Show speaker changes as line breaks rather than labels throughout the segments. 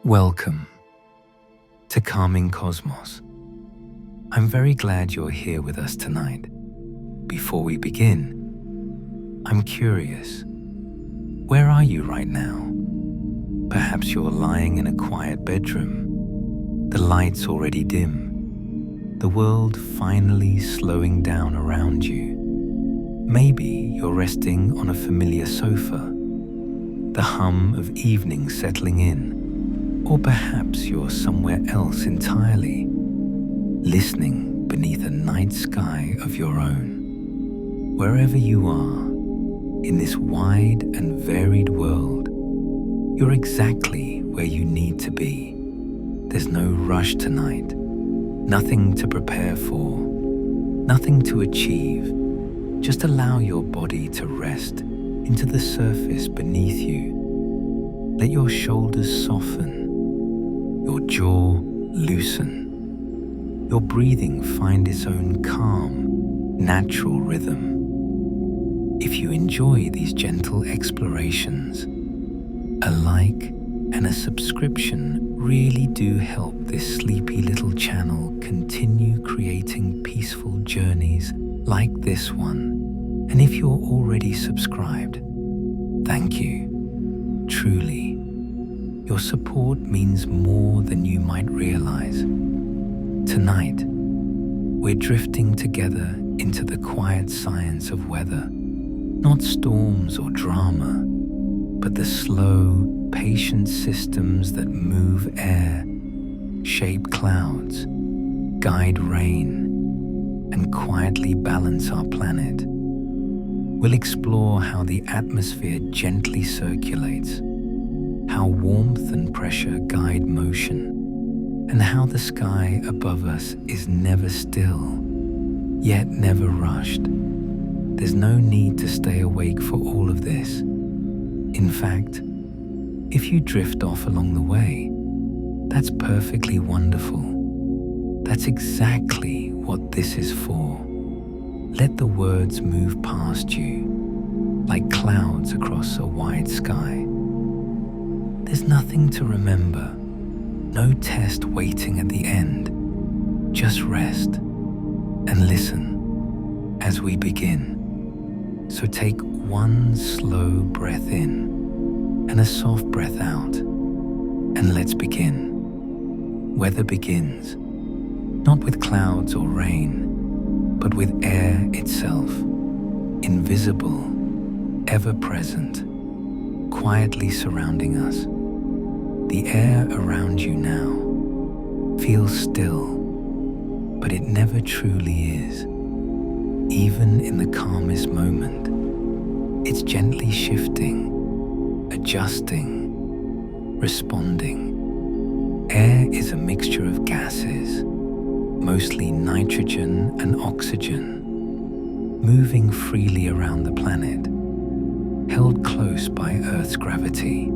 Welcome to Calming Cosmos. I'm very glad you're here with us tonight. Before we begin, I'm curious, where are you right now? Perhaps you're lying in a quiet bedroom, the lights already dim, the world finally slowing down around you. Maybe you're resting on a familiar sofa, the hum of evening settling in. Or perhaps you're somewhere else entirely, listening beneath a night sky of your own. Wherever you are, in this wide and varied world, you're exactly where you need to be. There's no rush tonight, nothing to prepare for, nothing to achieve. Just allow your body to rest into the surface beneath you. Let your shoulders soften, your jaw loosen, your breathing find its own calm, natural rhythm. If you enjoy these gentle explorations, a like and a subscription really do help this sleepy little channel continue creating peaceful journeys like this one. And if you're already subscribed, thank you, truly. Your support means more than you might realize. Tonight, we're drifting together into the quiet science of weather, not storms or drama, but the slow, patient systems that move air, shape clouds, guide rain, and quietly balance our planet. We'll explore how the atmosphere gently circulates, how warmth and pressure guide motion, and how the sky above us is never still, yet never rushed. There's no need to stay awake for all of this. In fact, if you drift off along the way, that's perfectly wonderful. That's exactly what this is for. Let the words move past you, like clouds across a wide sky. There's nothing to remember, no test waiting at the end. Just rest and listen as we begin. So take one slow breath in and a soft breath out, and let's begin. Weather begins, not with clouds or rain, but with air itself, invisible, ever present, quietly surrounding us. The air around you now feels still, but it never truly is. Even in the calmest moment, it's gently shifting, adjusting, responding. Air is a mixture of gases, mostly nitrogen and oxygen, moving freely around the planet, held close by Earth's gravity.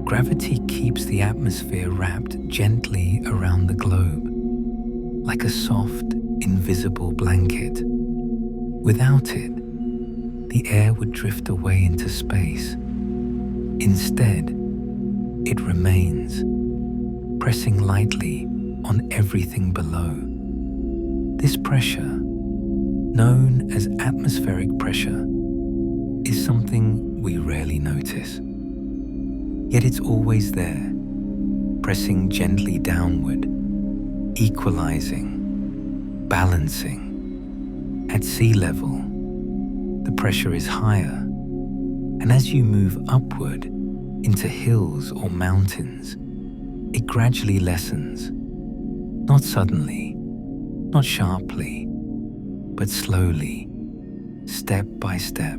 Gravity keeps the atmosphere wrapped gently around the globe, like a soft, invisible blanket. Without it, the air would drift away into space. Instead, it remains, pressing lightly on everything below. This pressure, known as atmospheric pressure, is something we rarely notice. Yet it's always there, pressing gently downward, equalizing, balancing. At sea level, the pressure is higher, and as you move upward into hills or mountains, it gradually lessens, not suddenly, not sharply, but slowly, step by step.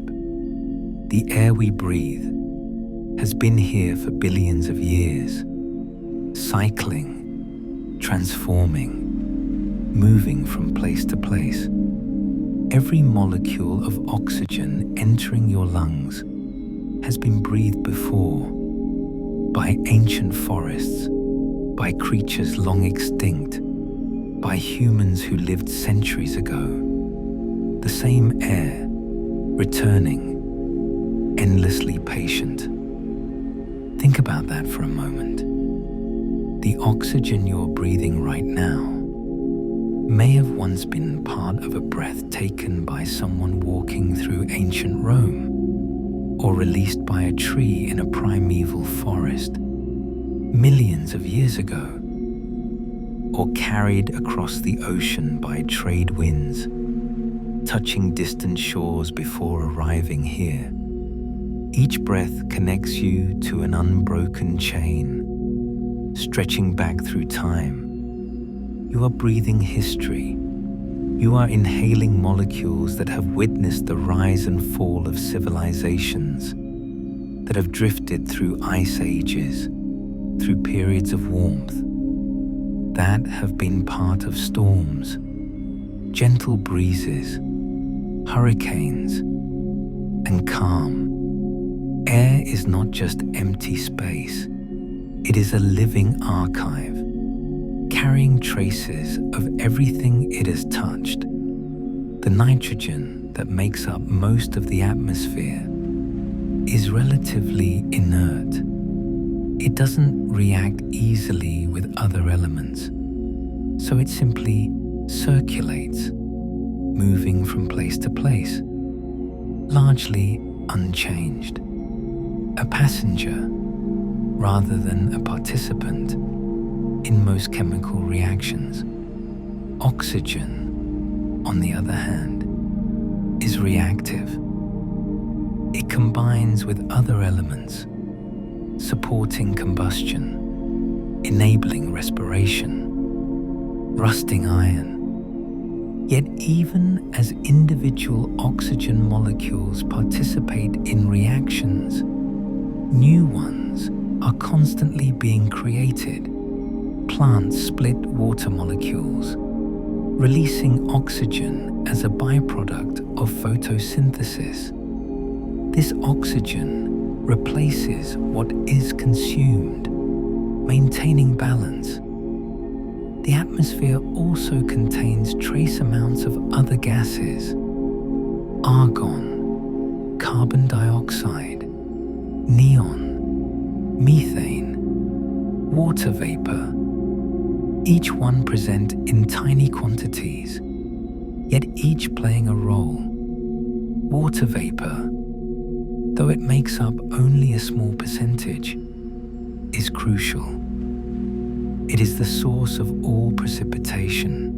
The air we breathe has been here for billions of years, cycling, transforming, moving from place to place. Every molecule of oxygen entering your lungs has been breathed before by ancient forests, by creatures long extinct, by humans who lived centuries ago. The same air, returning, endlessly patient. Think about that for a moment. The oxygen you're breathing right now may have once been part of a breath taken by someone walking through ancient Rome, or released by a tree in a primeval forest millions of years ago, or carried across the ocean by trade winds, touching distant shores before arriving here. Each breath connects you to an unbroken chain, stretching back through time. You are breathing history. You are inhaling molecules that have witnessed the rise and fall of civilizations, that have drifted through ice ages, through periods of warmth, that have been part of storms, gentle breezes, hurricanes, and calm. Air is not just empty space. It is a living archive, carrying traces of everything it has touched. The nitrogen that makes up most of the atmosphere is relatively inert. It doesn't react easily with other elements, so it simply circulates, moving from place to place, largely unchanged. A passenger rather than a participant in most chemical reactions. Oxygen, on the other hand, is reactive. It combines with other elements, supporting combustion, enabling respiration, rusting iron. Yet even as individual oxygen molecules participate in reactions, new ones are constantly being created. Plants split water molecules, releasing oxygen as a byproduct of photosynthesis. This oxygen replaces what is consumed, maintaining balance. The atmosphere also contains trace amounts of other gases: argon, carbon dioxide, neon, methane, water vapor. Each one present in tiny quantities, yet each playing a role. Water vapor, though it makes up only a small percentage, is crucial. It is the source of all precipitation.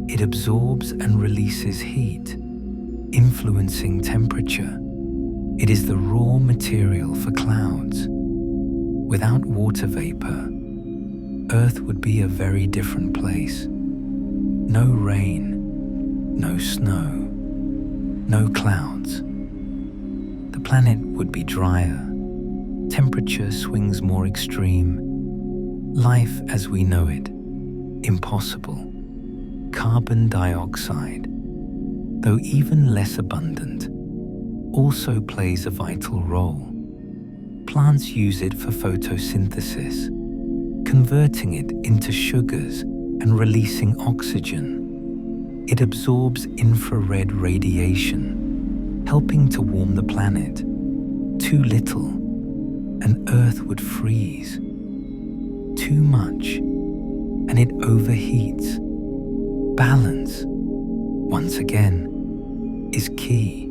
It absorbs and releases heat, influencing temperature. It is the raw material for clouds. Without water vapor, Earth would be a very different place. No rain, no snow, no clouds. The planet would be drier, temperature swings more extreme, life as we know it, impossible. Carbon dioxide, though even less abundant, also plays a vital role. Plants use it for photosynthesis, converting it into sugars and releasing oxygen. It absorbs infrared radiation, helping to warm the planet. Too little, and Earth would freeze. Too much, and it overheats. Balance, once again, is key.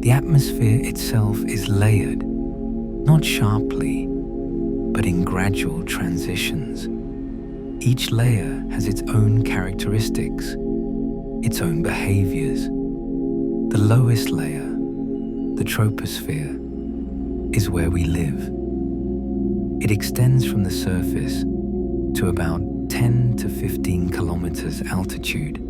The atmosphere itself is layered, not sharply, but in gradual transitions. Each layer has its own characteristics, its own behaviors. The lowest layer, the troposphere, is where we live. It extends from the surface to about 10 to 15 kilometers altitude.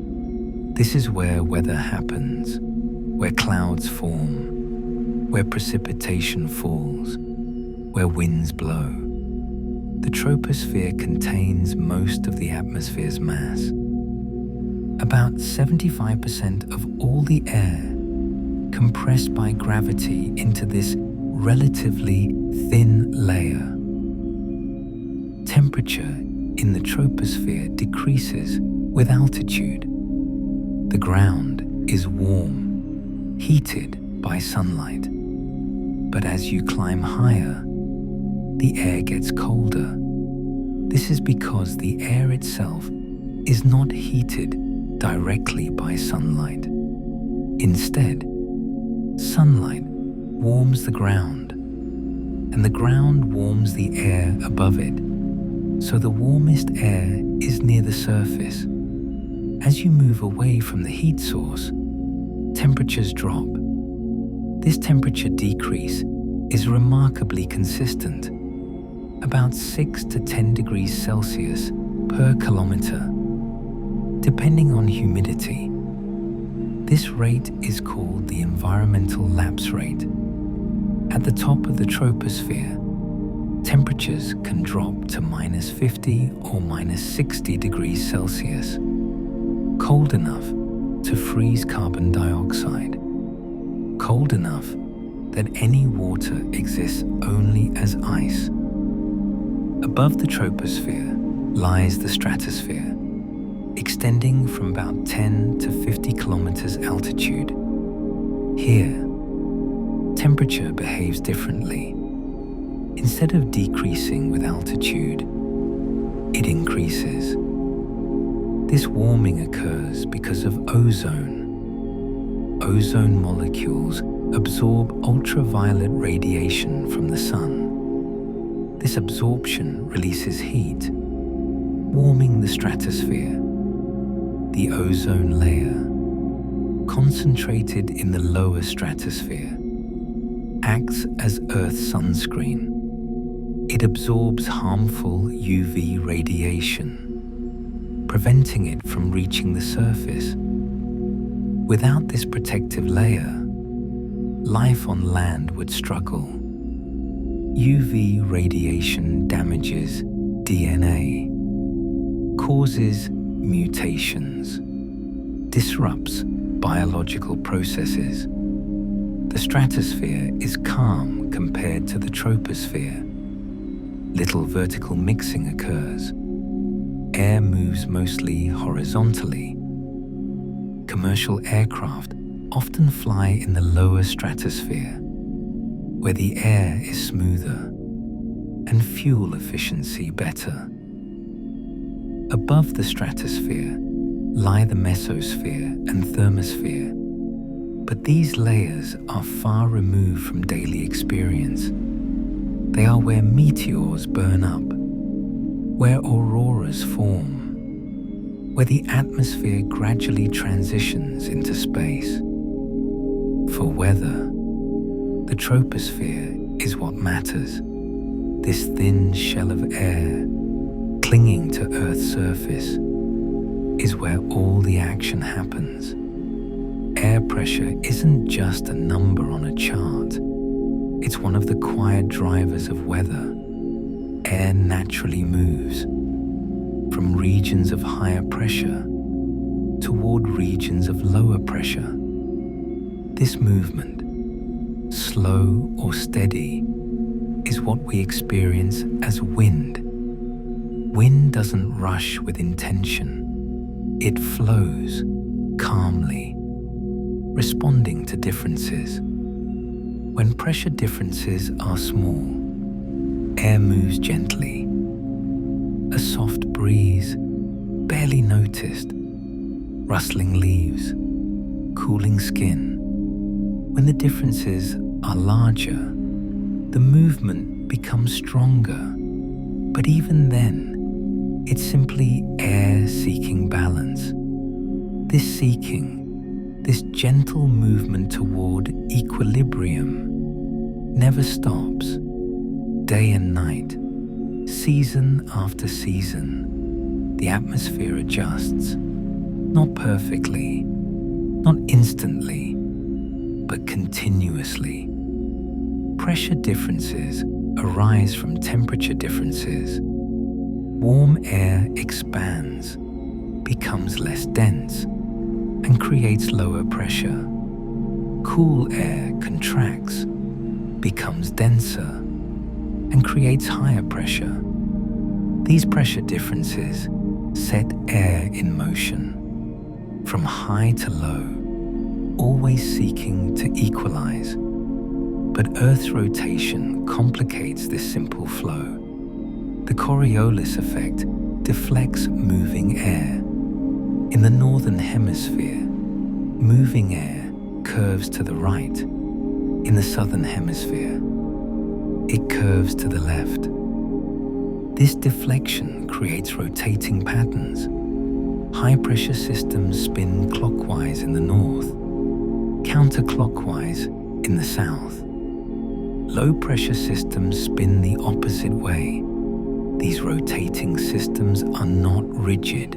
This is where weather happens, where clouds form, where precipitation falls, where winds blow. The troposphere contains most of the atmosphere's mass. About 75% of all the air compressed by gravity into this relatively thin layer. Temperature in the troposphere decreases with altitude. The ground is warm, heated by sunlight. But as you climb higher, the air gets colder. This is because the air itself is not heated directly by sunlight. Instead, sunlight warms the ground, and the ground warms the air above it, so the warmest air is near the surface. As you move away from the heat source, temperatures drop. This temperature decrease is remarkably consistent, about 6 to 10 degrees Celsius per kilometer, depending on humidity. This rate is called the environmental lapse rate. At the top of the troposphere, temperatures can drop to -50 or -60 degrees Celsius, cold enough to freeze carbon dioxide, cold enough that any water exists only as ice. Above the troposphere lies the stratosphere, extending from about 10 to 50 kilometers altitude. Here, temperature behaves differently. Instead of decreasing with altitude, it increases. This warming occurs because of ozone. Ozone molecules absorb ultraviolet radiation from the sun. This absorption releases heat, warming the stratosphere. The ozone layer, concentrated in the lower stratosphere, acts as Earth's sunscreen. It absorbs harmful UV radiation, preventing it from reaching the surface. Without this protective layer, life on land would struggle. UV radiation damages DNA, causes mutations, disrupts biological processes. The stratosphere is calm compared to the troposphere. Little vertical mixing occurs. Air moves mostly horizontally. Commercial aircraft often fly in the lower stratosphere, where the air is smoother and fuel efficiency better. Above the stratosphere lie the mesosphere and thermosphere, but these layers are far removed from daily experience. They are where meteors burn up, where auroras form, where the atmosphere gradually transitions into space. For weather, the troposphere is what matters. This thin shell of air clinging to Earth's surface is where all the action happens. Air pressure isn't just a number on a chart. It's one of the quiet drivers of weather. Air naturally moves from regions of higher pressure toward regions of lower pressure. This movement, slow or steady, is what we experience as wind. Wind doesn't rush with intention. It flows calmly, responding to differences. When pressure differences are small, air moves gently. A soft breeze, barely noticed, rustling leaves, cooling skin. When the differences are larger, the movement becomes stronger. But even then, it's simply air seeking balance. This gentle movement toward equilibrium never stops. Day and night, season after season, the atmosphere adjusts. Not perfectly, not instantly, but continuously. Pressure differences arise from temperature differences. Warm air expands, becomes less dense, and creates lower pressure. Cool air contracts, becomes denser, and creates higher pressure. These pressure differences set air in motion, from high to low, always seeking to equalize. But Earth's rotation complicates this simple flow. The Coriolis effect deflects moving air. In the northern hemisphere, moving air curves to the right. In the southern hemisphere, it curves to the left. This deflection creates rotating patterns. High-pressure systems spin clockwise in the north, counterclockwise in the south. Low-pressure systems spin the opposite way. These rotating systems are not rigid.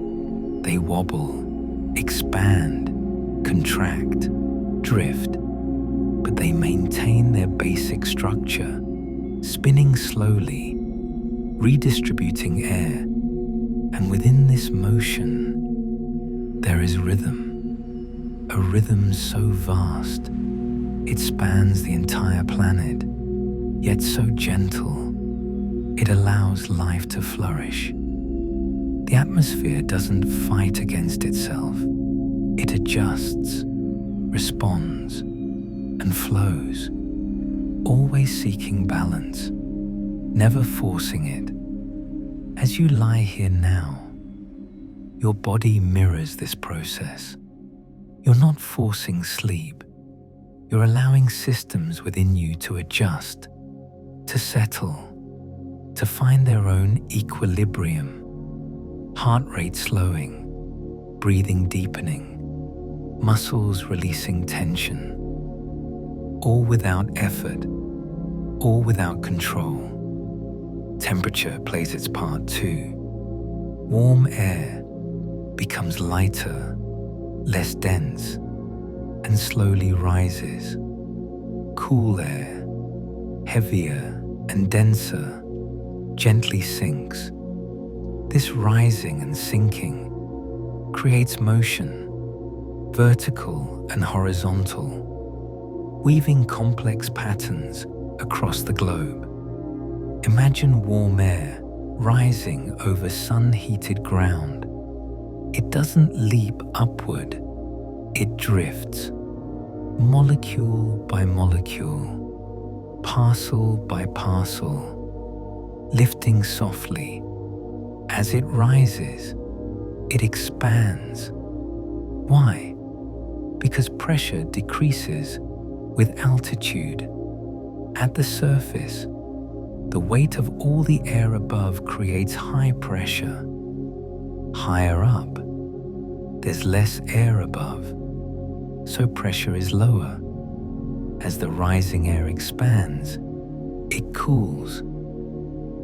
They wobble, expand, contract, drift, but they maintain their basic structure, spinning slowly, redistributing air, and within this motion, there is rhythm, a rhythm so vast, it spans the entire planet, yet so gentle, it allows life to flourish. The atmosphere doesn't fight against itself. It adjusts, responds, and flows, always seeking balance, never forcing it. As you lie here now, your body mirrors this process. You're not forcing sleep. You're allowing systems within you to adjust, to settle, to find their own equilibrium. Heart rate slowing, breathing deepening, muscles releasing tension, all without effort, all without control. Temperature plays its part too. Warm air becomes lighter, less dense, and slowly rises. Cool air, heavier and denser, gently sinks. This rising and sinking creates motion, vertical and horizontal, weaving complex patterns across the globe. Imagine warm air rising over sun-heated ground. It doesn't leap upward, it drifts, molecule by molecule, parcel by parcel, lifting softly. As it rises, it expands. Why? Because pressure decreases with altitude. At the surface, the weight of all the air above creates high pressure. Higher up, there's less air above, so pressure is lower. As the rising air expands, it cools.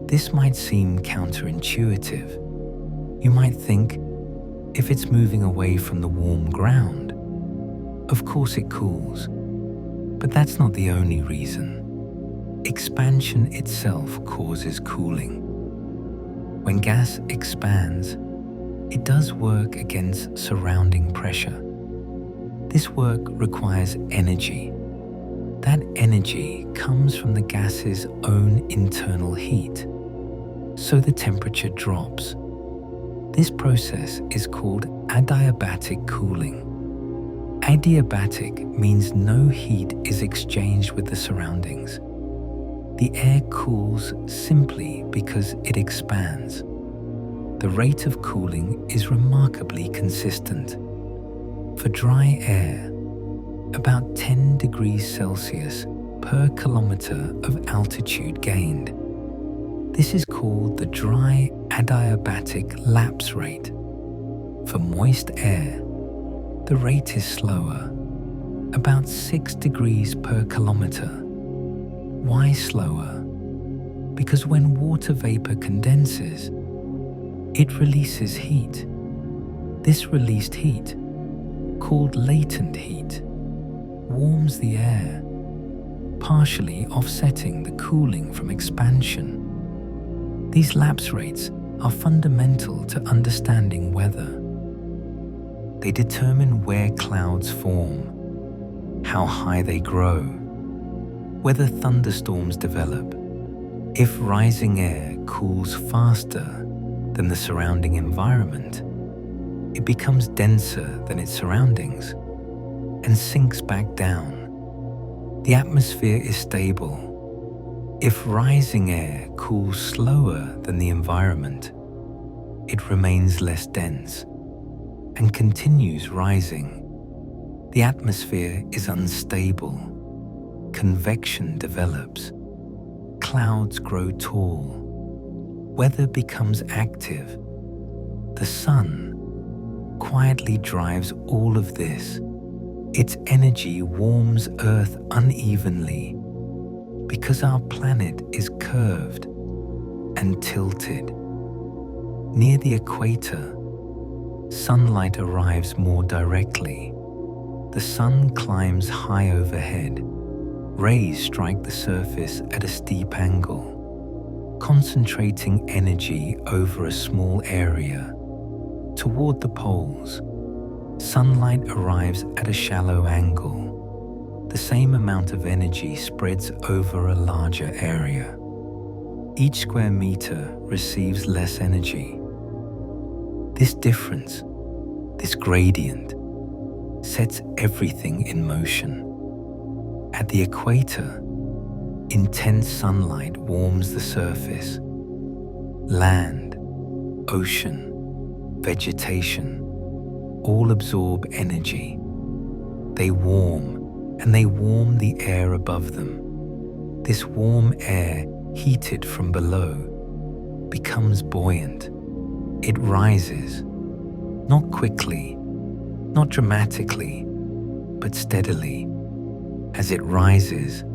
This might seem counterintuitive. You might think, if it's moving away from the warm ground, of course it cools. But that's not the only reason. Expansion itself causes cooling. When gas expands, it does work against surrounding pressure. This work requires energy. That energy comes from the gas's own internal heat, so the temperature drops. This process is called adiabatic cooling. Adiabatic means no heat is exchanged with the surroundings. The air cools simply because it expands. The rate of cooling is remarkably consistent. For dry air, about 10 degrees Celsius per kilometer of altitude gained. This is called the dry adiabatic lapse rate. For moist air, the rate is slower, about 6 degrees per kilometer. Why slower? Because when water vapor condenses, it releases heat. This released heat, called latent heat, warms the air, partially offsetting the cooling from expansion. These lapse rates are fundamental to understanding weather. They determine where clouds form, how high they grow, whether thunderstorms develop. If rising air cools faster than the surrounding environment, it becomes denser than its surroundings and sinks back down. The atmosphere is stable. If rising air cools slower than the environment, it remains less dense and continues rising. The atmosphere is unstable. Convection develops. Clouds grow tall. Weather becomes active. The sun quietly drives all of this. Its energy warms Earth unevenly because our planet is curved and tilted. Near the equator, sunlight arrives more directly. The sun climbs high overhead. Rays strike the surface at a steep angle, concentrating energy over a small area. Toward the poles, sunlight arrives at a shallow angle. The same amount of energy spreads over a larger area. Each square meter receives less energy. This difference, this gradient, sets everything in motion. At the equator, intense sunlight warms the surface. Land, ocean, vegetation, all absorb energy. They warm, and they warm the air above them. This warm air, heated from below, becomes buoyant. It rises, not quickly, not dramatically, but steadily. As it rises,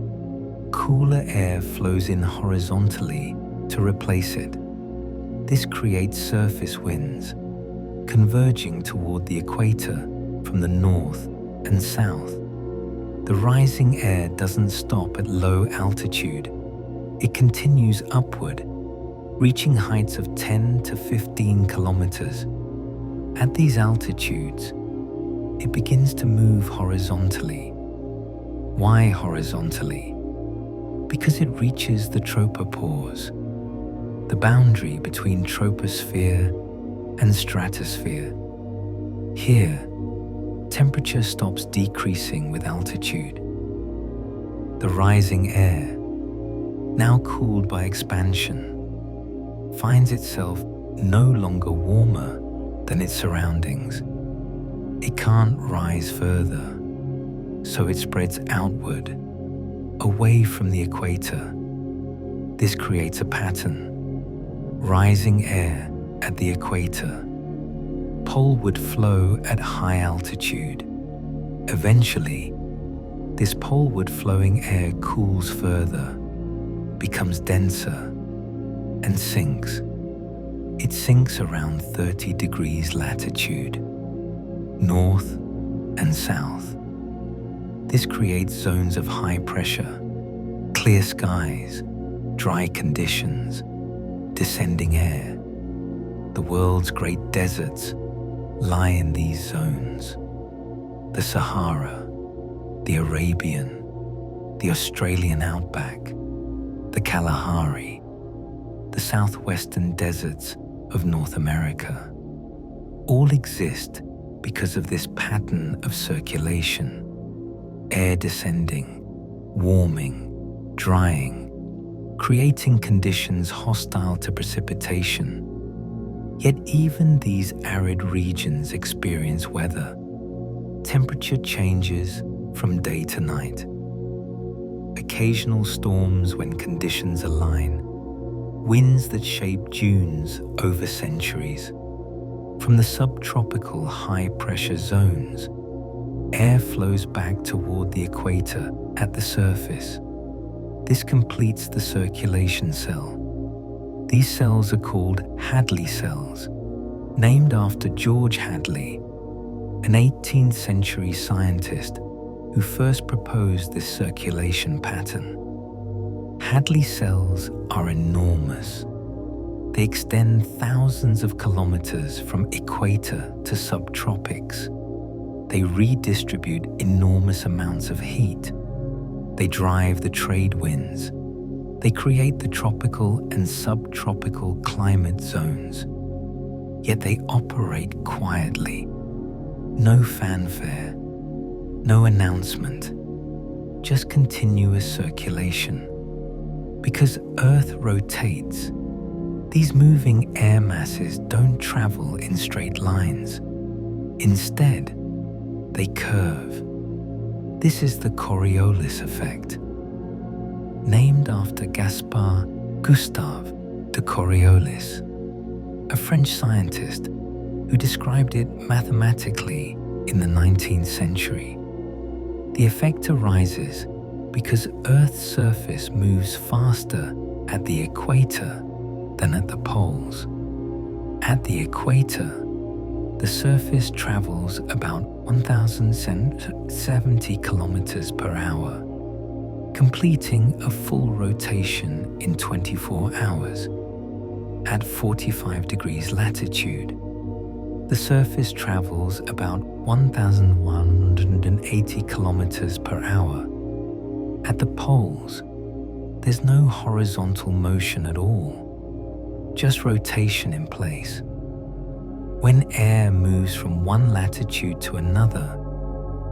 cooler air flows in horizontally to replace it. This creates surface winds, converging toward the equator from the north and south. The rising air doesn't stop at low altitude. It continues upward, reaching heights of 10 to 15 kilometers. At these altitudes, it begins to move horizontally. Why horizontally? Because it reaches the tropopause, the boundary between troposphere and stratosphere. Here, temperature stops decreasing with altitude. The rising air, now cooled by expansion, finds itself no longer warmer than its surroundings. It can't rise further, so it spreads outward, away from the equator. This creates a pattern. Rising air at the equator, poleward flow at high altitude. Eventually, this poleward flowing air cools further, becomes denser, and sinks. It sinks around 30 degrees latitude, north and south. This creates zones of high pressure, clear skies, dry conditions, descending air. The world's great deserts lie in these zones. The Sahara, the Arabian, the Australian outback, the Kalahari, the southwestern deserts of North America, all exist because of this pattern of circulation. Air descending, warming, drying, creating conditions hostile to precipitation. Yet even these arid regions experience weather. Temperature changes from day to night. Occasional storms when conditions align. Winds that shape dunes over centuries. From the subtropical high-pressure zones, air flows back toward the equator at the surface. This completes the circulation cell. These cells are called Hadley cells, named after George Hadley, an 18th century scientist who first proposed this circulation pattern. Hadley cells are enormous. They extend thousands of kilometers from equator to subtropics. They redistribute enormous amounts of heat. They drive the trade winds. They create the tropical and subtropical climate zones. Yet they operate quietly. No fanfare, no announcement, just continuous circulation. Because Earth rotates, these moving air masses don't travel in straight lines. Instead, they curve. This is the Coriolis effect, named after Gaspard Gustave de Coriolis, a French scientist who described it mathematically in the 19th century. The effect arises because Earth's surface moves faster at the equator than at the poles. At the equator, the surface travels about 1,070 kilometers per hour, completing a full rotation in 24 hours. At 45 degrees latitude, the surface travels about 1,180 kilometers per hour. At the poles, there's no horizontal motion at all, just rotation in place. When air moves from one latitude to another,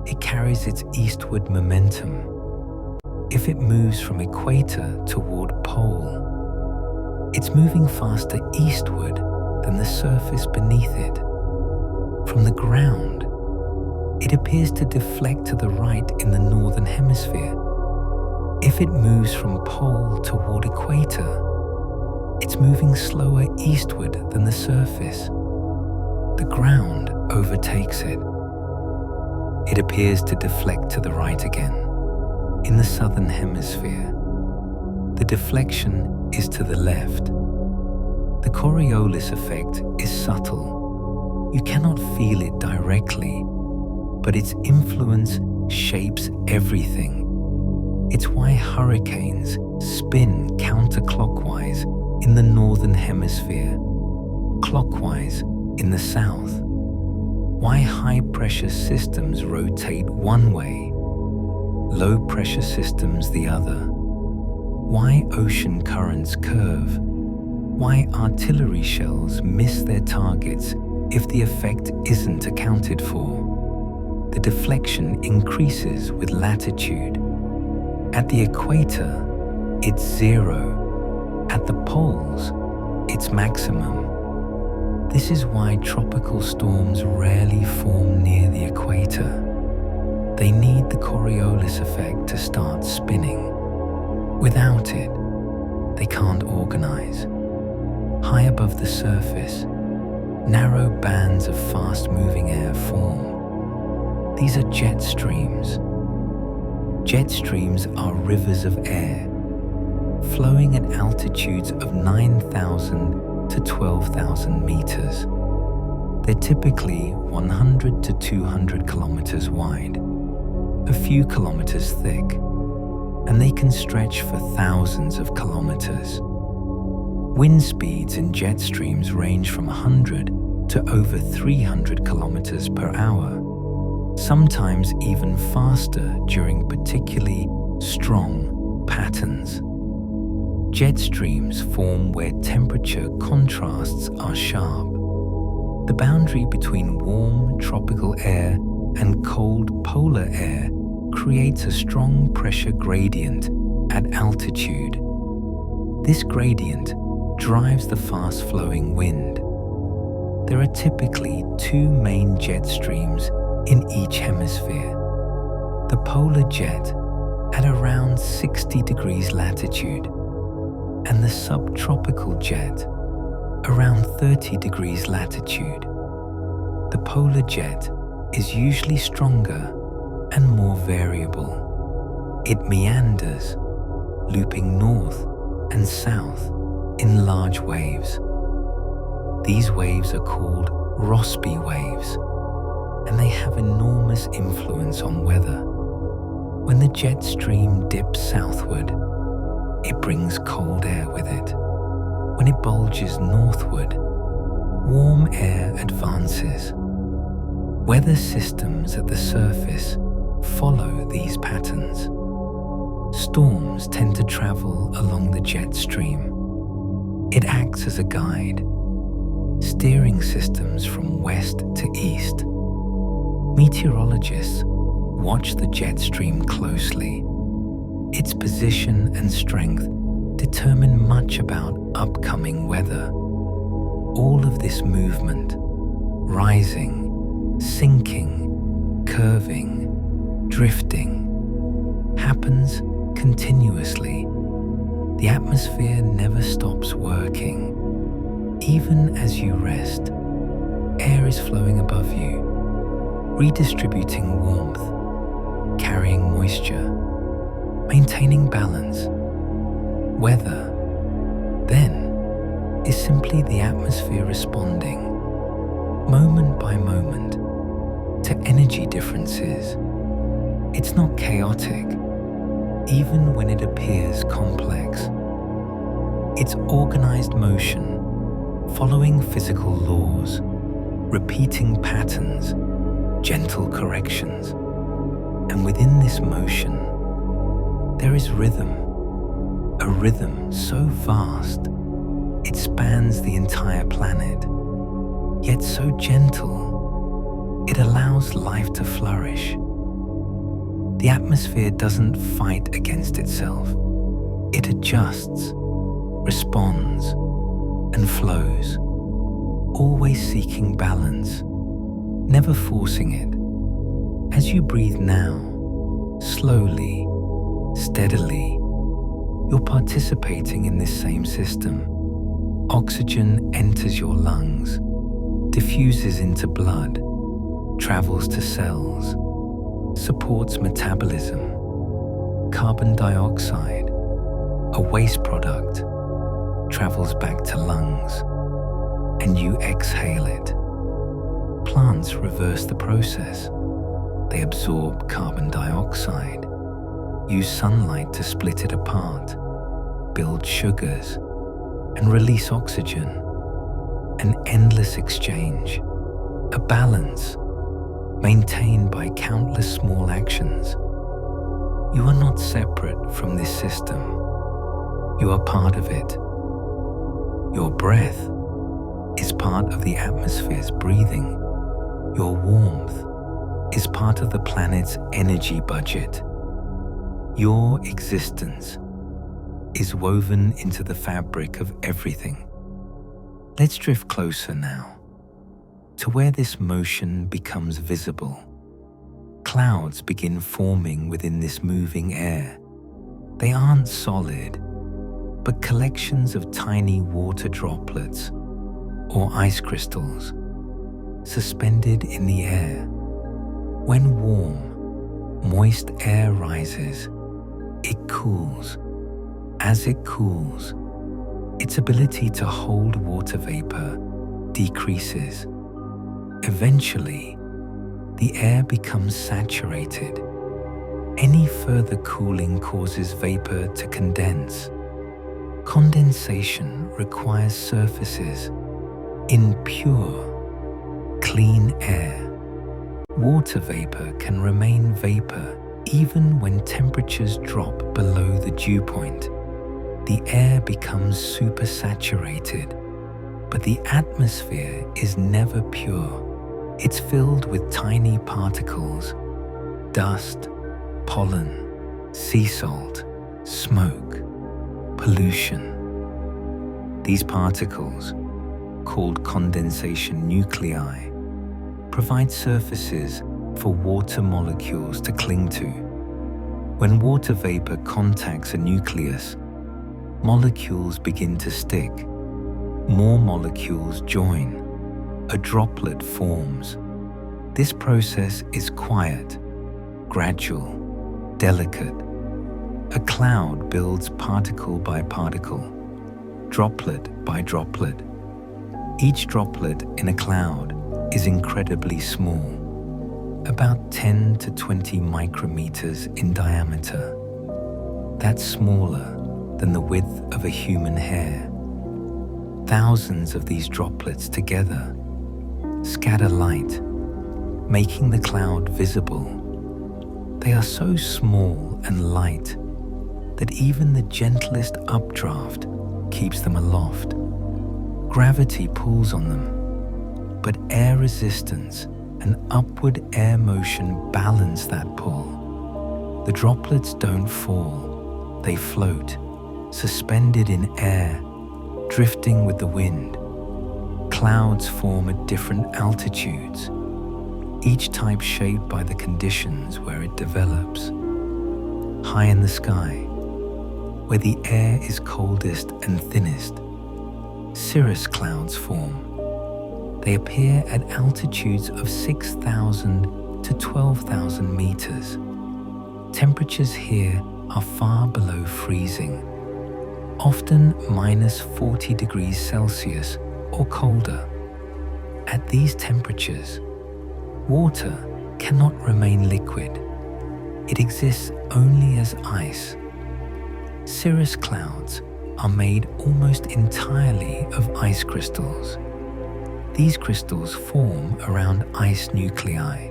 it carries its eastward momentum. If it moves from equator toward pole, it's moving faster eastward than the surface beneath it. From the ground, it appears to deflect to the right in the northern hemisphere. If it moves from pole toward equator, it's moving slower eastward than the surface. The ground overtakes it. It appears to deflect to the right again. In the southern hemisphere, the deflection is to the left. The Coriolis effect is subtle. You cannot feel it directly, but its influence shapes everything. It's why hurricanes spin counterclockwise in the northern hemisphere, clockwise in the south. Why high-pressure systems rotate one way, low-pressure systems the other. Why ocean currents curve. Why artillery shells miss their targets if the effect isn't accounted for. The deflection increases with latitude. At the equator, it's zero. At the poles, it's maximum. This is why tropical storms rarely form near the equator. They need the Coriolis effect to start spinning. Without it, they can't organize. High above the surface, narrow bands of fast-moving air form. These are jet streams. Jet streams are rivers of air, flowing at altitudes of 9,000 to 12,000 meters. They're typically 100 to 200 kilometers wide, a few kilometers thick, and they can stretch for thousands of kilometers. Wind speeds in jet streams range from 100 to over 300 kilometers per hour, sometimes even faster during particularly strong patterns. Jet streams form where temperature contrasts are sharp. The boundary between warm tropical air and cold polar air creates a strong pressure gradient at altitude. This gradient drives the fast-flowing wind. There are typically two main jet streams in each hemisphere. The polar jet at around 60 degrees latitude and the subtropical jet around 30 degrees latitude. The polar jet is usually stronger and more variable. It meanders, looping north and south in large waves. These waves are called Rossby waves, and they have enormous influence on weather. When the jet stream dips southward, it brings cold air with it. When it bulges northward, warm air advances. Weather systems at the surface follow these patterns. Storms tend to travel along the jet stream. It acts as a guide, steering systems from west to east. Meteorologists watch the jet stream closely. Its position and strength determine much about upcoming weather. All of this movement, rising, sinking, curving, drifting, happens continuously. The atmosphere never stops working. Even as you rest, air is flowing above you, redistributing warmth, carrying moisture, maintaining balance. Weather, then, is simply the atmosphere responding, moment by moment, to energy differences. It's not chaotic, even when it appears complex. It's organized motion, following physical laws, repeating patterns, gentle corrections. And within this motion, there is rhythm, a rhythm so vast it spans the entire planet, yet so gentle it allows life to flourish. The atmosphere doesn't fight against itself. It adjusts, responds, and flows, always seeking balance, never forcing it. As you breathe now, slowly, steadily, you're participating in this same system. Oxygen enters your lungs, diffuses into blood, travels to cells, supports metabolism. Carbon dioxide, a waste product, travels back to lungs, and you exhale it. Plants reverse the process. They absorb carbon dioxide, use sunlight to split it apart, build sugars, and release oxygen. An endless exchange, a balance, maintained by countless small actions. You are not separate from this system. You are part of it. Your breath is part of the atmosphere's breathing. Your warmth is part of the planet's energy budget. Your existence is woven into the fabric of everything. Let's drift closer now to where this motion becomes visible. Clouds begin forming within this moving air. They aren't solid, but collections of tiny water droplets or ice crystals suspended in the air. When warm, moist air rises, it cools. As it cools, its ability to hold water vapor decreases. Eventually, the air becomes saturated. Any further cooling causes vapor to condense. Condensation requires surfaces in pure, clean air. Water vapor can remain vapor even when temperatures drop below the dew point. The air becomes supersaturated, but the atmosphere is never pure. It's filled with tiny particles, dust, pollen, sea salt, smoke, pollution. These particles, called condensation nuclei, provide surfaces for water molecules to cling to. When water vapor contacts a nucleus, molecules begin to stick. More molecules join. A droplet forms. This process is quiet, gradual, delicate. A cloud builds particle by particle, droplet by droplet. Each droplet in a cloud is incredibly small, about 10 to 20 micrometers in diameter. That's smaller than the width of a human hair. Thousands of these droplets together scatter light, making the cloud visible. They are so small and light that even the gentlest updraft keeps them aloft. Gravity pulls on them, but air resistance and upward air motion balance that pull. The droplets don't fall, they float, suspended in air, drifting with the wind. Clouds form at different altitudes, each type shaped by the conditions where it develops. High in the sky, where the air is coldest and thinnest, cirrus clouds form. They appear at altitudes of 6,000 to 12,000 meters. Temperatures here are far below freezing, often minus 40 degrees Celsius or colder. At these temperatures, water cannot remain liquid. It exists only as ice. Cirrus clouds are made almost entirely of ice crystals. These crystals form around ice nuclei,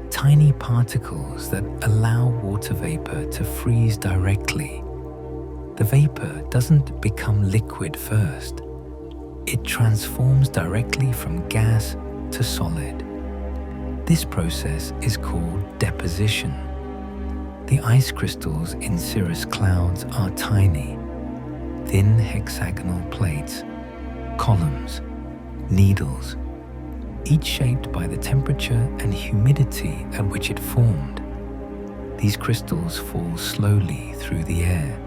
tiny particles that allow water vapor to freeze directly. The vapor doesn't become liquid first. It transforms directly from gas to solid. This process is called deposition. The ice crystals in cirrus clouds are tiny, thin hexagonal plates, columns, needles, each shaped by the temperature and humidity at which it formed. These crystals fall slowly through the air,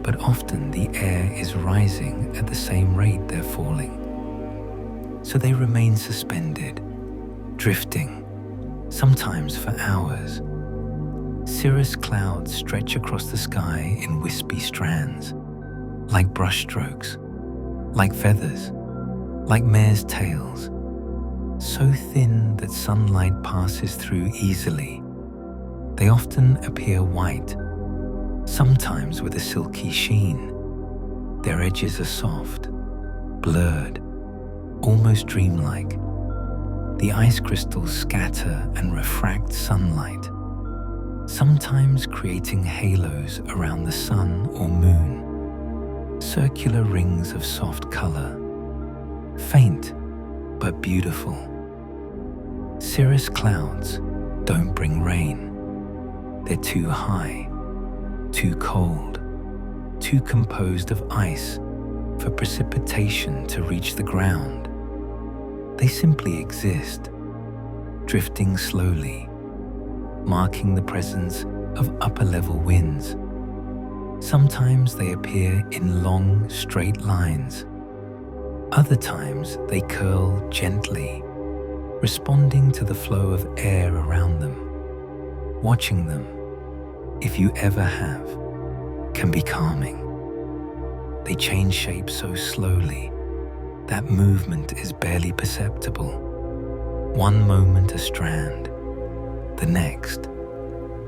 but often the air is rising at the same rate they're falling. So they remain suspended, drifting, sometimes for hours. Cirrus clouds stretch across the sky in wispy strands, like brushstrokes, like feathers, like mare's tails, so thin that sunlight passes through easily. They often appear white, sometimes with a silky sheen. Their edges are soft, blurred, almost dreamlike. The ice crystals scatter and refract sunlight, sometimes creating halos around the sun or moon, circular rings of soft color, faint but beautiful. Cirrus clouds don't bring rain. They're too high, too cold, too composed of ice for precipitation to reach the ground. They simply exist, drifting slowly, marking the presence of upper-level winds. Sometimes they appear in long, straight lines. Other times they curl gently, responding to the flow of air around them. Watching them, if you ever have, can be calming. They change shape so slowly that movement is barely perceptible. One moment a strand, the next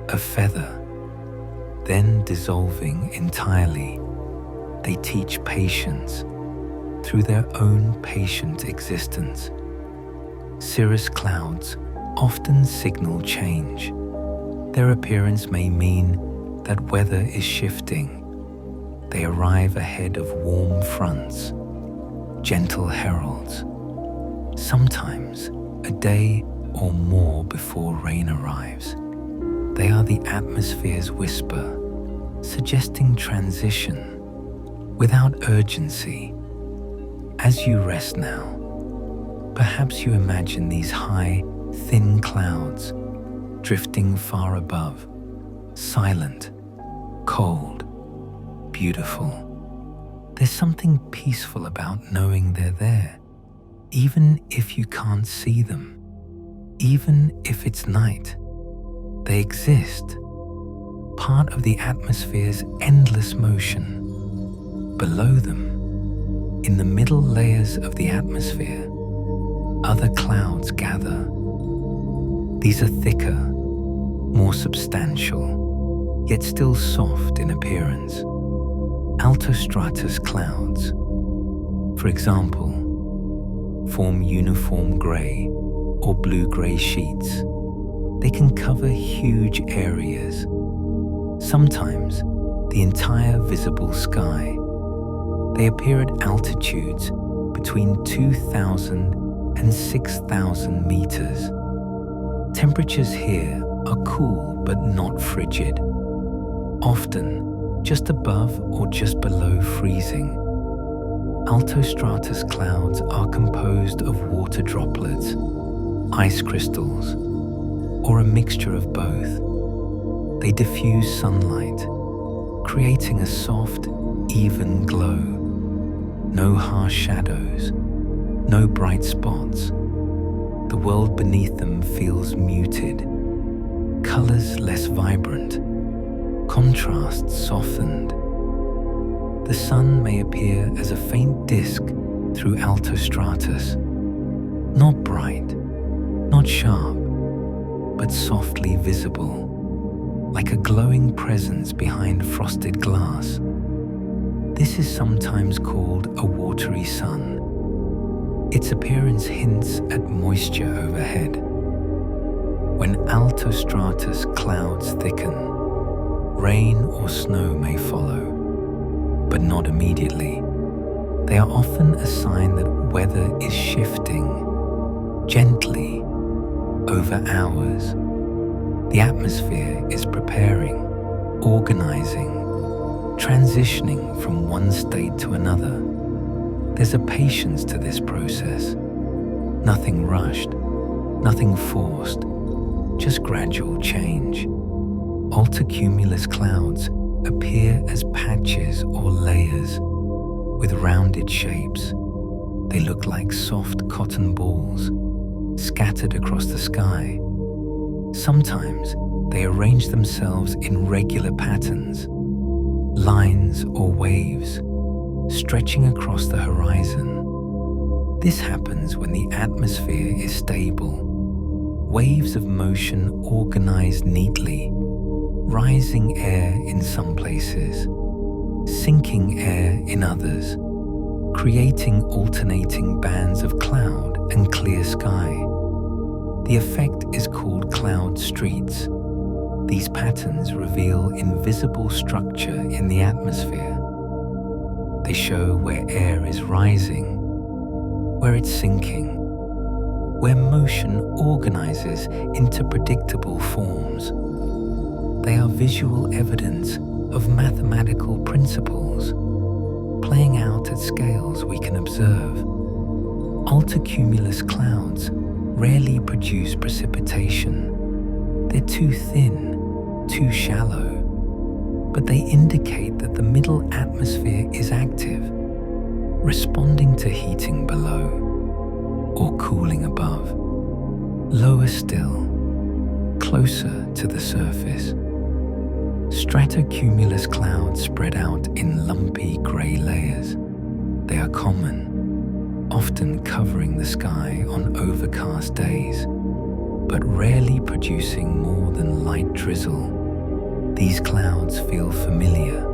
a feather, then dissolving entirely. They teach patience through their own patient existence. Cirrus clouds often signal change. Their appearance may mean that weather is shifting. They arrive ahead of warm fronts, gentle heralds, sometimes a day or more before rain arrives. They are the atmosphere's whisper, suggesting transition without urgency. As you rest now, perhaps you imagine these high, thin clouds drifting far above, silent, cold, beautiful. There's something peaceful about knowing they're there, even if you can't see them, even if it's night. They exist, part of the atmosphere's endless motion. Below them, in the middle layers of the atmosphere, other clouds gather. These are thicker, more substantial, yet still soft in appearance. Altostratus clouds, for example, form uniform grey or blue-grey sheets. They can cover huge areas, sometimes the entire visible sky. They appear at altitudes between 2,000 and 6,000 meters. Temperatures here are cool but not frigid. Often, just above or just below freezing. Altostratus clouds are composed of water droplets, ice crystals, or a mixture of both. They diffuse sunlight, creating a soft, even glow. No harsh shadows, no bright spots. The world beneath them feels muted, colors less vibrant, contrasts softened. The sun may appear as a faint disk through altostratus, not bright, not sharp, but softly visible, like a glowing presence behind frosted glass. This is sometimes called a watery sun. Its appearance hints at moisture overhead. When altostratus clouds thicken, rain or snow may follow, but not immediately. They are often a sign that weather is shifting, gently, over hours. The atmosphere is preparing, organizing, transitioning from one state to another. There's a patience to this process. Nothing rushed, nothing forced, just gradual change. Altocumulus clouds appear as patches or layers with rounded shapes. They look like soft cotton balls scattered across the sky. Sometimes they arrange themselves in regular patterns, lines or waves, stretching across the horizon. This happens when the atmosphere is stable. Waves of motion organize neatly, rising air in some places, sinking air in others, creating alternating bands of cloud and clear sky. The effect is called cloud streets. These patterns reveal invisible structure in the atmosphere. They show where air is rising, where it's sinking, where motion organizes into predictable forms. They are visual evidence of mathematical principles, playing out at scales we can observe. Altocumulus clouds rarely produce precipitation. They're too thin, too shallow, but they indicate that the middle atmosphere is active, responding to heating below or cooling above. Lower still, closer to the surface, stratocumulus clouds spread out in lumpy grey layers. They are common, often covering the sky on overcast days, but rarely producing more than light drizzle. These clouds feel familiar,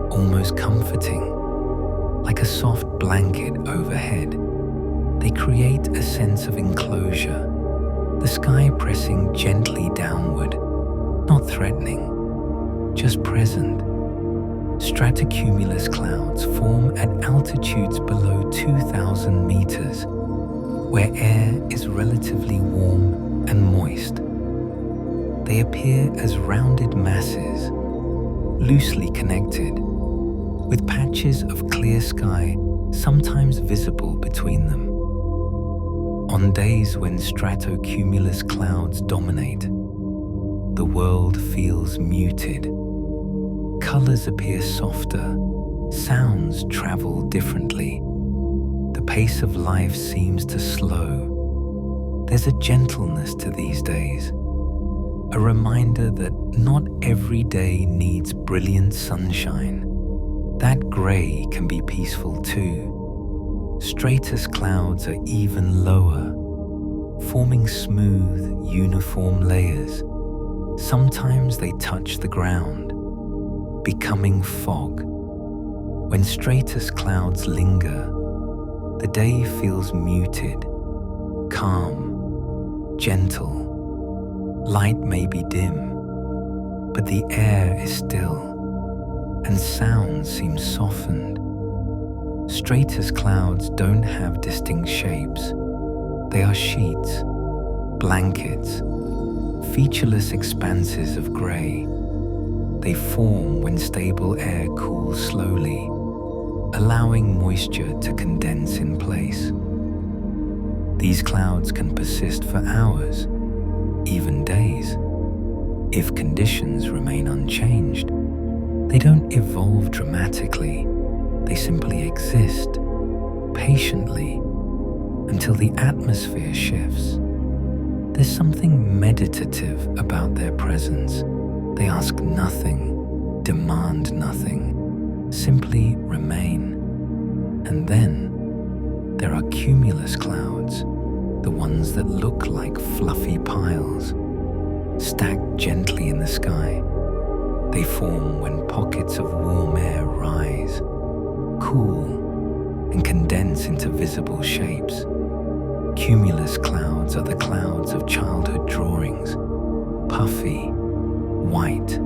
almost comforting, like a soft blanket overhead. They create a sense of enclosure, the sky pressing gently downward, not threatening, just present. Stratocumulus clouds form at altitudes below 2,000 meters, where air is relatively warm and moist. They appear as rounded masses, loosely connected, with patches of clear sky sometimes visible between them. On days when stratocumulus clouds dominate, the world feels muted. Colors appear softer, sounds travel differently. The pace of life seems to slow. There's a gentleness to these days, a reminder that not every day needs brilliant sunshine. That grey can be peaceful too. Stratus clouds are even lower, forming smooth, uniform layers. Sometimes they touch the ground, becoming fog. When stratus clouds linger, the day feels muted, calm, gentle. Light may be dim, but the air is still, and sound seems softened. Stratus clouds don't have distinct shapes. They are sheets, blankets, featureless expanses of grey. They form when stable air cools slowly, allowing moisture to condense in place. These clouds can persist for hours, even days. If conditions remain unchanged, they don't evolve dramatically. They simply exist, patiently, until the atmosphere shifts. There's something meditative about their presence. They ask nothing, demand nothing, simply remain. And then there are cumulus clouds, the ones that look like fluffy piles, stacked gently in the sky. They form when pockets of warm air rise, cool, and condense into visible shapes. Cumulus clouds are the clouds of childhood drawings, puffy, white,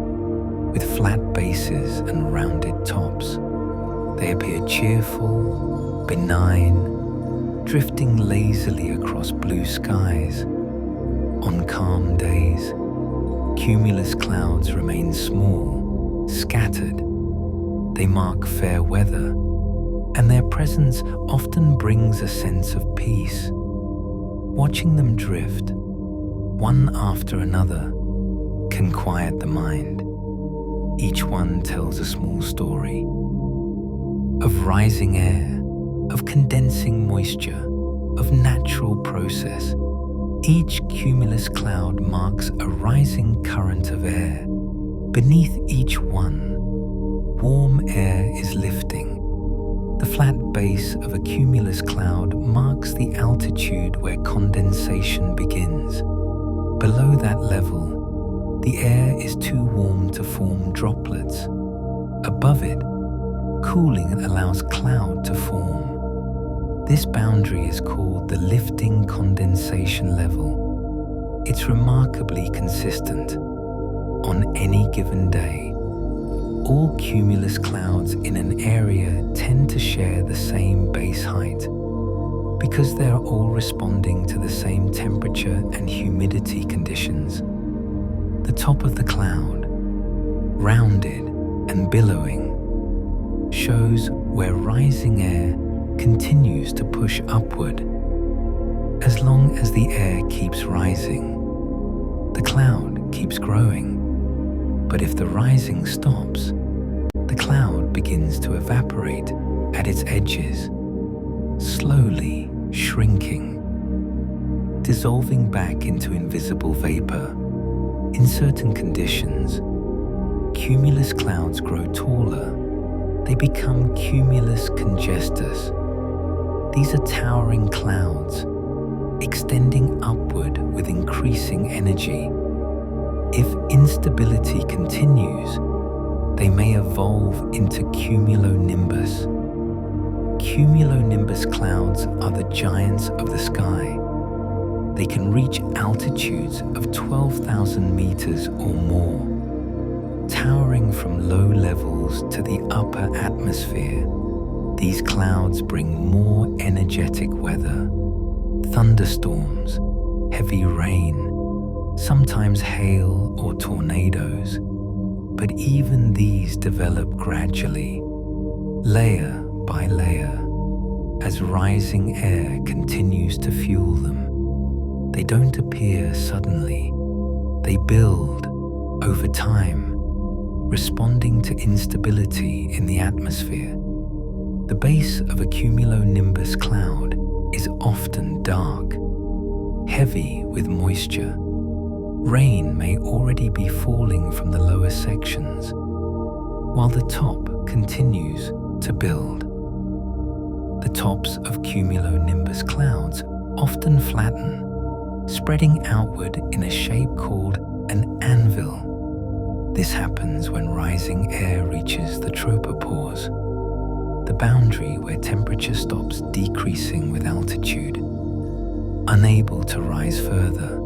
with flat bases and rounded tops. They appear cheerful, benign, drifting lazily across blue skies. On calm days, cumulus clouds remain small, scattered. They mark fair weather, and their presence often brings a sense of peace. Watching them drift, one after another, can quiet the mind. Each one tells a small story of rising air, of condensing moisture, of natural process. Each cumulus cloud marks a rising current of air. Beneath each one, warm air is lifting. The flat base of a cumulus cloud marks the altitude where condensation begins. Below that level, the air is too warm to form droplets. Above it, cooling allows cloud to form. This boundary is called the lifting condensation level. It's remarkably consistent. On any given day, all cumulus clouds in an area tend to share the same base height because they're all responding to the same temperature and humidity conditions. The top of the cloud, rounded and billowing, shows where rising air continues to push upward. As long as the air keeps rising, the cloud keeps growing. But if the rising stops, the cloud begins to evaporate at its edges, slowly shrinking, dissolving back into invisible vapor. In certain conditions, cumulus clouds grow taller. They become cumulus congestus. These are towering clouds, extending upward with increasing energy. If instability continues, they may evolve into cumulonimbus. Cumulonimbus clouds are the giants of the sky. They can reach altitudes of 12,000 meters or more. Towering from low levels to the upper atmosphere, these clouds bring more energetic weather, thunderstorms, heavy rain, sometimes hail or tornadoes. But even these develop gradually, layer by layer, as rising air continues to fuel them. They don't appear suddenly. They build over time, responding to instability in the atmosphere. The base of a cumulonimbus cloud is often dark, heavy with moisture. Rain may already be falling from the lower sections, while the top continues to build. The tops of cumulonimbus clouds often flatten, spreading outward in a shape called an anvil. This happens when rising air reaches the tropopause, the boundary where temperature stops decreasing with altitude. Unable to rise further,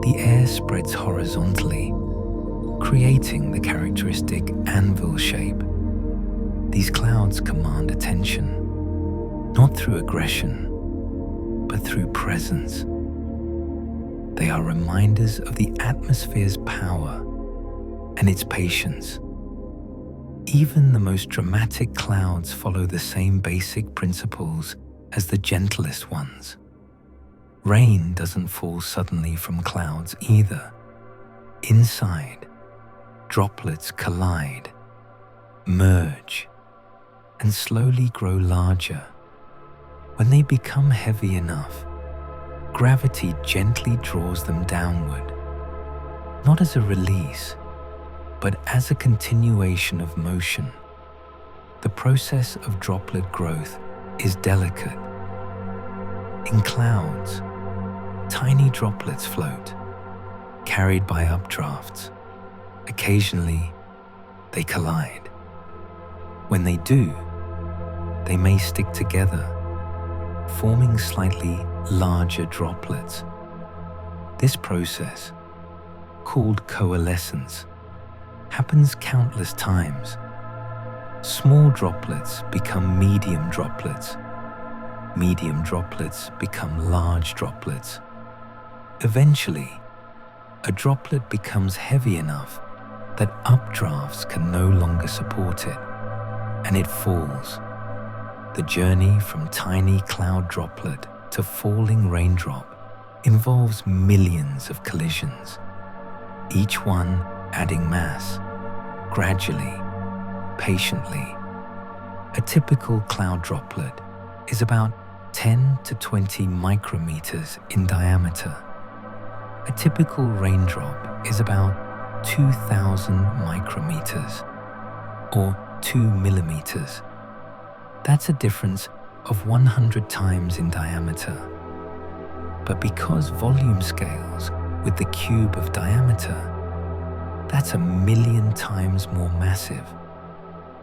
the air spreads horizontally, creating the characteristic anvil shape. These clouds command attention, not through aggression, but through presence. They are reminders of the atmosphere's power, and its patience. Even the most dramatic clouds follow the same basic principles as the gentlest ones. Rain doesn't fall suddenly from clouds either. Inside, droplets collide, merge, and slowly grow larger. When they become heavy enough, gravity gently draws them downward, not as a release, but as a continuation of motion. The process of droplet growth is delicate. In clouds, tiny droplets float, carried by updrafts. Occasionally, they collide. When they do, they may stick together, forming slightly larger droplets. This process, called coalescence, happens countless times. Small droplets become medium droplets. Medium droplets become large droplets. Eventually, a droplet becomes heavy enough that updrafts can no longer support it, and it falls. The journey from tiny cloud droplet to falling raindrop involves millions of collisions, each one adding mass, gradually, patiently. A typical cloud droplet is about 10 to 20 micrometers in diameter. A typical raindrop is about 2,000 micrometers, or 2 millimeters. That's a difference of 100 times in diameter. But because volume scales with the cube of diameter, that's 1,000,000 times more massive.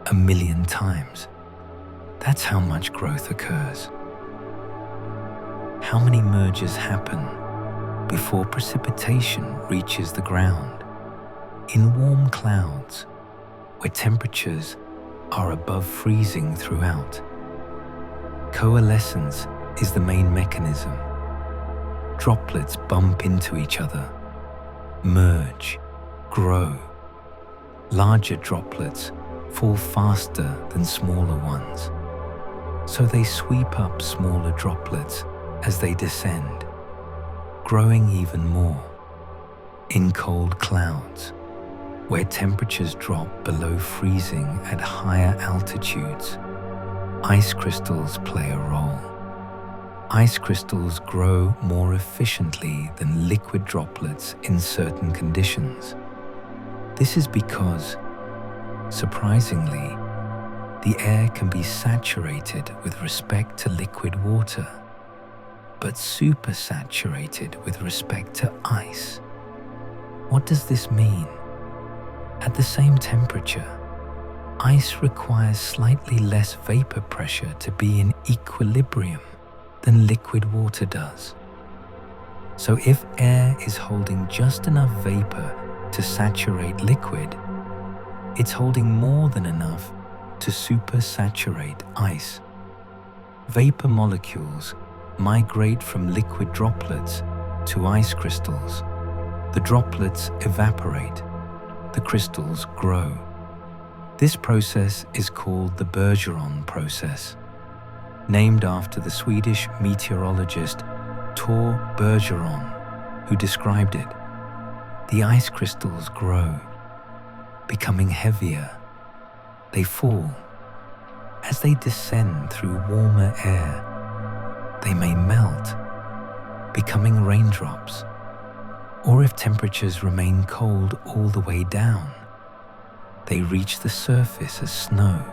1,000,000 times. That's how much growth occurs. How many mergers happen before precipitation reaches the ground? In warm clouds, where temperatures are above freezing throughout, coalescence is the main mechanism. Droplets bump into each other, merge, grow. Larger droplets fall faster than smaller ones, so they sweep up smaller droplets as they descend, growing even more. In cold clouds, where temperatures drop below freezing at higher altitudes, ice crystals play a role. Ice crystals grow more efficiently than liquid droplets in certain conditions. This is because, surprisingly, the air can be saturated with respect to liquid water, but supersaturated with respect to ice. What does this mean? At the same temperature, ice requires slightly less vapor pressure to be in equilibrium than liquid water does. So if air is holding just enough vapor to saturate liquid, it's holding more than enough to supersaturate ice. Vapor molecules migrate from liquid droplets to ice crystals. The droplets evaporate. The crystals grow. This process is called the Bergeron process, named after the Swedish meteorologist Tor Bergeron, who described it. The ice crystals grow, becoming heavier. They fall. As they descend through warmer air, they may melt, becoming raindrops. Or if temperatures remain cold all the way down, they reach the surface as snow.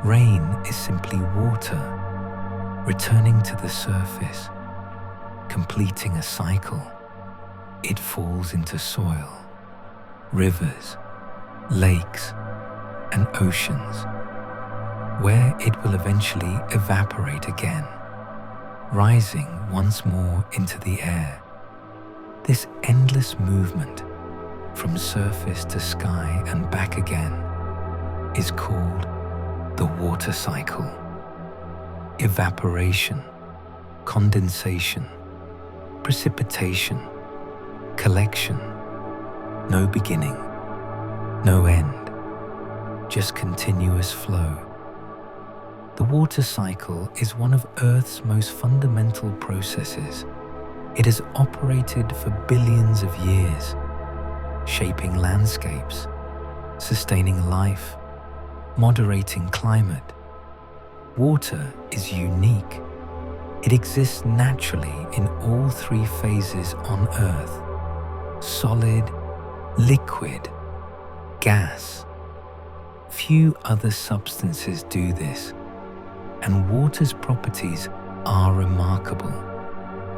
Rain is simply water returning to the surface, completing a cycle. It falls into soil, rivers, lakes, and oceans, where it will eventually evaporate again, rising once more into the air. This endless movement from surface to sky and back again is called the water cycle. Evaporation, condensation, precipitation, collection, no beginning, No end, just continuous flow. The water cycle is one of Earth's most fundamental processes. It has operated for billions of years, shaping landscapes, sustaining life, moderating climate. Water is unique. It exists naturally in all three phases on Earth: solid, liquid, gas. Few other substances do this, and water's properties are remarkable.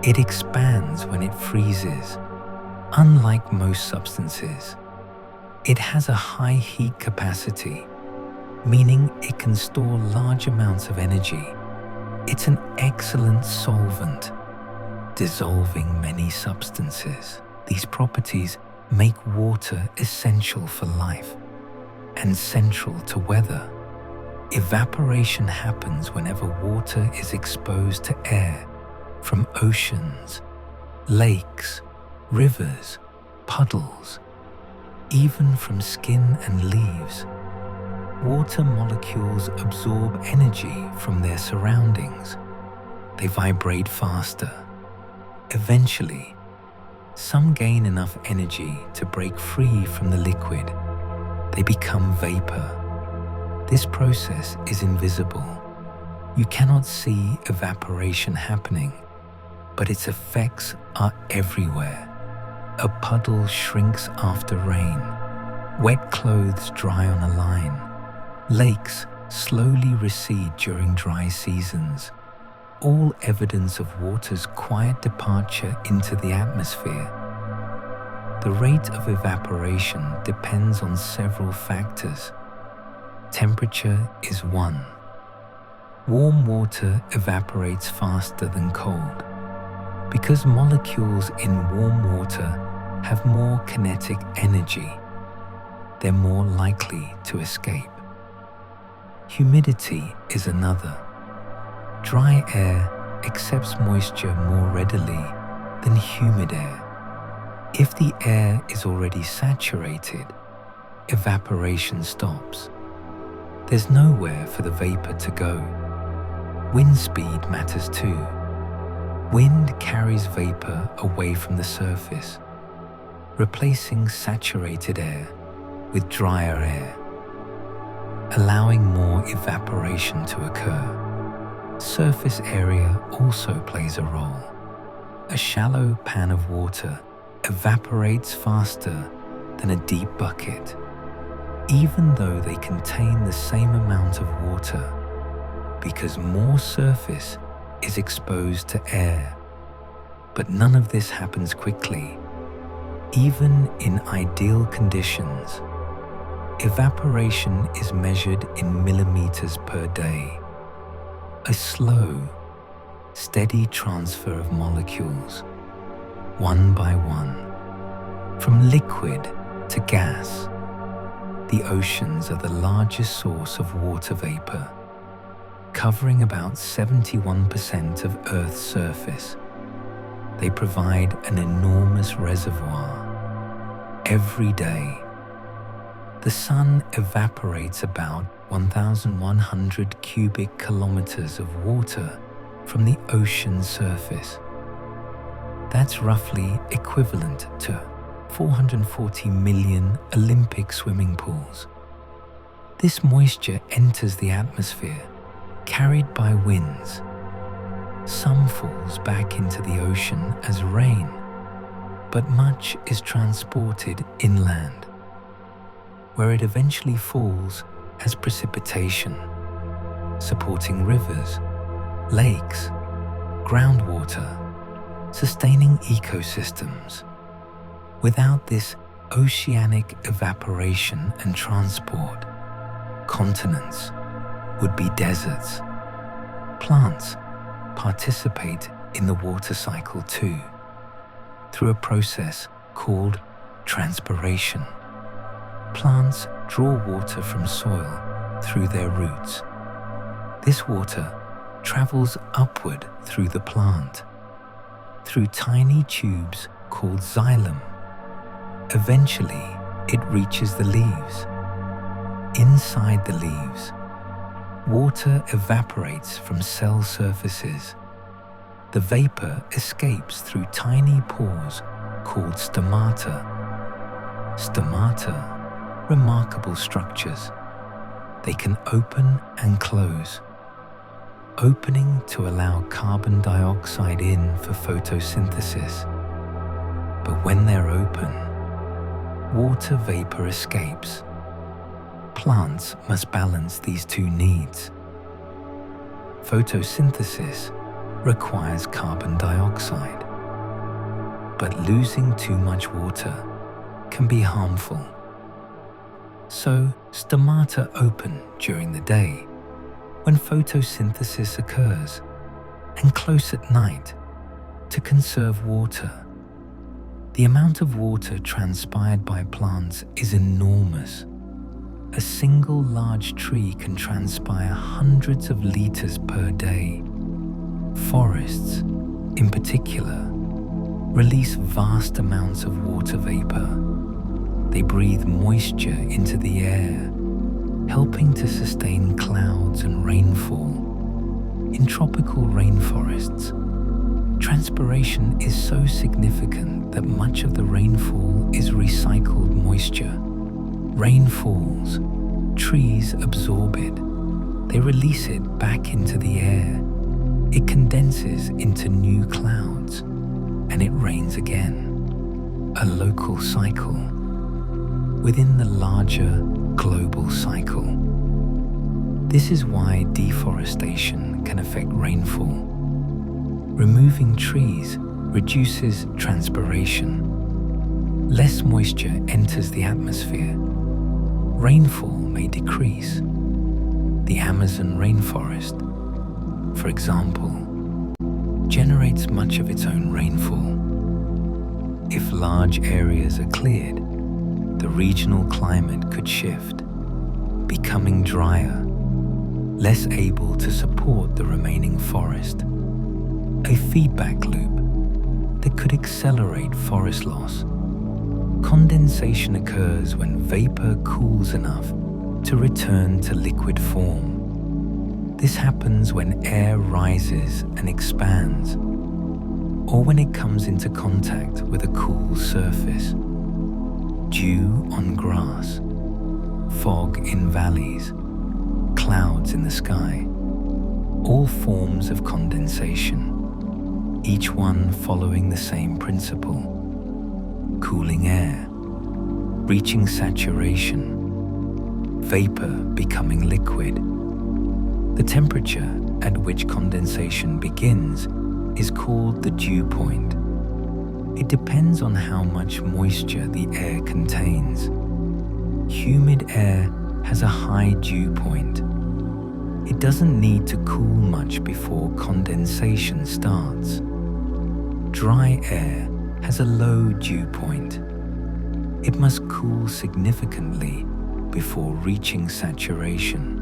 It expands when it freezes. Unlike most substances, it has a high heat capacity, meaning it can store large amounts of energy. It's an excellent solvent, dissolving many substances. These properties make water essential for life and central to weather. Evaporation happens whenever water is exposed to air from oceans, lakes, rivers, puddles, even from skin and leaves. Water molecules absorb energy from their surroundings. They vibrate faster. Eventually, some gain enough energy to break free from the liquid. They become vapor. This process is invisible. You cannot see evaporation happening, but its effects are everywhere. A puddle shrinks after rain. Wet clothes dry on a line. Lakes slowly recede during dry seasons. All evidence of water's quiet departure into the atmosphere. The rate of evaporation depends on several factors. Temperature is one. Warm water evaporates faster than cold. Because molecules in warm water have more kinetic energy, they're more likely to escape. Humidity is another. Dry air accepts moisture more readily than humid air. If the air is already saturated, evaporation stops. There's nowhere for the vapor to go. Wind speed matters too. Wind carries vapor away from the surface, replacing saturated air with drier air, allowing more evaporation to occur. Surface area also plays a role. A shallow pan of water evaporates faster than a deep bucket, even though they contain the same amount of water, because more surface is exposed to air. But none of this happens quickly. Even in ideal conditions, evaporation is measured in millimeters per day. A slow, steady transfer of molecules, one by one, from liquid to gas. The oceans are the largest source of water vapor, covering about 71% of Earth's surface. They provide an enormous reservoir. Every day, the sun evaporates about 1,100 cubic kilometers of water from the ocean surface. That's roughly equivalent to 440 million Olympic swimming pools. This moisture enters the atmosphere, carried by winds. Some falls back into the ocean as rain, but much is transported inland, where it eventually falls as precipitation, supporting rivers, lakes, groundwater, sustaining ecosystems. Without this oceanic evaporation and transport, continents would be deserts. Plants participate in the water cycle too, through a process called transpiration. Plants draw water from soil through their roots. This water travels upward through the plant, through tiny tubes called xylem. Eventually, it reaches the leaves. Inside the leaves, water evaporates from cell surfaces. The vapor escapes through tiny pores called stomata. Stomata, remarkable structures. They can open and close, opening to allow carbon dioxide in for photosynthesis. But when they're open, water vapor escapes. Plants must balance these two needs. Photosynthesis requires carbon dioxide, but losing too much water can be harmful. So stomata open during the day when photosynthesis occurs, and close at night to conserve water. The amount of water transpired by plants is enormous. A single large tree can transpire hundreds of liters per day. Forests, in particular, release vast amounts of water vapor. They breathe moisture into the air, helping to sustain clouds and rainfall. In tropical rainforests, transpiration is so significant that much of the rainfall is recycled moisture. Rain falls, trees absorb it. They release it back into the air. It condenses into new clouds, and it rains again. A local cycle within the larger global cycle. This is why deforestation can affect rainfall. Removing trees reduces transpiration. Less moisture enters the atmosphere. Rainfall may decrease. The Amazon rainforest, for example, generates much of its own rainfall. If large areas are cleared, the regional climate could shift, becoming drier, less able to support the remaining forest. A feedback loop that could accelerate forest loss. Condensation occurs when vapor cools enough to return to liquid form. This happens when air rises and expands, or when it comes into contact with a cool surface. Dew on grass, fog in valleys, clouds in the sky, all forms of condensation, each one following the same principle. Cooling air, reaching saturation, vapor becoming liquid. The temperature at which condensation begins is called the dew point. It depends on how much moisture the air contains. Humid air has a high dew point. It doesn't need to cool much before condensation starts. Dry air has a low dew point. It must cool significantly before reaching saturation.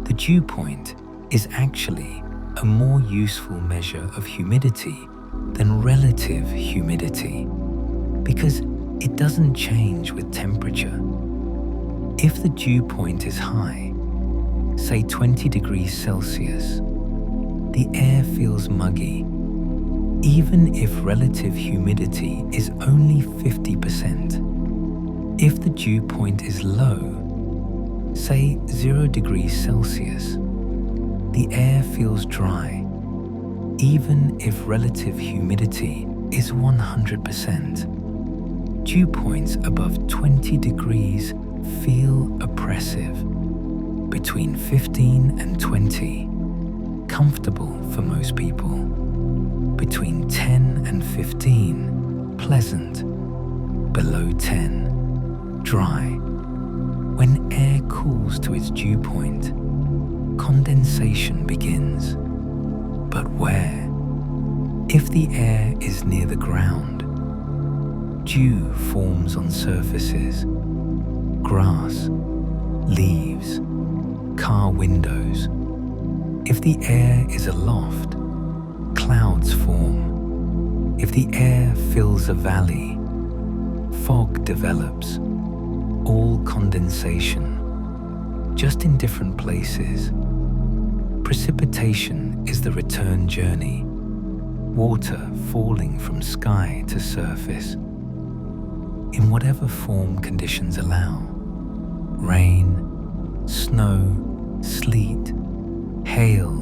The dew point is actually a more useful measure of humidity than relative humidity because it doesn't change with temperature. If the dew point is high, say 20 degrees Celsius, the air feels muggy, even if relative humidity is only 50%. If the dew point is low, say 0 degrees Celsius, the air feels dry, even if relative humidity is 100%. Dew points above 20 degrees feel oppressive. Between 15 and 20, comfortable for most people. Between 10 and 15, pleasant. Below 10, dry. When air cools to its dew point, condensation begins. But where? If the air is near the ground, dew forms on surfaces, grass, leaves, car windows. If the air is aloft, clouds form. If the air fills a valley, Fog develops, all condensation, just in different places. Precipitation is the return journey, water falling from sky to surface. In whatever form conditions allow, rain, snow, sleet, hail,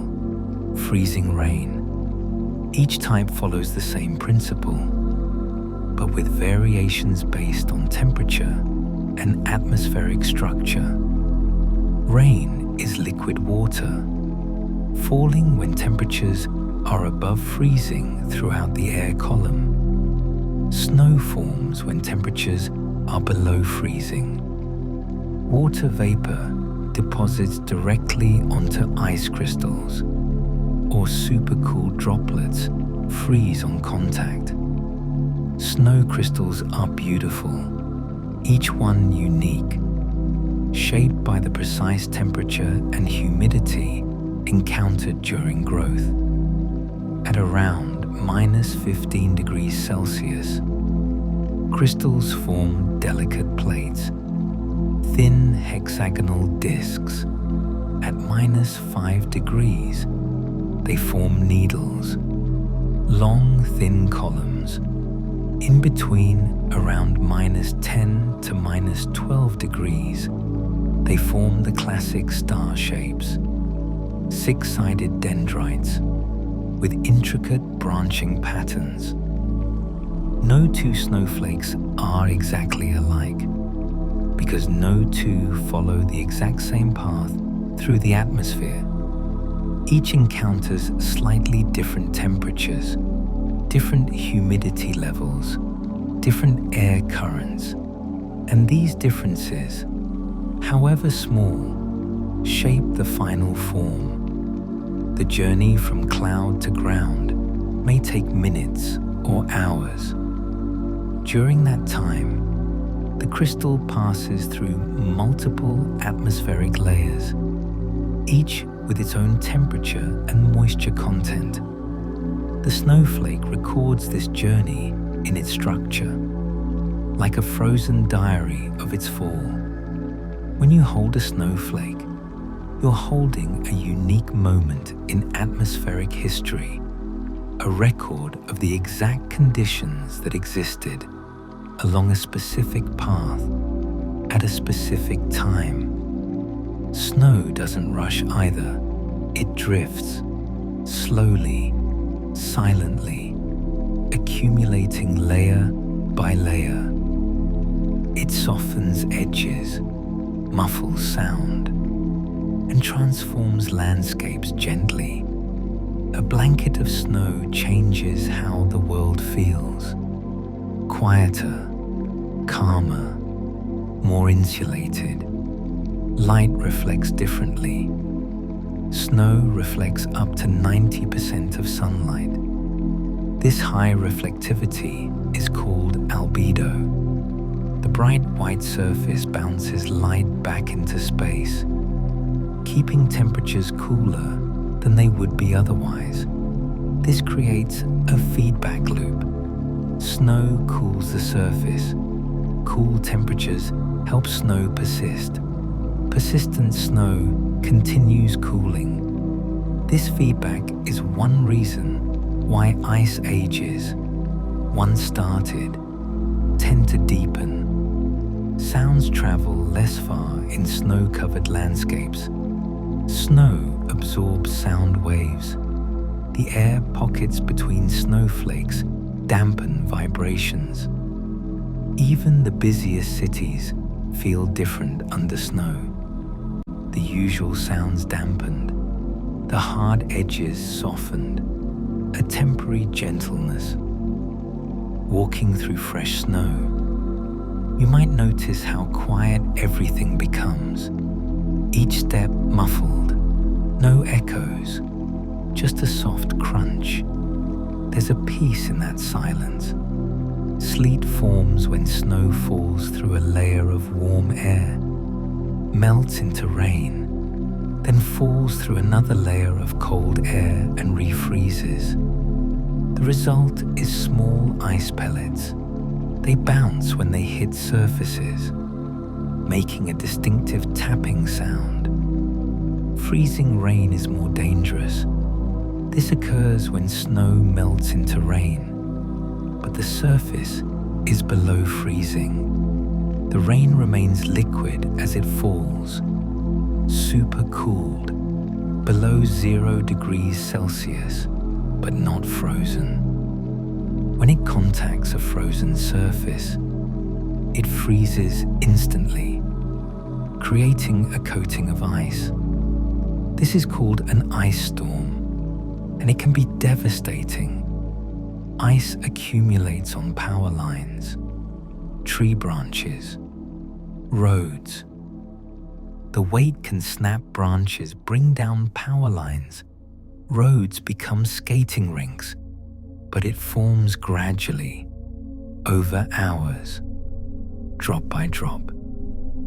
freezing rain. Each type follows the same principle, but with variations based on temperature and atmospheric structure. Rain is liquid water, falling when temperatures are above freezing throughout the air column. Snow forms when temperatures are below freezing. Water vapor deposits directly onto ice crystals, or supercooled droplets freeze on contact. Snow crystals are beautiful, each one unique, shaped by the precise temperature and humidity encountered during growth. At around -15 degrees Celsius, crystals form delicate plates, thin hexagonal discs. At -5 degrees, they form needles, long thin columns. In between, around -10 to -12 degrees, they form the classic star shapes, six-sided dendrites with intricate branching patterns. No two snowflakes are exactly alike, because no two follow the exact same path through the atmosphere. Each encounters slightly different temperatures, different humidity levels, different air currents, and these differences, however small, shape the final form. The journey from cloud to ground may take minutes or hours. During that time, the crystal passes through multiple atmospheric layers, each with its own temperature and moisture content. The snowflake records this journey in its structure, like a frozen diary of its fall. When you hold a snowflake, you're holding a unique moment in atmospheric history, a record of the exact conditions that existed along a specific path at a specific time. Snow doesn't rush either. It drifts, slowly, silently, accumulating layer by layer. It softens edges, muffles sound, and transforms landscapes gently. A blanket of snow changes how the world feels. Quieter, calmer, more insulated. Light reflects differently. Snow reflects up to 90% of sunlight. This high reflectivity is called albedo. The bright white surface bounces light back into space, keeping temperatures cooler than they would be otherwise. This creates a feedback loop. Snow cools the surface. Cool temperatures help snow persist. Persistent snow continues cooling. This feedback is one reason why ice ages, once started, tend to deepen. Sounds travel less far in snow-covered landscapes. Snow absorbs sound waves. The air pockets between snowflakes dampen vibrations. Even the busiest cities feel different under snow. The usual sounds dampened, the hard edges softened, a temporary gentleness. Walking through fresh snow, you might notice how quiet everything becomes. Each step muffled, no echoes, just a soft crunch. There's a peace in that silence. Sleet forms when snow falls through a layer of warm air, melts into rain, then falls through another layer of cold air and refreezes. The result is small ice pellets, They bounce when they hit surfaces, making a distinctive tapping sound. Freezing rain is more dangerous. This occurs when snow melts into rain, but the surface is below freezing. The rain remains liquid as it falls, supercooled, below 0 degrees Celsius, but not frozen. When it contacts a frozen surface, it freezes instantly, creating a coating of ice. This is called an ice storm, and it can be devastating. Ice accumulates on power lines, tree branches, roads. The weight can snap branches, bring down power lines. Roads become skating rinks, but it forms gradually, over hours, drop by drop.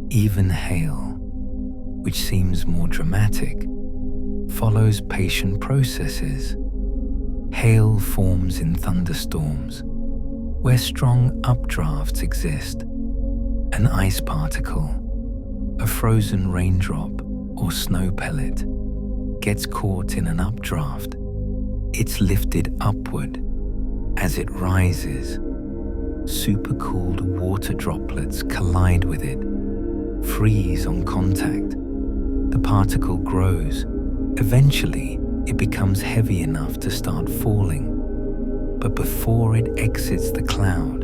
Even hail, which seems more dramatic, follows patient processes. Hail forms in thunderstorms, where strong updrafts exist. An ice particle, a frozen raindrop or snow pellet, gets caught in an updraft. It's lifted upward. As it rises, supercooled water droplets collide with it, freeze on contact. The particle grows. Eventually, it becomes heavy enough to start falling. But before it exits the cloud,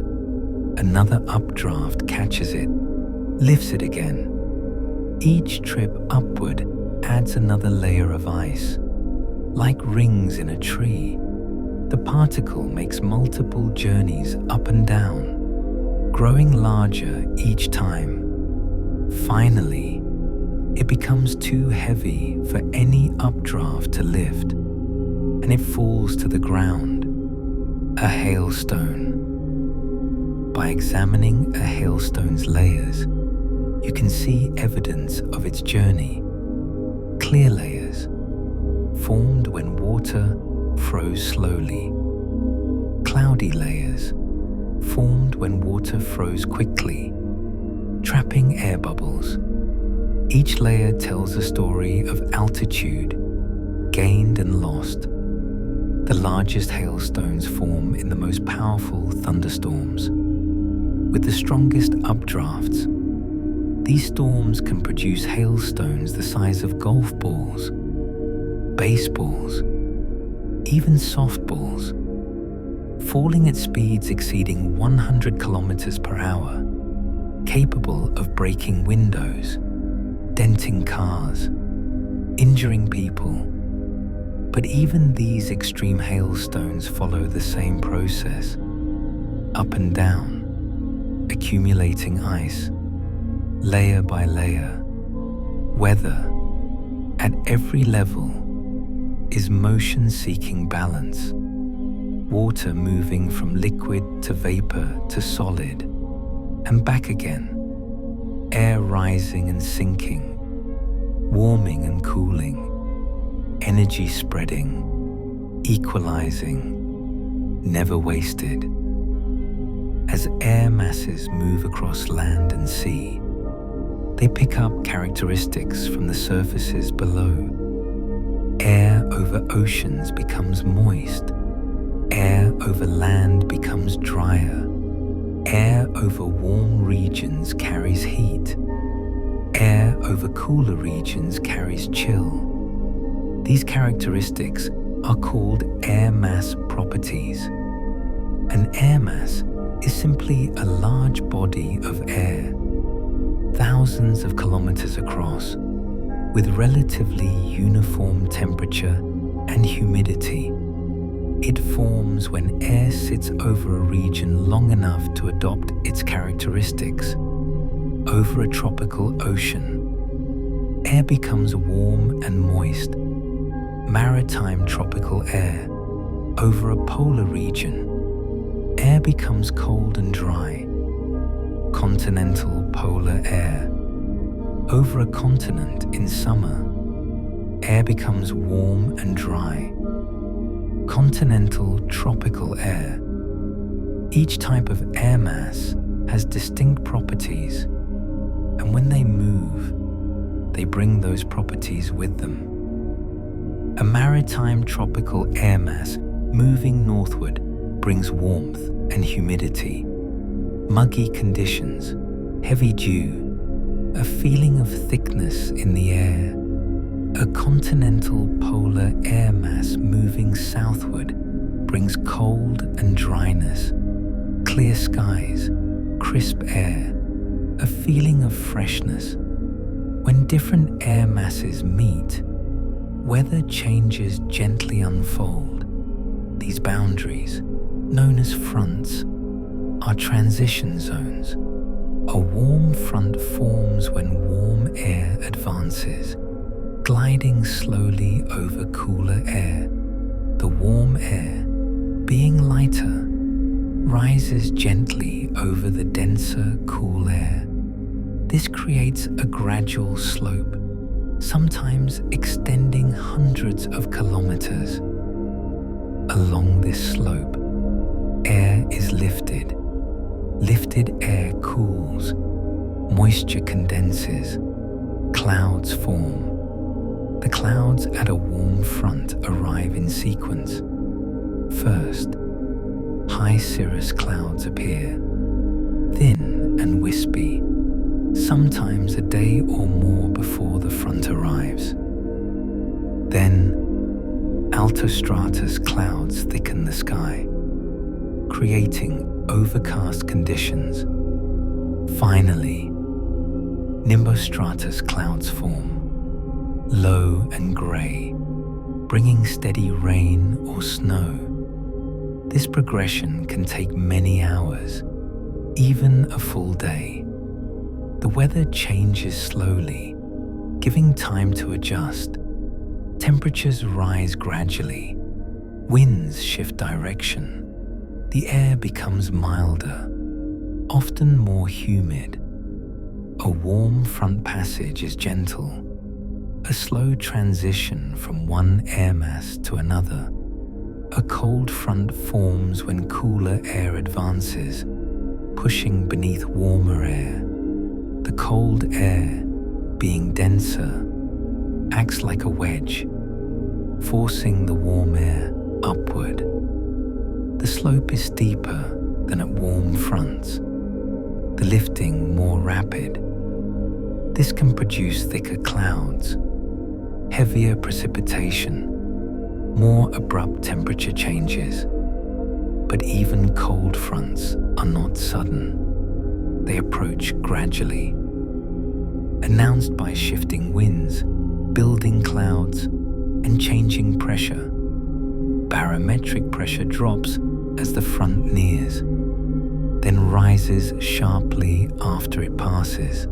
another updraft catches it, lifts it again. Each trip upward adds another layer of ice. Like rings in a tree, the particle makes multiple journeys up and down, growing larger each time. Finally, it becomes too heavy for any updraft to lift, and it falls to the ground, a hailstone. By examining a hailstone's layers, you can see evidence of its journey. Clear layers, formed when water froze slowly. Cloudy layers, formed when water froze quickly, trapping air bubbles. Each layer tells a story of altitude, gained and lost. The largest hailstones form in the most powerful thunderstorms. With the strongest updrafts, these storms can produce hailstones the size of golf balls, baseballs, even softballs, falling at speeds exceeding 100 kilometers per hour, capable of breaking windows, denting cars, injuring people. But even these extreme hailstones follow the same process, up and down, accumulating ice, layer by layer. Weather, at every level, is motion-seeking balance, water moving from liquid to vapor to solid, and back again, air rising and sinking, warming and cooling, energy spreading, equalizing, never wasted. As air masses move across land and sea, they pick up characteristics from the surfaces below. Air over oceans becomes moist. Air over land becomes drier. Air over warm regions carries heat. Air over cooler regions carries chill. These characteristics are called air mass properties. An air mass is simply a large body of air, thousands of kilometers across, with relatively uniform temperature and humidity. It forms when air sits over a region long enough to adopt its characteristics. Over a tropical ocean, air becomes warm and moist. Maritime tropical air. Over a polar region, air becomes cold and dry. Continental polar air. Over a continent in summer, air becomes warm and dry. Continental tropical air. Each type of air mass has distinct properties, and when they move, they bring those properties with them. A maritime tropical air mass moving northward brings warmth and humidity, muggy conditions, heavy dew, a feeling of thickness in the air. A continental polar air mass moving southward brings cold and dryness, clear skies, crisp air, a feeling of freshness. When different air masses meet, weather changes gently unfold. These boundaries, known as fronts, are transition zones. A warm front forms when warm air advances, gliding slowly over cooler air. The warm air, being lighter, rises gently over the denser, cool air. This creates a gradual slope, sometimes extending hundreds of kilometers. Along this slope, air is lifted. Lifted air cools, moisture condenses, clouds form. The clouds at a warm front arrive in sequence. First, high cirrus clouds appear, thin and wispy, sometimes a day or more before the front arrives. Then, altostratus clouds thicken the sky, creating overcast conditions. Finally, nimbostratus clouds form, low and grey, bringing steady rain or snow. This progression can take many hours, even a full day. The weather changes slowly, giving time to adjust. Temperatures rise gradually, winds shift direction. The air becomes milder, often more humid. A warm front passage is gentle, a slow transition from one air mass to another. A cold front forms when cooler air advances, pushing beneath warmer air. The cold air, being denser, acts like a wedge, forcing the warm air upward. The slope is steeper than at warm fronts, the lifting more rapid. This can produce thicker clouds, heavier precipitation, more abrupt temperature changes. But even cold fronts are not sudden. They approach gradually, announced by shifting winds, building clouds, and changing pressure. Barometric pressure drops as the front nears, then rises sharply after it passes.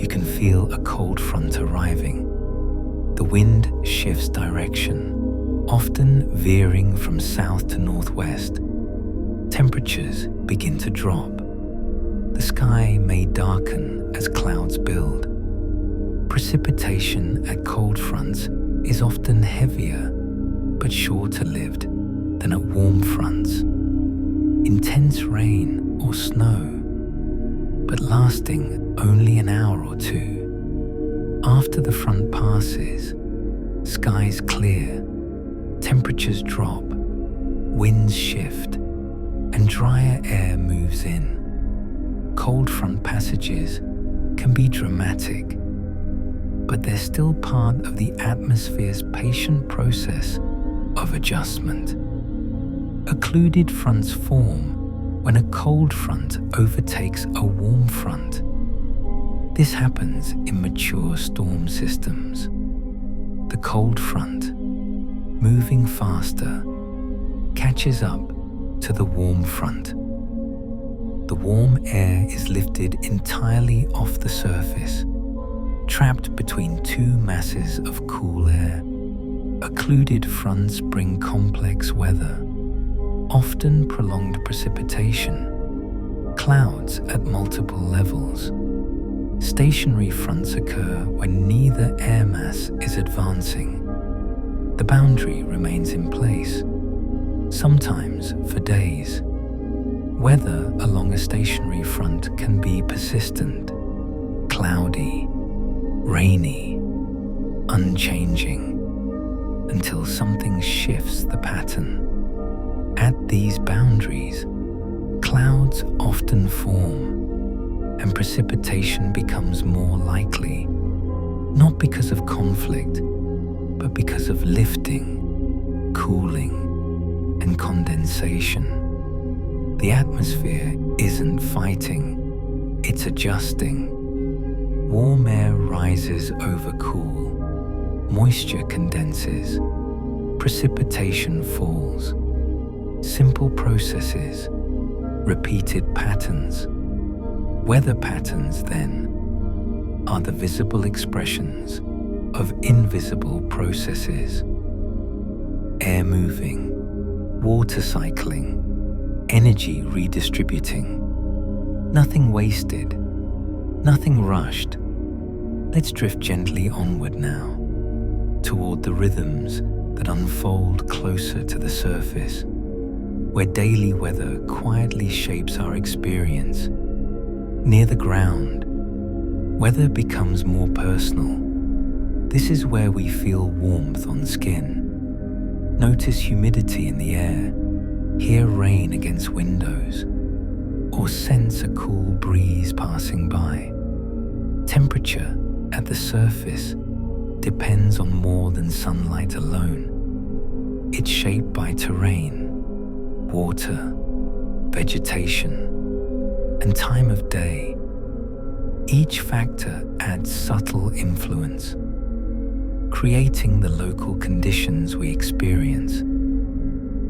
You can feel a cold front arriving. The wind shifts direction, often veering from south to northwest. Temperatures begin to drop. The sky may darken as clouds build. Precipitation at cold fronts is often heavier but shorter-lived than at warm fronts. Intense rain or snow, but lasting only an hour or two. After the front passes, skies clear, temperatures drop, winds shift, and drier air moves in. Cold front passages can be dramatic, but they're still part of the atmosphere's patient process of adjustment. Occluded fronts form when a cold front overtakes a warm front. This happens in mature storm systems. The cold front, moving faster, catches up to the warm front. The warm air is lifted entirely off the surface, trapped between two masses of cool air. Occluded fronts bring complex weather, often prolonged precipitation, clouds at multiple levels. Stationary fronts occur when neither air mass is advancing. The boundary remains in place, sometimes for days. Weather along a stationary front can be persistent, cloudy, rainy, unchanging, until something shifts the pattern. At these boundaries, clouds often form and precipitation becomes more likely, not because of conflict, but because of lifting, cooling, and condensation. The atmosphere isn't fighting, it's adjusting. Warm air rises over cool, moisture condenses, precipitation falls. Simple processes, repeated patterns. Weather patterns, then, are the visible expressions of invisible processes. Air moving, water cycling, energy redistributing. Nothing wasted, nothing rushed. Let's drift gently onward now, toward the rhythms that unfold closer to the surface, where daily weather quietly shapes our experience. Near the ground, weather becomes more personal. This is where we feel warmth on skin, notice humidity in the air, hear rain against windows, or sense a cool breeze passing by. Temperature at the surface depends on more than sunlight alone. It's shaped by terrain, water, vegetation, and time of day. Each factor adds subtle influence, creating the local conditions we experience.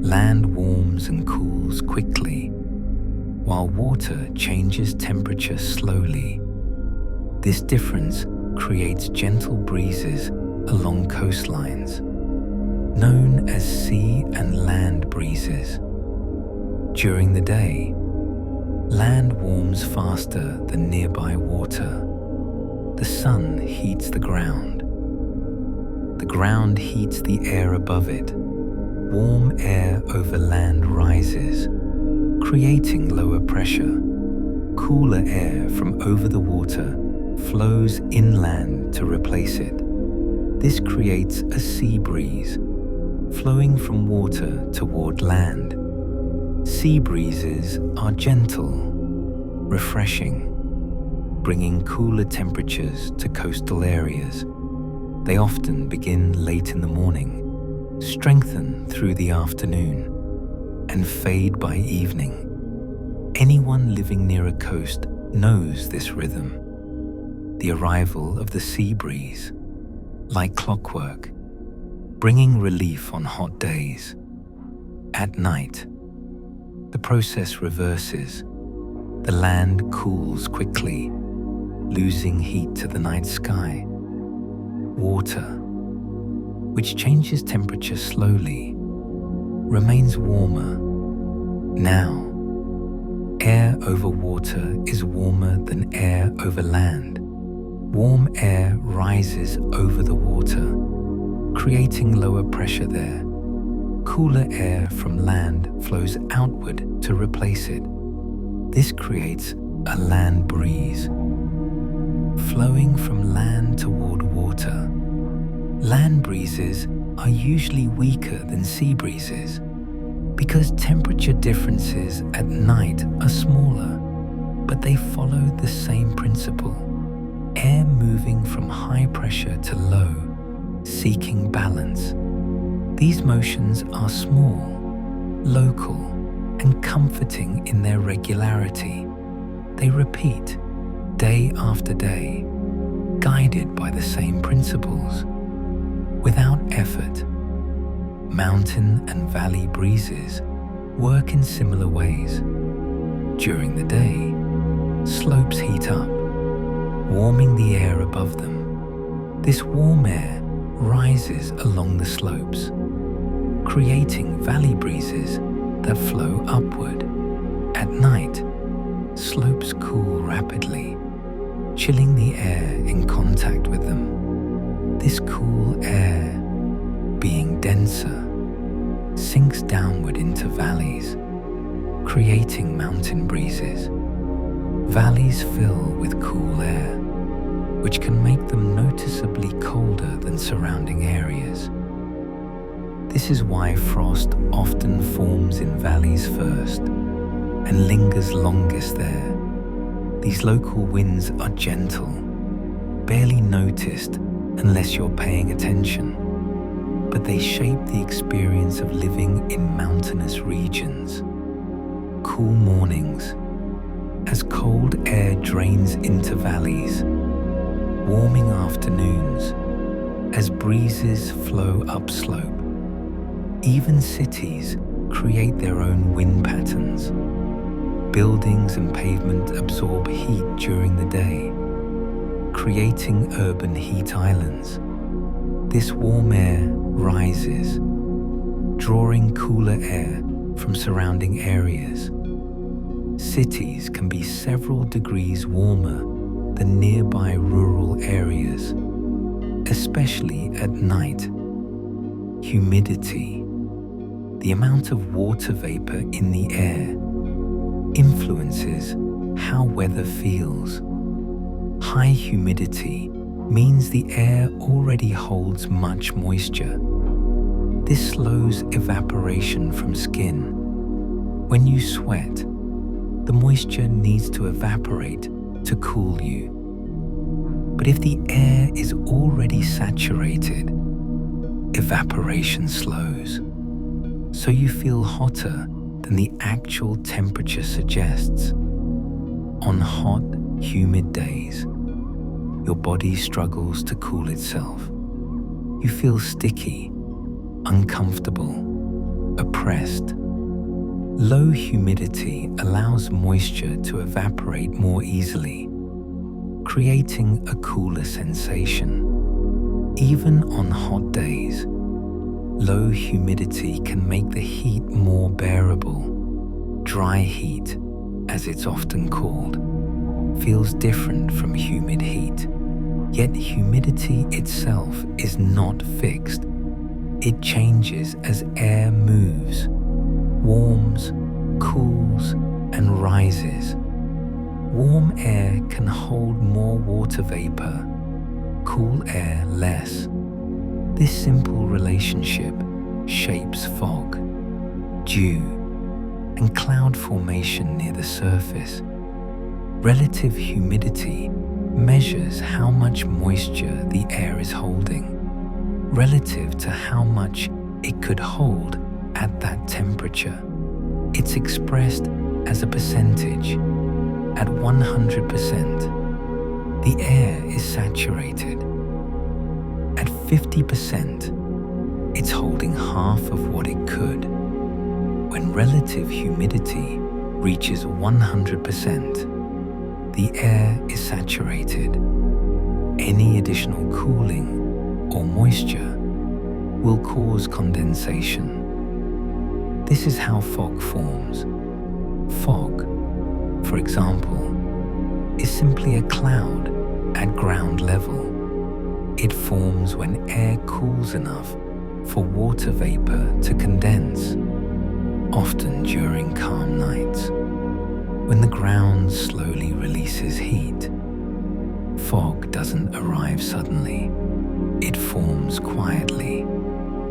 Land warms and cools quickly, while water changes temperature slowly. This difference creates gentle breezes along coastlines, known as sea and land breezes. During the day, land warms faster than nearby water. The sun heats the ground. The ground heats the air above it. Warm air over land rises, creating lower pressure. Cooler air from over the water flows inland to replace it. This creates a sea breeze, flowing from water toward land. Sea breezes are gentle, refreshing, bringing cooler temperatures to coastal areas. They often begin late in the morning, strengthen through the afternoon, and fade by evening. Anyone living near a coast knows this rhythm. The arrival of the sea breeze, like clockwork, bringing relief on hot days. At night, the process reverses. The land cools quickly, losing heat to the night sky. Water, which changes temperature slowly, remains warmer. Now, air over water is warmer than air over land. Warm air rises over the water, creating lower pressure there. Cooler air from land flows outward to replace it. This creates a land breeze, flowing from land toward water. Land breezes are usually weaker than sea breezes because temperature differences at night are smaller, but they follow the same principle. Air moving from high pressure to low, seeking balance. These motions are small, local, and comforting in their regularity. They repeat day after day, guided by the same principles. Without effort, mountain and valley breezes work in similar ways. During the day, slopes heat up, warming the air above them. This warm air rises along the slopes, creating valley breezes that flow upward. At night, slopes cool rapidly, chilling the air in contact with them. This cool air, being denser, sinks downward into valleys, creating mountain breezes. Valleys fill with cool air, which can make them noticeably colder than surrounding areas. This is why frost often forms in valleys first and lingers longest there. These local winds are gentle, barely noticed unless you're paying attention, but they shape the experience of living in mountainous regions. Cool mornings, as cold air drains into valleys. Warming afternoons, as breezes flow upslope. Even cities create their own wind patterns. Buildings and pavement absorb heat during the day, creating urban heat islands. This warm air rises, drawing cooler air from surrounding areas. Cities can be several degrees warmer than nearby rural areas, especially at night. Humidity, the amount of water vapor in the air, influences how weather feels. High humidity means the air already holds much moisture. This slows evaporation from skin. When you sweat, the moisture needs to evaporate to cool you. But if the air is already saturated, evaporation slows, so you feel hotter than the actual temperature suggests. On hot, humid days, your body struggles to cool itself. You feel sticky, uncomfortable, oppressed. Low humidity allows moisture to evaporate more easily, creating a cooler sensation. Even on hot days, low humidity can make the heat more bearable. Dry heat, as it's often called, feels different from humid heat. Yet humidity itself is not fixed. It changes as air moves, warms, cools, and rises. Warm air can hold more water vapor, cool air less. This simple relationship shapes fog, dew, and cloud formation near the surface. Relative humidity measures how much moisture the air is holding, relative to how much it could hold at that temperature. It's expressed as a percentage. At 100%, the air is saturated. At 50%, it's holding half of what it could. When relative humidity reaches 100%, the air is saturated. Any additional cooling or moisture will cause condensation. This is how fog forms. Fog, for example, is simply a cloud at ground level. It forms when air cools enough for water vapor to condense, often during calm nights, when the ground slowly releases heat. Fog doesn't arrive suddenly. It forms quietly,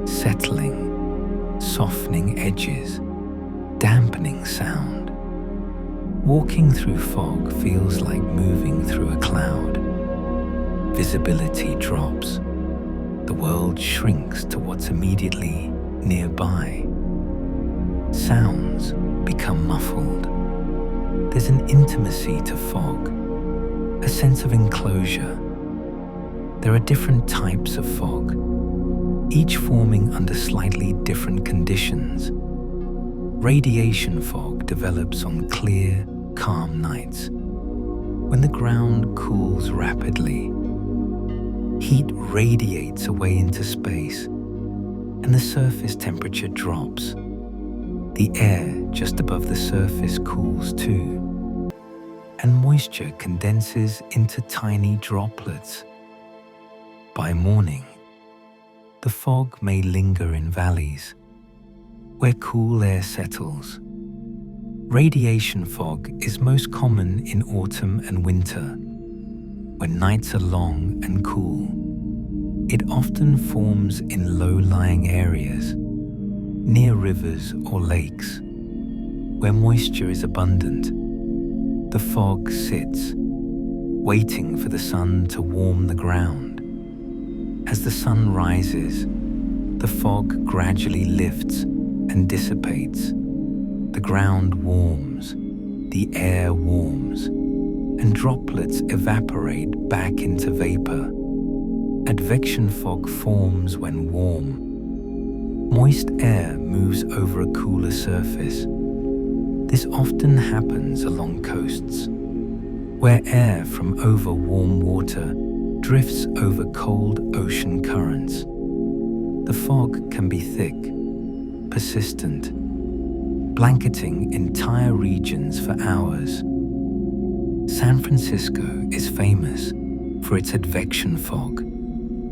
settling, softening edges, dampening sound. Walking through fog feels like moving through a cloud. Visibility drops. The world shrinks to what's immediately nearby. Sounds become muffled. There's an intimacy to fog, a sense of enclosure. There are different types of fog, each forming under slightly different conditions. Radiation fog develops on clear, calm nights, when the ground cools rapidly. Heat radiates away into space, and the surface temperature drops. The air just above the surface cools too, and moisture condenses into tiny droplets. By morning, the fog may linger in valleys, where cool air settles. Radiation fog is most common in autumn and winter, when nights are long and cool. It often forms in low-lying areas, near rivers or lakes, where moisture is abundant. The fog sits, waiting for the sun to warm the ground. As the sun rises, the fog gradually lifts and dissipates. The ground warms, the air warms, and droplets evaporate back into vapor. Advection fog forms when warm. Moist air moves over a cooler surface. This often happens along coasts, where air from over warm water drifts over cold ocean currents. The fog can be thick, persistent, blanketing entire regions for hours. San Francisco is famous for its advection fog,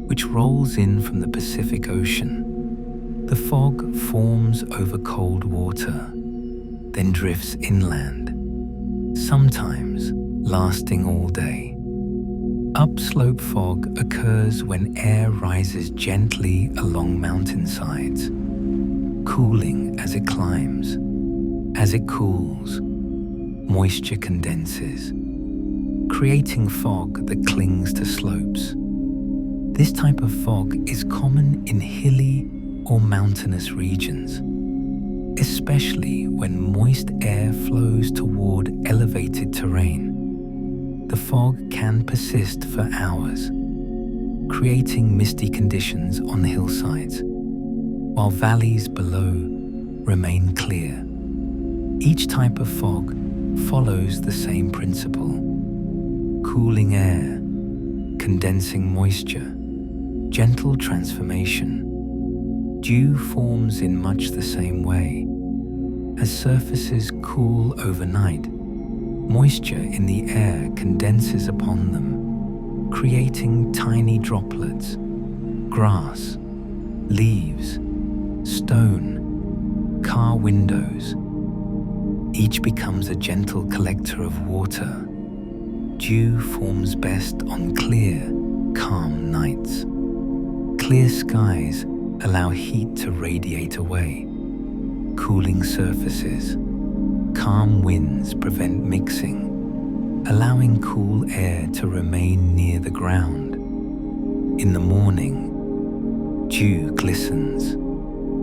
which rolls in from the Pacific Ocean. The fog forms over cold water, then drifts inland, sometimes lasting all day. Upslope fog occurs when air rises gently along mountainsides, cooling as it climbs. As it cools, moisture condenses, creating fog that clings to slopes. This type of fog is common in hilly or mountainous regions, especially when moist air flows toward elevated terrain. The fog can persist for hours, creating misty conditions on hillsides, while valleys below remain clear. Each type of fog follows the same principle: cooling air, condensing moisture, gentle transformation. Dew forms in much the same way. As surfaces cool overnight, moisture in the air condenses upon them, creating tiny droplets. Grass, leaves, stone, car windows. Each becomes a gentle collector of water. Dew forms best on clear, calm nights. Clear skies allow heat to radiate away. Cooling surfaces, calm winds prevent mixing, allowing cool air to remain near the ground. In the morning, dew glistens,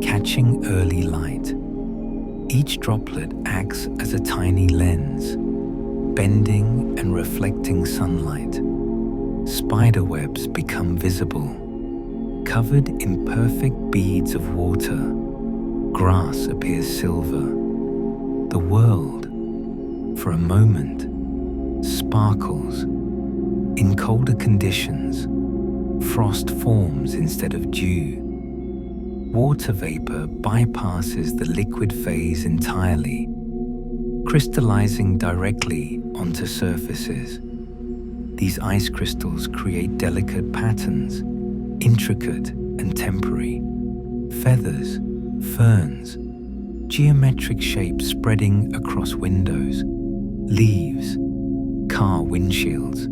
catching early light. Each droplet acts as a tiny lens, bending and reflecting sunlight. Spider webs become visible, covered in perfect beads of water. Grass appears silver. The world, for a moment, sparkles. In colder conditions, frost forms instead of dew. Water vapor bypasses the liquid phase entirely, crystallizing directly onto surfaces. These ice crystals create delicate patterns, intricate and temporary. Feathers, ferns, geometric shapes spreading across windows, leaves, car windshields.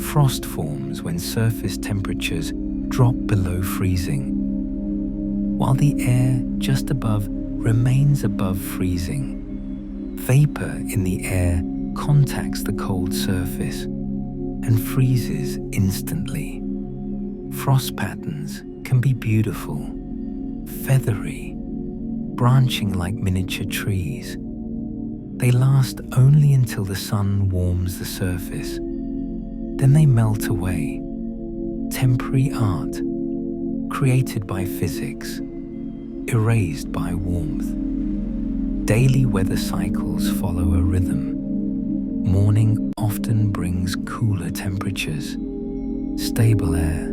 Frost forms when surface temperatures drop below freezing, while the air just above remains above freezing. Vapor in the air contacts the cold surface and freezes instantly. Frost patterns can be beautiful, feathery, branching like miniature trees. They last only until the sun warms the surface. Then they melt away. Temporary art, created by physics, erased by warmth. Daily weather cycles follow a rhythm. Morning often brings cooler temperatures, stable air,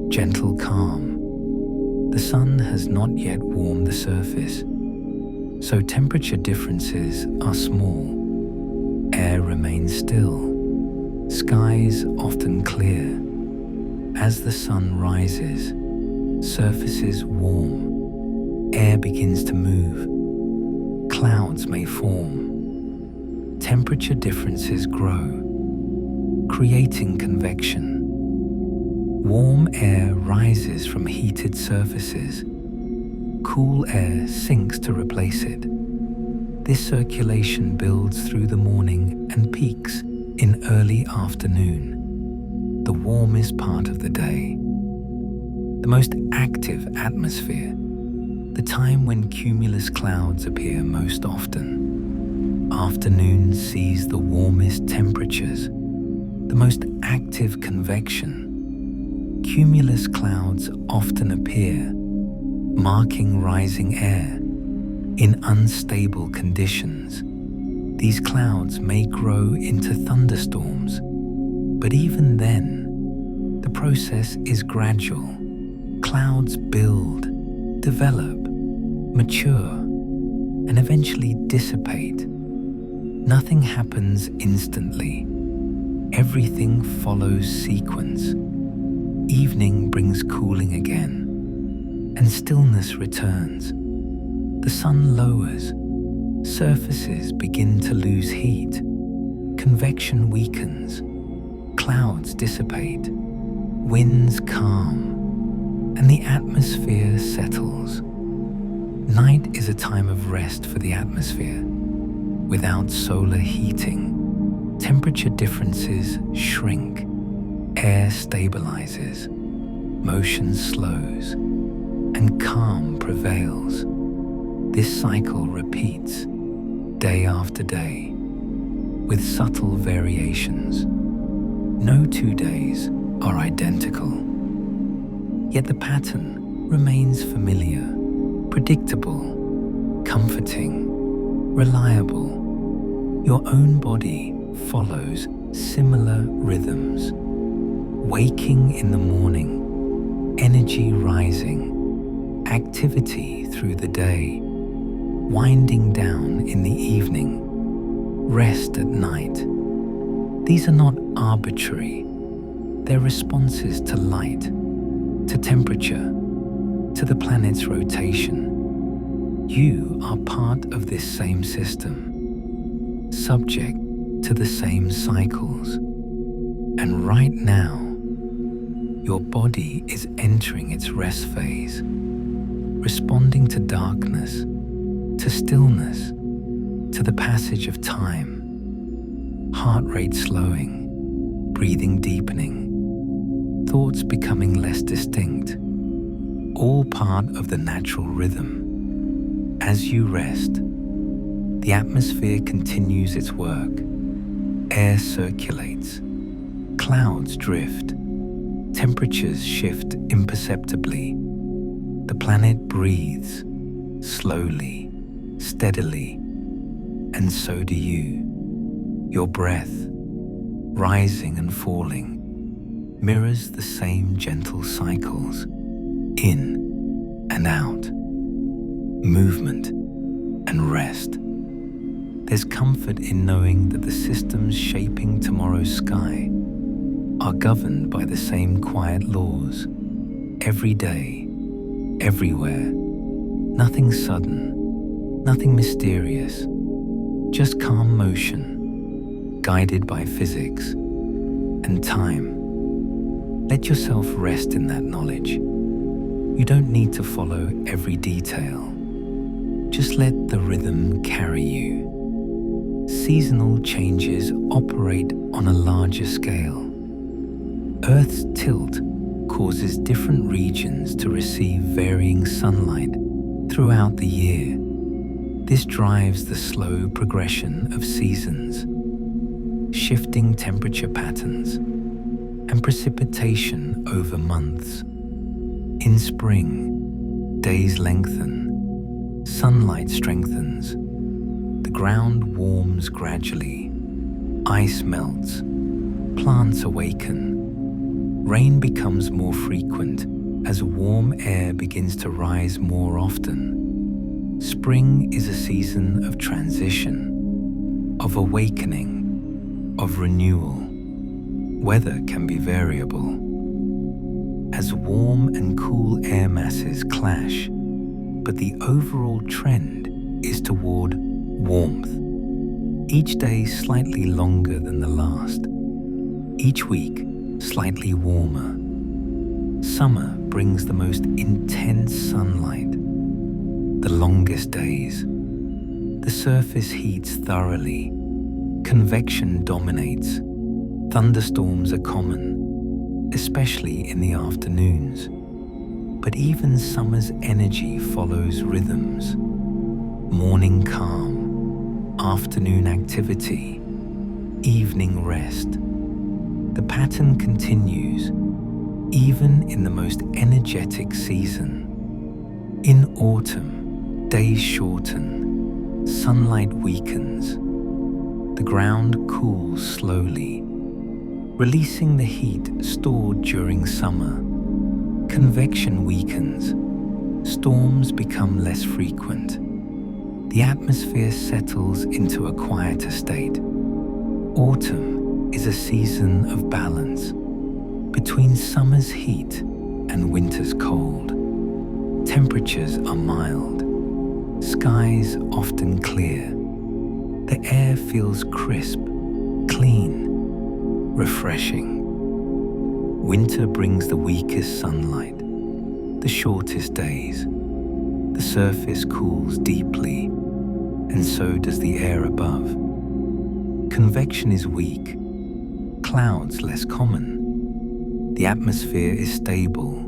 gentle calm. The sun has not yet warmed the surface, so temperature differences are small. Air remains still, skies often clear. As the sun rises, surfaces warm, air begins to move. clouds may form. Temperature differences grow, creating convection. Warm air rises from heated surfaces. Cool air sinks to replace it. This circulation builds through the morning and peaks in early afternoon, the warmest part of the day. The most active atmosphere, the time when cumulus clouds appear most often. Afternoon sees the warmest temperatures, the most active convection. Cumulus clouds often appear, marking rising air. In unstable conditions, these clouds may grow into thunderstorms, but even then, the process is gradual. Clouds build, develop, mature, and eventually dissipate. Nothing happens instantly. Everything follows sequence. Evening brings cooling again, and stillness returns. The sun lowers, surfaces begin to lose heat, convection weakens, clouds dissipate, winds calm, and the atmosphere settles. Night is a time of rest for the atmosphere. Without solar heating, temperature differences shrink, air stabilizes, motion slows, and calm prevails. This cycle repeats day after day, with subtle variations. No 2 days are identical, yet the pattern remains familiar, predictable, comforting, reliable. Your own body follows similar rhythms. Waking in the morning, energy rising, activity through the day, winding down in the evening, rest at night. These are not arbitrary. They're responses to light, to temperature, to the planet's rotation. You are part of this same system, subject to the same cycles. And right now, your body is entering its rest phase, responding to darkness, to stillness, to the passage of time. Heart rate slowing, breathing deepening, thoughts becoming less distinct, all part of the natural rhythm. As you rest, the atmosphere continues its work. Air circulates, clouds drift, temperatures shift imperceptibly. The planet breathes, slowly, steadily, and so do you. Your breath, rising and falling, mirrors the same gentle cycles, in and out, movement and rest. There's comfort in knowing that the systems shaping tomorrow's sky are governed by the same quiet laws. Every day, everywhere, nothing sudden, nothing mysterious, just calm motion, guided by physics and time. Let yourself rest in that knowledge. You don't need to follow every detail. Just let the rhythm carry you. Seasonal changes operate on a larger scale. Earth's tilt causes different regions to receive varying sunlight throughout the year. This drives the slow progression of seasons, shifting temperature patterns, and precipitation over months. In spring, days lengthen, sunlight strengthens, the ground warms gradually, ice melts, plants awaken, rain becomes more frequent as warm air begins to rise more often. Spring is a season of transition, of awakening, of renewal. Weather can be variable, as warm and cool air masses clash, but the overall trend is toward Warmth. Each day slightly longer than the last. Each week slightly warmer. Summer brings the most intense sunlight, the longest days. The surface heats thoroughly. Convection dominates. Thunderstorms are common, especially in the afternoons. But even summer's energy follows rhythms. Morning calm, afternoon activity, evening rest. The pattern continues, even in the most energetic season. In autumn, days shorten, sunlight weakens. The ground cools slowly, releasing the heat stored during summer. Convection weakens, storms become less frequent. The atmosphere settles into a quieter state. Autumn is a season of balance between summer's heat and winter's cold. Temperatures are mild, skies often clear. The air feels crisp, clean, refreshing. Winter brings the weakest sunlight, the shortest days. The surface cools deeply, and so does the air above. Convection is weak, clouds less common. The atmosphere is stable,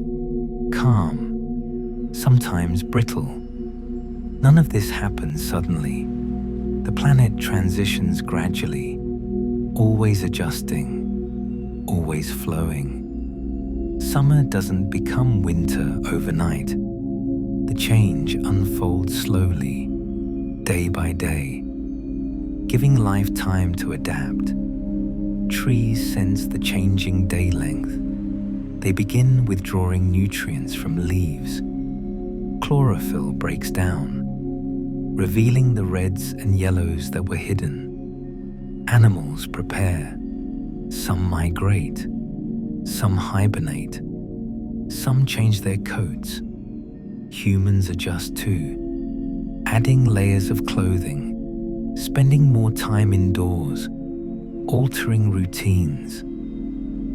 calm, sometimes brittle. None of this happens suddenly. The planet transitions gradually, always adjusting, always flowing. Summer doesn't become winter overnight. The change unfolds slowly, day by day, giving life time to adapt. Trees sense the changing day length. They begin withdrawing nutrients from leaves. Chlorophyll breaks down, revealing the reds and yellows that were hidden. Animals prepare. Some migrate. Some hibernate. Some change their coats. Humans adjust too, adding layers of clothing, spending more time indoors, altering routines,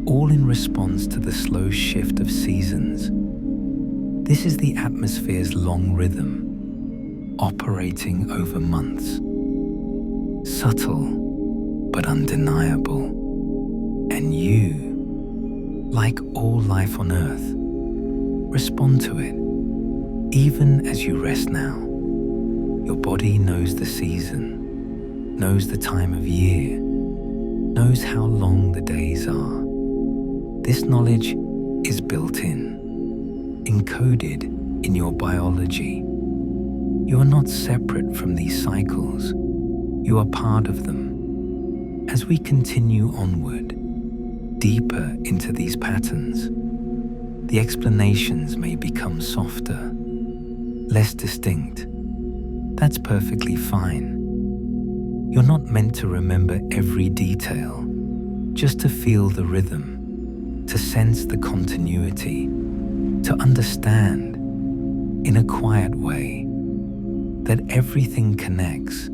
all in response to the slow shift of seasons. This is the atmosphere's long rhythm, operating over months. Subtle, but undeniable. And you, like all life on Earth, respond to it. Even as you rest now, your body knows the season, knows the time of year, knows how long the days are. This knowledge is built in, encoded in your biology. You are not separate from these cycles. You are part of them. As we continue onward, deeper into these patterns, the explanations may become softer, less distinct. That's perfectly fine. You're not meant to remember every detail, just to feel the rhythm, to sense the continuity, to understand, in a quiet way, that everything connects,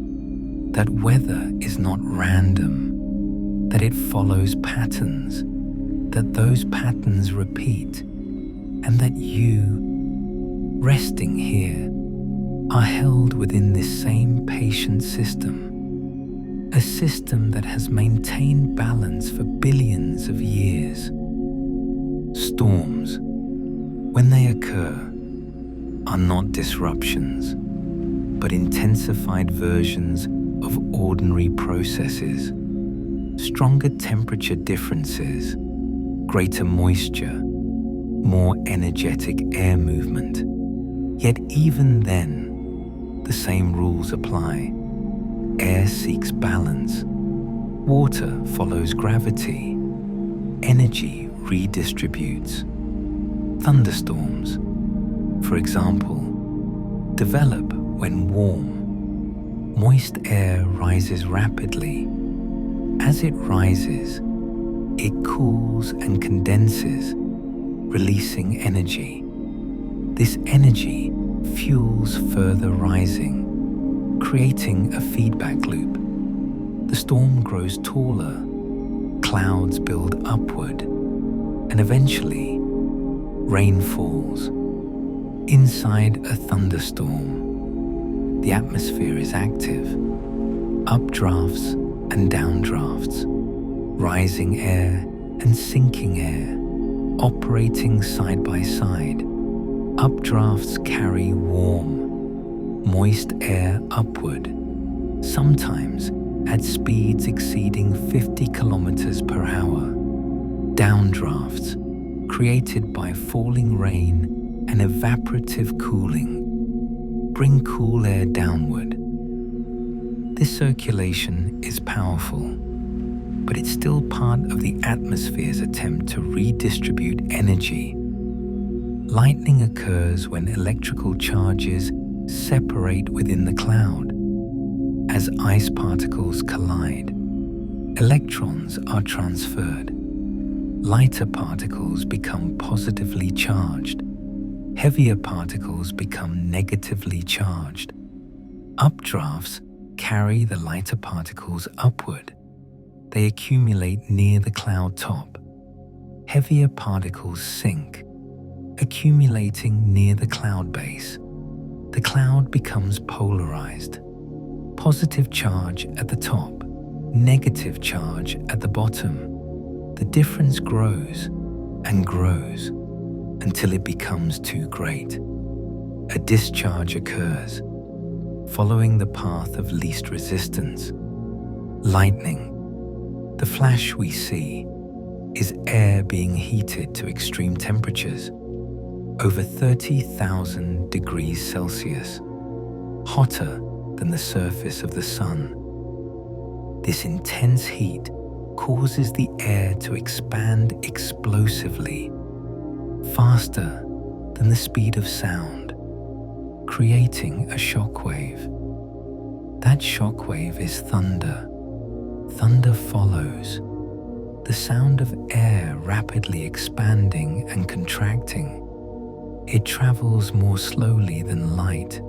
that weather is not random, that it follows patterns, that those patterns repeat, and that you, resting here, are held within this same patient system, a system that has maintained balance for billions of years. Storms, when they occur, are not disruptions, but intensified versions of ordinary processes. Stronger temperature differences, greater moisture, more energetic air movement. Yet even then, the same rules apply. Air seeks balance. Water follows gravity. Energy redistributes. Thunderstorms, for example, develop when warm. Moist air rises rapidly. As it rises, it cools and condenses, releasing energy. This energy fuels further rising, creating a feedback loop. The storm grows taller, clouds build upward, and eventually, rain falls. Inside a thunderstorm, the atmosphere is active. Updrafts and downdrafts, rising air and sinking air, operating side by side. Updrafts carry warm, moist air upward, sometimes at speeds exceeding 50 kilometers per hour. Downdrafts, created by falling rain and evaporative cooling, bring cool air downward. This circulation is powerful, but it's still part of the atmosphere's attempt to redistribute energy. Lightning occurs when electrical charges separate within the cloud. As ice particles collide, electrons are transferred. Lighter particles become positively charged. Heavier particles become negatively charged. Updrafts carry the lighter particles upward. They accumulate near the cloud top. Heavier particles sink, accumulating near the cloud base. The cloud becomes polarized. Positive charge at the top, negative charge at the bottom. The difference grows and grows until it becomes too great. A discharge occurs, following the path of least resistance. Lightning, the flash we see, is air being heated to extreme temperatures, over 30,000 degrees Celsius, hotter than the surface of the sun. This intense heat causes the air to expand explosively, faster than the speed of sound, creating a shockwave. That shockwave is thunder. Thunder follows, the sound of air rapidly expanding and contracting. It travels more slowly than light,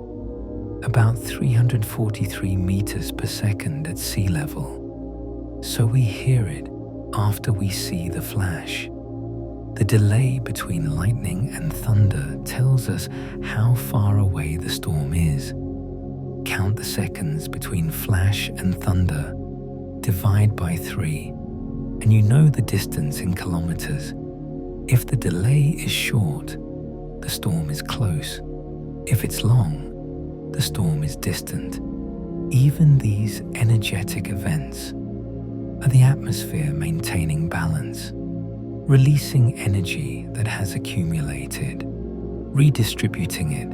about 343 meters per second at sea level. So we hear it after we see the flash. The delay between lightning and thunder tells us how far away the storm is. Count the seconds between flash and thunder, divide by 3, and you know the distance in kilometers. If the delay is short, the storm is close. If it's long, the storm is distant. Even these energetic events are the atmosphere maintaining balance, releasing energy that has accumulated, redistributing it,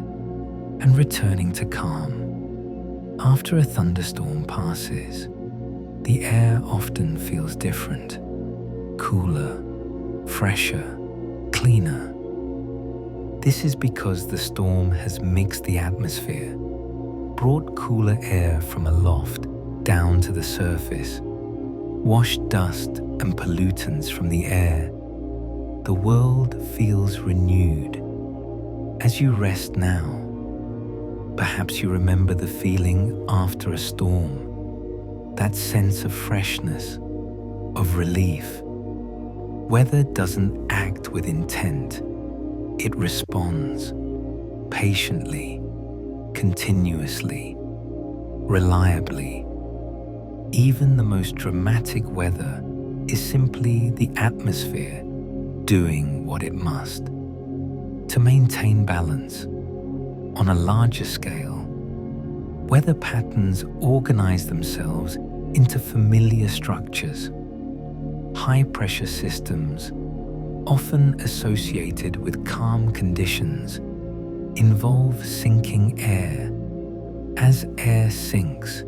and returning to calm. After a thunderstorm passes, the air often feels different, cooler, fresher, cleaner. This is because the storm has mixed the atmosphere, brought cooler air from aloft down to the surface, washed dust and pollutants from the air. The world feels renewed. As you rest now, perhaps you remember the feeling after a storm, that sense of freshness, of relief. Weather doesn't act with intent. It responds patiently, continuously, reliably. Even the most dramatic weather is simply the atmosphere doing what it must. To maintain balance, on a larger scale, weather patterns organize themselves into familiar structures. High-pressure systems, often associated with calm conditions, involve sinking air. As air sinks,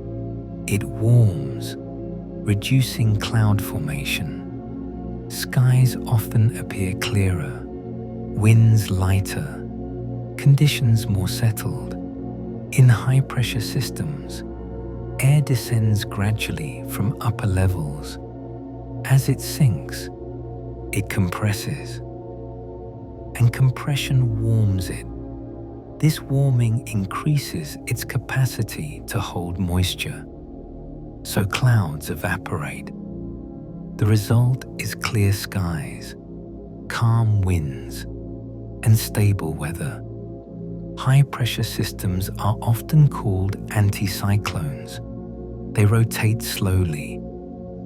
it warms, reducing cloud formation. Skies often appear clearer, winds lighter, conditions more settled. In high-pressure systems, air descends gradually from upper levels. As it sinks, it compresses, and compression warms it. This warming increases its capacity to hold moisture, so clouds evaporate. The result is clear skies, calm winds, and stable weather. High-pressure systems are often called anticyclones. They rotate slowly,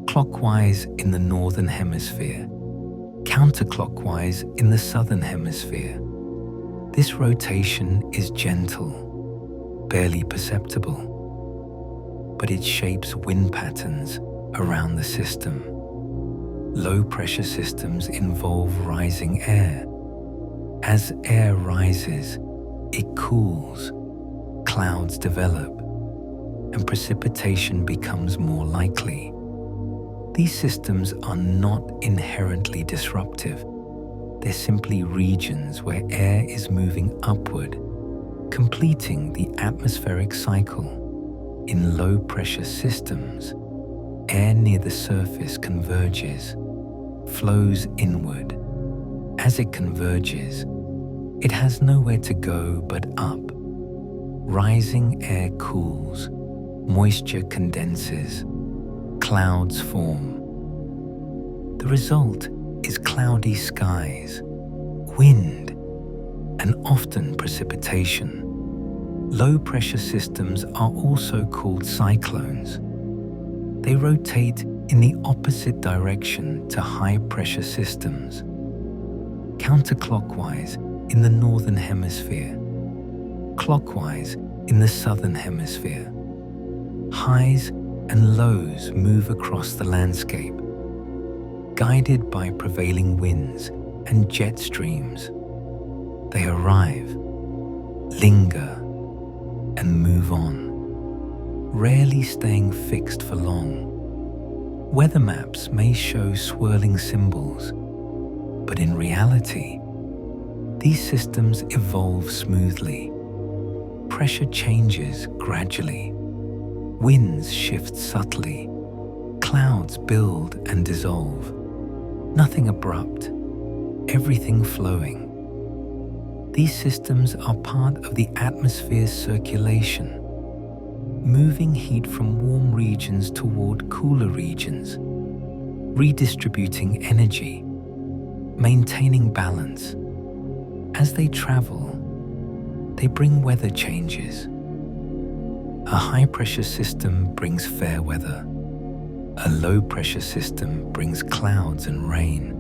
clockwise in the northern hemisphere, counterclockwise in the southern hemisphere. This rotation is gentle, barely perceptible, but it shapes wind patterns around the system. Low-pressure systems involve rising air. As air rises, it cools, clouds develop, and precipitation becomes more likely. These systems are not inherently disruptive. They're simply regions where air is moving upward, completing the atmospheric cycle. In low-pressure systems, air near the surface converges, flows inward. As it converges, it has nowhere to go but up. Rising air cools, moisture condenses, clouds form. The result is cloudy skies, wind, and often precipitation. Low-pressure systems are also called cyclones. They rotate in the opposite direction to high-pressure systems, counterclockwise in the northern hemisphere, clockwise in the southern hemisphere. Highs and lows move across the landscape, guided by prevailing winds and jet streams. They arrive, linger, and move on, rarely staying fixed for long. Weather maps may show swirling symbols, but in reality, these systems evolve smoothly. Pressure changes gradually. Winds shift subtly. Clouds build and dissolve. Nothing abrupt, everything flowing. These systems are part of the atmosphere's circulation, moving heat from warm regions toward cooler regions, redistributing energy, maintaining balance. As they travel, they bring weather changes. A high-pressure system brings fair weather. A low-pressure system brings clouds and rain.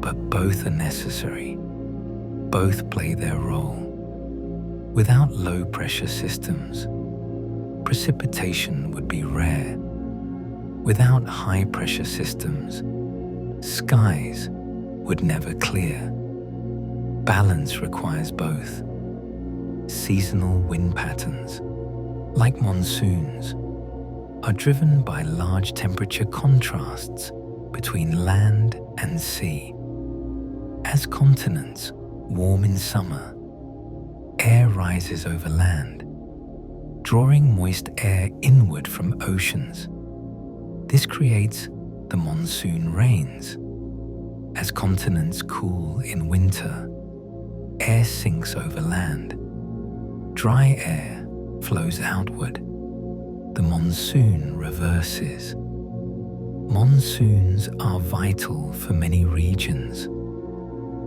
But both are necessary. Both play their role. Without low-pressure systems, precipitation would be rare. Without high-pressure systems, skies would never clear. Balance requires both. Seasonal wind patterns, like monsoons, are driven by large temperature contrasts between land and sea. As continents warm in summer, air rises over land, drawing moist air inward from oceans. This creates the monsoon rains. As continents cool in winter, air sinks over land. Dry air flows outward. The monsoon reverses. Monsoons are vital for many regions,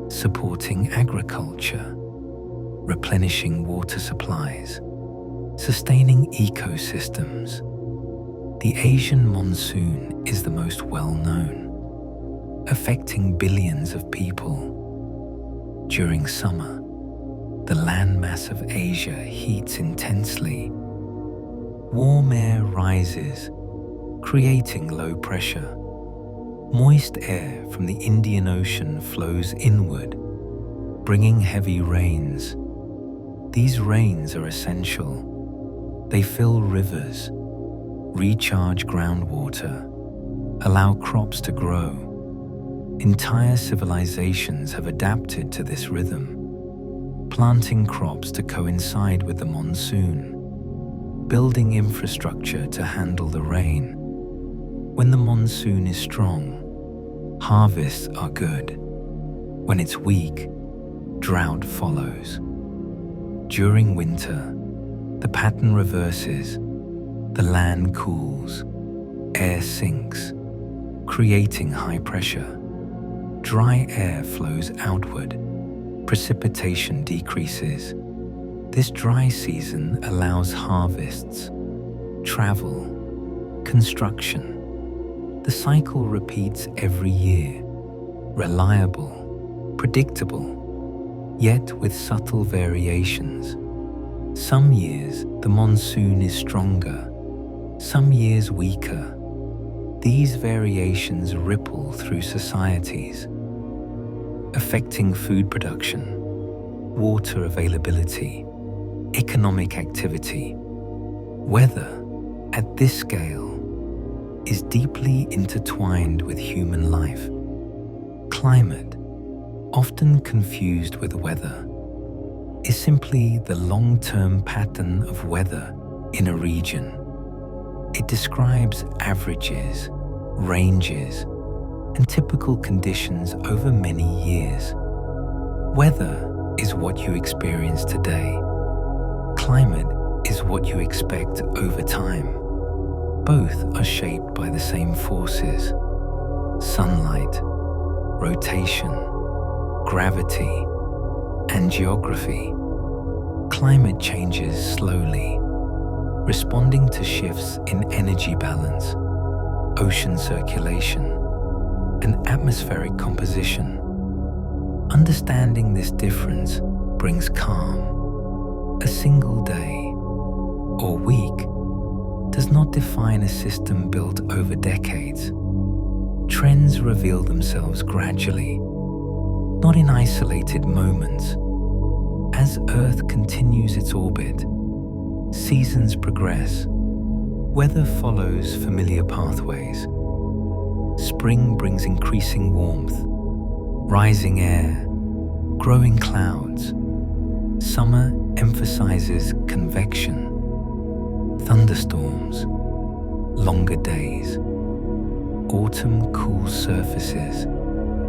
supporting agriculture, replenishing water supplies, sustaining ecosystems. The Asian monsoon is the most well-known, affecting billions of people. During summer, the landmass of Asia heats intensely. Warm air rises, creating low pressure. Moist air from the Indian Ocean flows inward, bringing heavy rains. These rains are essential. They fill rivers, recharge groundwater, allow crops to grow. Entire civilizations have adapted to this rhythm, planting crops to coincide with the monsoon, building infrastructure to handle the rain. When the monsoon is strong, harvests are good. When it's weak, drought follows. During winter, the pattern reverses. The land cools, air sinks, creating high pressure. Dry air flows outward, precipitation decreases. This dry season allows harvests, travel, construction. The cycle repeats every year, reliable, predictable, yet with subtle variations. Some years the monsoon is stronger, some years weaker. These variations ripple through societies, affecting food production, water availability, economic activity. Weather, at this scale, is deeply intertwined with human life. Climate, often confused with weather, is simply the long-term pattern of weather in a region. It describes averages, ranges, and typical conditions over many years. Weather is what you experience today. Climate is what you expect over time. Both are shaped by the same forces: sunlight, rotation, gravity, and geography. Climate changes slowly, responding to shifts in energy balance, ocean circulation, and atmospheric composition. Understanding this difference brings calm. A single day or week does not define a system built over decades. Trends reveal themselves gradually, not in isolated moments. As Earth continues its orbit, seasons progress. Weather follows familiar pathways. Spring brings increasing warmth, rising air, growing clouds. Summer emphasizes convection, thunderstorms, longer days. Autumn cools surfaces,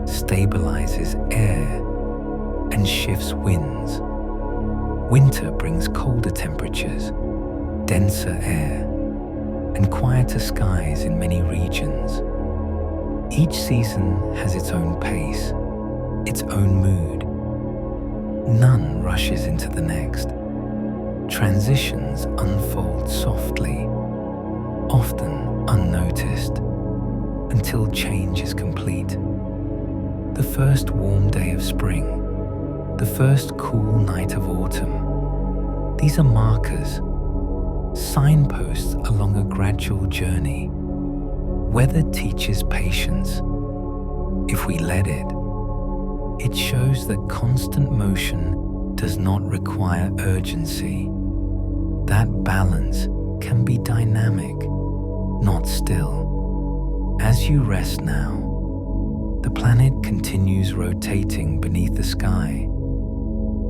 stabilizes air, and shifts winds. Winter brings colder temperatures, denser air, and quieter skies in many regions. Each season has its own pace, its own mood. None rushes into the next. Transitions unfold softly, often unnoticed, until change is complete. The first warm day of spring, the first cool night of autumn. These are markers, signposts along a gradual journey. Weather teaches patience. If we let it, it shows that constant motion does not require urgency. That balance can be dynamic, not still. As you rest now, the planet continues rotating beneath the sky.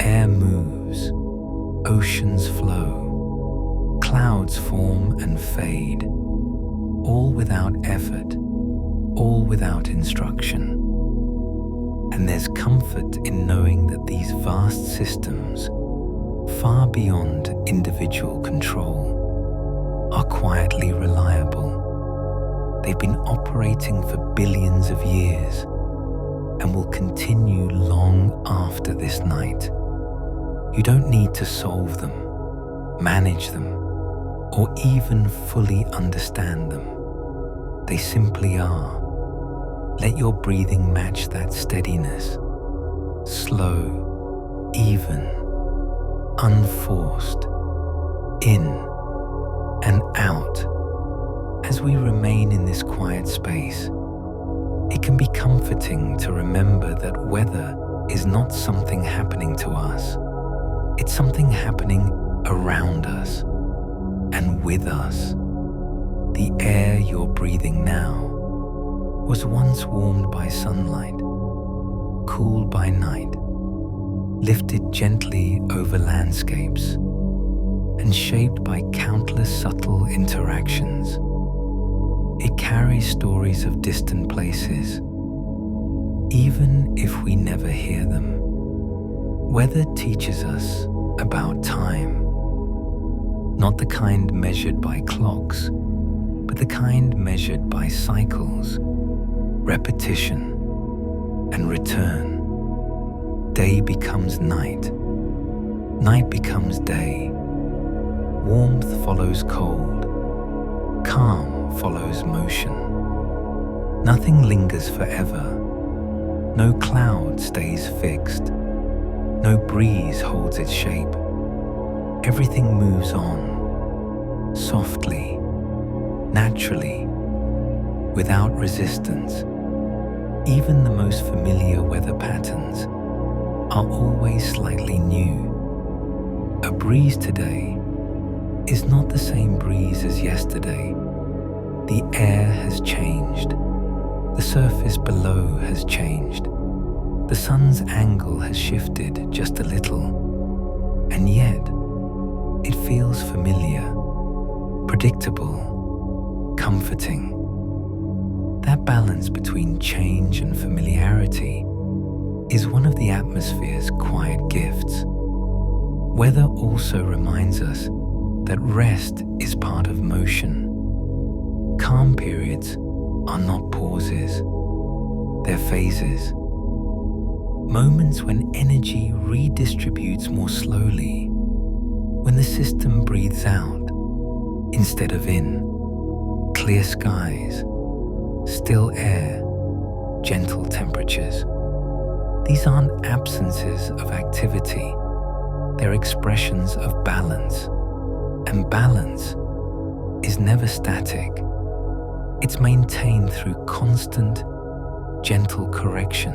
Air moves, oceans flow, clouds form and fade, all without effort, all without instruction. And there's comfort in knowing that these vast systems, far beyond individual control, are quietly reliable. They've been operating for billions of years and will continue long after this night. You don't need to solve them, manage them, or even fully understand them. They simply are. Let your breathing match that steadiness. Slow, even, unforced, in and out. As we remain in this quiet space, it can be comforting to remember that weather is not something happening to us. It's something happening around us and with us. The air you're breathing now was once warmed by sunlight, cooled by night, lifted gently over landscapes, and shaped by countless subtle interactions. It carries stories of distant places, even if we never hear them. Weather teaches us about time. Not the kind measured by clocks, but the kind measured by cycles, repetition, and return. Day becomes night. Night becomes day. Warmth follows cold. Calm follows motion. Nothing lingers forever. No cloud stays fixed. No breeze holds its shape. Everything moves on, softly, naturally, without resistance. Even the most familiar weather patterns are always slightly new. A breeze today is not the same breeze as yesterday. The air has changed. The surface below has changed. The sun's angle has shifted just a little, and yet it feels familiar, predictable, comforting. That balance between change and familiarity is one of the atmosphere's quiet gifts. Weather also reminds us that rest is part of motion. Calm periods are not pauses, they're phases. Moments when energy redistributes more slowly, when the system breathes out instead of in. Clear skies, still air, gentle temperatures. These aren't absences of activity, they're expressions of balance. And balance is never static. It's maintained through constant, gentle correction.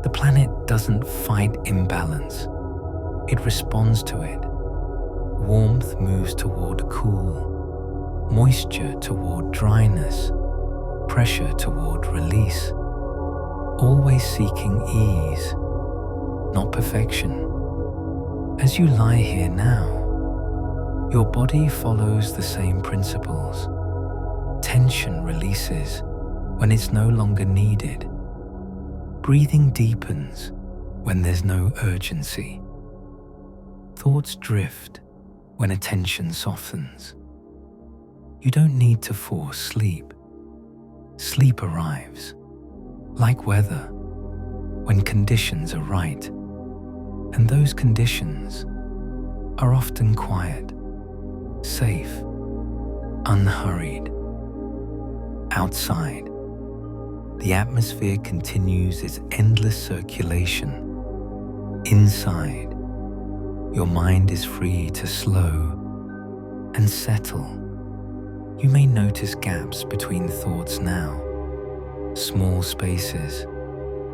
The planet doesn't fight imbalance, it responds to it. Warmth moves toward cool, moisture toward dryness, pressure toward release, always seeking ease, not perfection. As you lie here now, your body follows the same principles. Tension releases when it's no longer needed. Breathing deepens when there's no urgency. Thoughts drift when attention softens. You don't need to force sleep. Sleep arrives, like weather, when conditions are right. And those conditions are often quiet, safe, unhurried. Outside, the atmosphere continues its endless circulation. Inside, your mind is free to slow and settle. You may notice gaps between thoughts now, small spaces,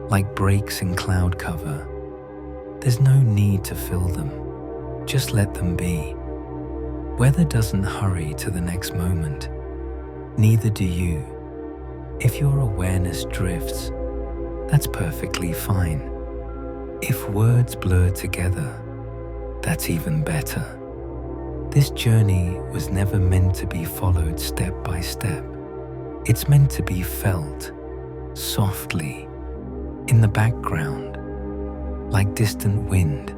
like breaks in cloud cover. There's no need to fill them, just let them be. Weather doesn't hurry to the next moment, neither do you. If your awareness drifts, that's perfectly fine. If words blur together, that's even better. This journey was never meant to be followed step by step. It's meant to be felt softly, in the background, like distant wind.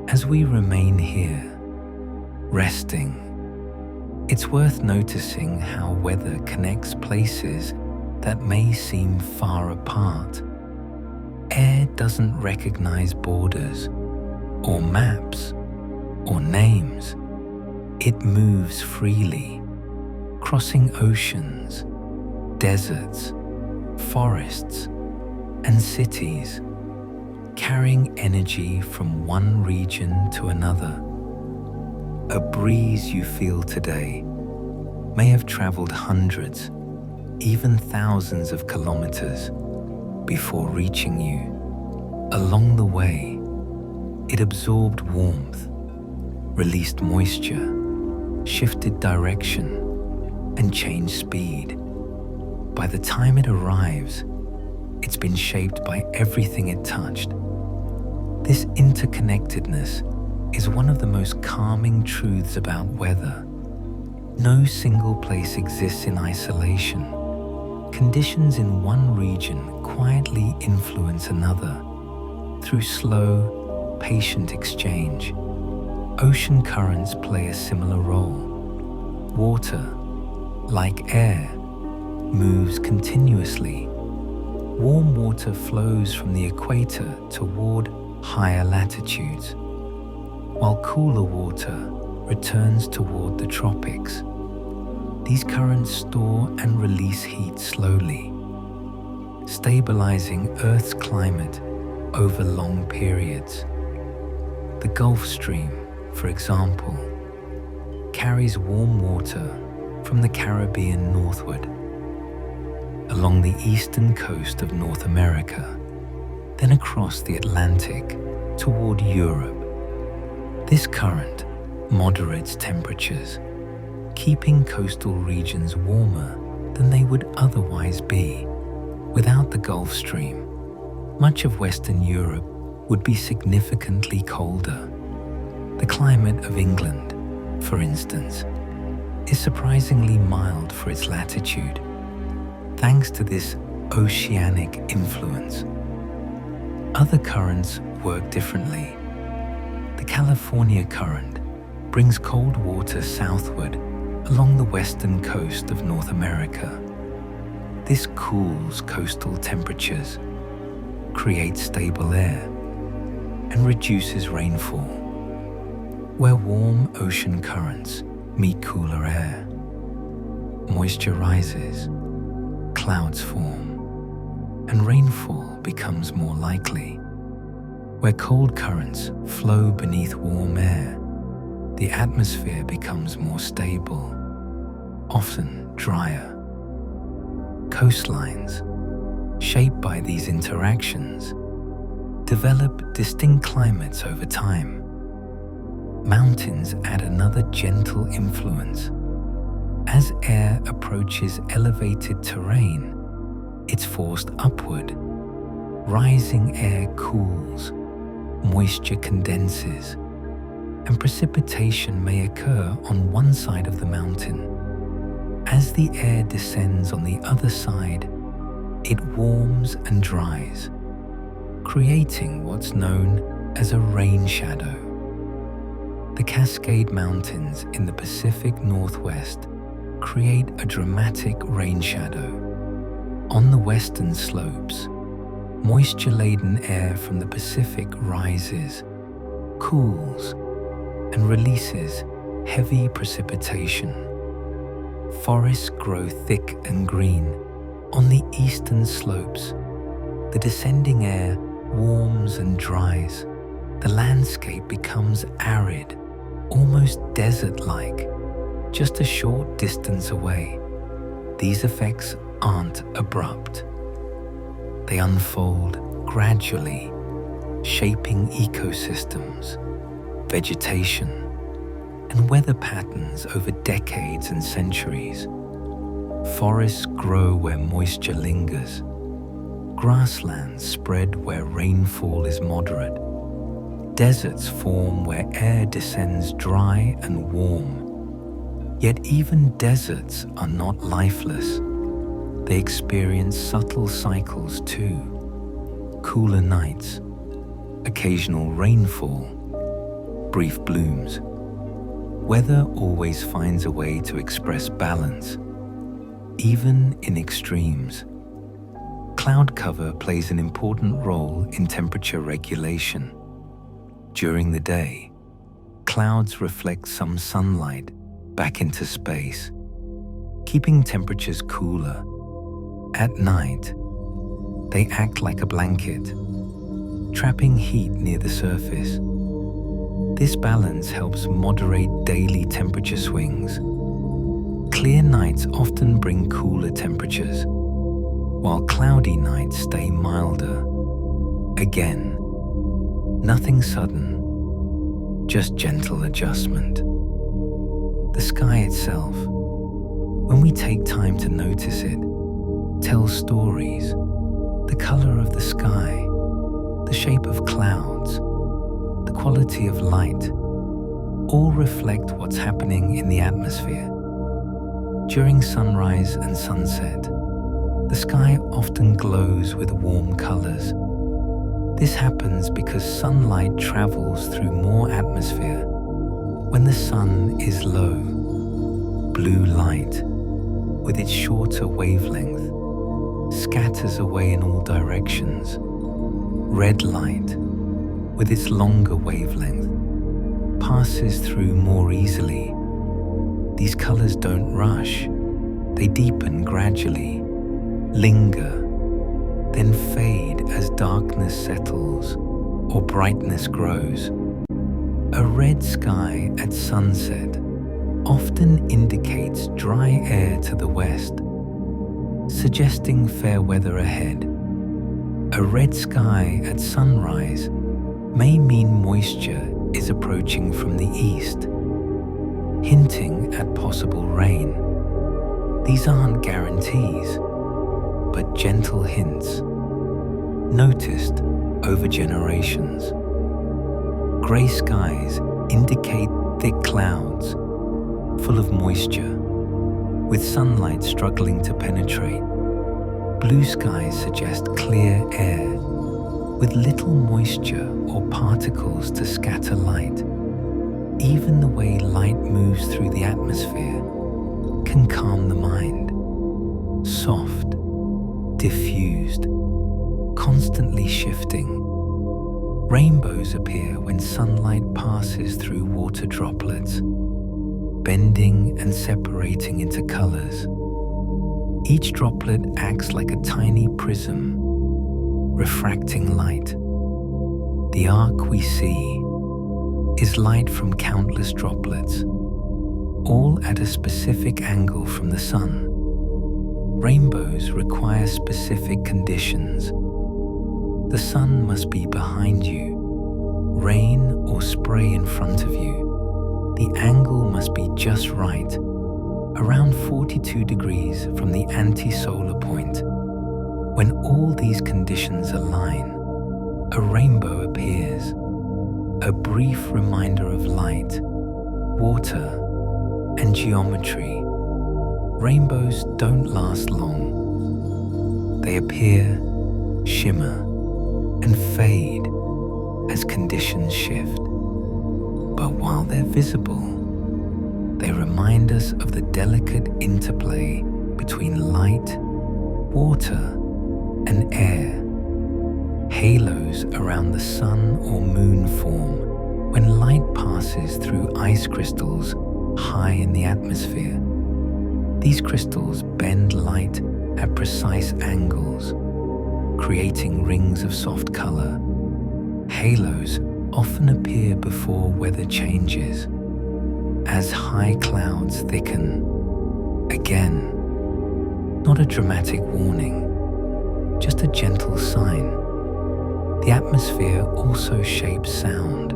As we remain here, resting, it's worth noticing how weather connects places that may seem far apart. Air doesn't recognize borders, or maps, or names. It moves freely, crossing oceans, deserts, forests, and cities, carrying energy from one region to another. A breeze you feel today may have traveled hundreds, even thousands of kilometers before reaching you. Along the way, it absorbed warmth, released moisture, shifted direction, and changed speed. By the time it arrives, it's been shaped by everything it touched. This interconnectedness is one of the most calming truths about weather. No single place exists in isolation. Conditions in one region quietly influence another through slow, patient exchange. Ocean currents play a similar role. Water, like air, moves continuously. Warm water flows from the equator toward higher latitudes, while cooler water returns toward the tropics. These currents store and release heat slowly, stabilizing Earth's climate over long periods. The Gulf Stream, for example, carries warm water from the Caribbean northward, along the eastern coast of North America, then across the Atlantic toward Europe. This current moderates temperatures, keeping coastal regions warmer than they would otherwise be. Without the Gulf Stream, much of Western Europe would be significantly colder. The climate of England, for instance, is surprisingly mild for its latitude, thanks to this oceanic influence. Other currents work differently. The California current brings cold water southward along the western coast of North America. This cools coastal temperatures, creates stable air, and reduces rainfall. Where warm ocean currents meet cooler air, moisture rises, clouds form, and rainfall becomes more likely. Where cold currents flow beneath warm air, the atmosphere becomes more stable, often drier. Coastlines, shaped by these interactions, develop distinct climates over time. Mountains add another gentle influence. As air approaches elevated terrain, it's forced upward. Rising air cools, moisture condenses, and precipitation may occur on one side of the mountain. As the air descends on the other side, it warms and dries, creating what's known as a rain shadow. The Cascade Mountains in the Pacific Northwest create a dramatic rain shadow. On the western slopes, moisture-laden air from the Pacific rises, cools, and releases heavy precipitation. Forests grow thick and green. On the eastern slopes, the descending air warms and dries. The landscape becomes arid, almost desert-like, just a short distance away. These effects aren't abrupt. They unfold gradually, shaping ecosystems, vegetation, and weather patterns over decades and centuries. Forests grow where moisture lingers. Grasslands spread where rainfall is moderate. Deserts form where air descends dry and warm. Yet even deserts are not lifeless. They experience subtle cycles too. Cooler nights, occasional rainfall, brief blooms. Weather always finds a way to express balance, even in extremes. Cloud cover plays an important role in temperature regulation. During the day, clouds reflect some sunlight back into space, keeping temperatures cooler. At night, they act like a blanket, trapping heat near the surface. This balance helps moderate daily temperature swings. Clear nights often bring cooler temperatures, while cloudy nights stay milder. Again, nothing sudden, just gentle adjustment. The sky itself, when we take time to notice it, tells stories. The color of the sky, the shape of clouds, the quality of light, all reflect what's happening in the atmosphere. During sunrise and sunset, the sky often glows with warm colors. This happens because sunlight travels through more atmosphere when the sun is low. Blue light, with its shorter wavelength, scatters away in all directions. Red light, with its longer wavelength, passes through more easily. These colors don't rush. They deepen gradually, linger, then fade as darkness settles or brightness grows. A red sky at sunset often indicates dry air to the west, suggesting fair weather ahead. A red sky at sunrise may mean moisture is approaching from the east, hinting at possible rain. These aren't guarantees, but gentle hints, noticed over generations. Grey skies indicate thick clouds, full of moisture, with sunlight struggling to penetrate. Blue skies suggest clear air, with little moisture or particles to scatter light. Even the way light moves through the atmosphere can calm the mind. Soft, diffused, constantly shifting. Rainbows appear when sunlight passes through water droplets, bending and separating into colors. Each droplet acts like a tiny prism, refracting light. The arc we see is light from countless droplets, all at a specific angle from the sun. Rainbows require specific conditions. The sun must be behind you, rain or spray in front of you. The angle must be just right, around 42 degrees from the anti-solar point. When all these conditions align, a rainbow appears, a brief reminder of light, water, and geometry. Rainbows don't last long. They appear, shimmer, and fade as conditions shift. But while they're visible, they remind us of the delicate interplay between light, water, and air. Halos around the sun or moon form when light passes through ice crystals high in the atmosphere. These crystals bend light at precise angles, creating rings of soft color. Halos often appear before weather changes, as high clouds thicken. Again, not a dramatic warning, just a gentle sign. The atmosphere also shapes sound.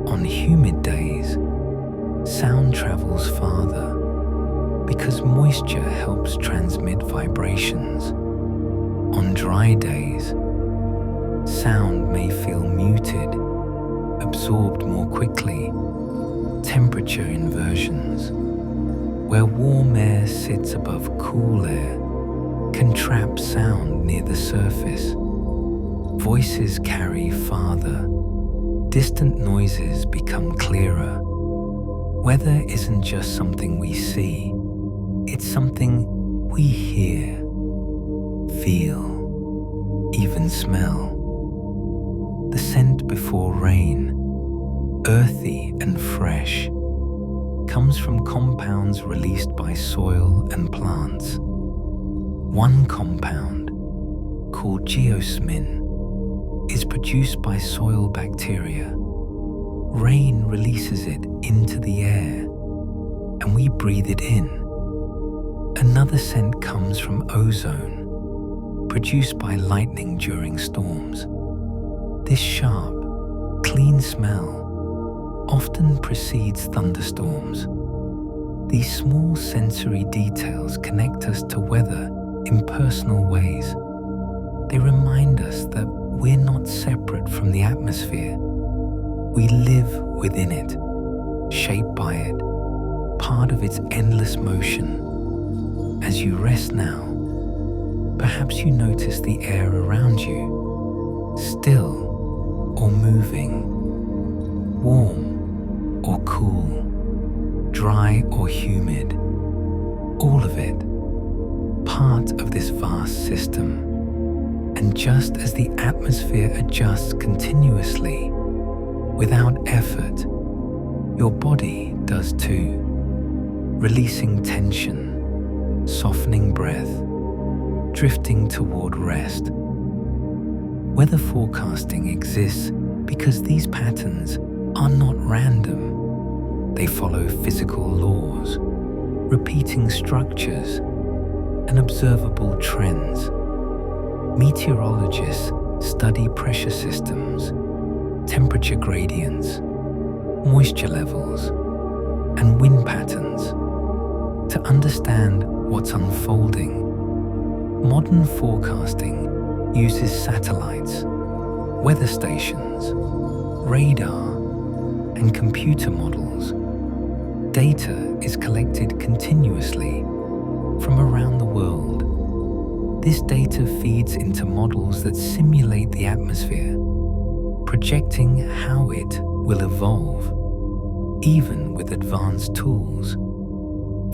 On humid days, sound travels farther because moisture helps transmit vibrations. On dry days, sound may feel muted, absorbed more quickly. Temperature inversions, where warm air sits above cool air, can trap sound near the surface. Voices carry farther. Distant noises become clearer. Weather isn't just something we see, it's something we hear, feel, even smell. The scent before rain, earthy and fresh, comes from compounds released by soil and plants. One compound, called geosmin, is produced by soil bacteria. Rain releases it into the air, and we breathe it in. Another scent comes from ozone, produced by lightning during storms. This sharp, clean smell often precedes thunderstorms. These small sensory details connect us to weather in personal ways. They remind us that we're not separate from the atmosphere. We live within it, shaped by it, part of its endless motion. As you rest now, perhaps you notice the air around you. still or moving, warm or cool, dry or humid, all of it part of this vast system. And just as the atmosphere adjusts continuously, without effort, your body does too, releasing tension, softening breath, drifting toward rest. Weather forecasting exists because these patterns are not random. They follow physical laws, repeating structures, and observable trends. Meteorologists study pressure systems, temperature gradients, moisture levels, and wind patterns to understand what's unfolding. Modern forecasting uses satellites, weather stations, radar, and computer models. Data is collected continuously from around the world. This data feeds into models that simulate the atmosphere, projecting how it will evolve. Even with advanced tools,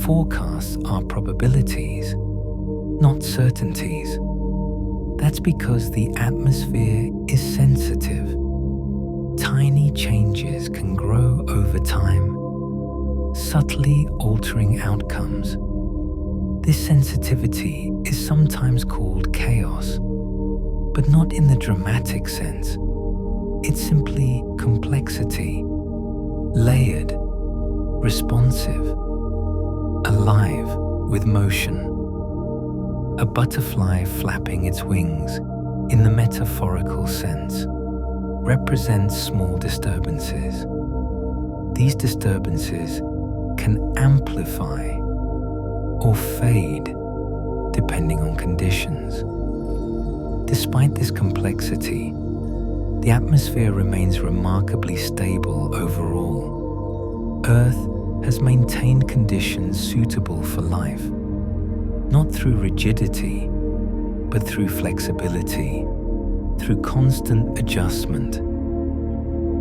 forecasts are probabilities, not certainties. That's because the atmosphere is sensitive. Tiny changes can grow over time, subtly altering outcomes. This sensitivity is sometimes called chaos, but not in the dramatic sense. It's simply complexity, layered, responsive, alive with motion. A butterfly flapping its wings, in the metaphorical sense, represents small disturbances. These disturbances can amplify or fade depending on conditions. Despite this complexity, the atmosphere remains remarkably stable overall. Earth has maintained conditions suitable for life, not through rigidity, but through flexibility, through constant adjustment.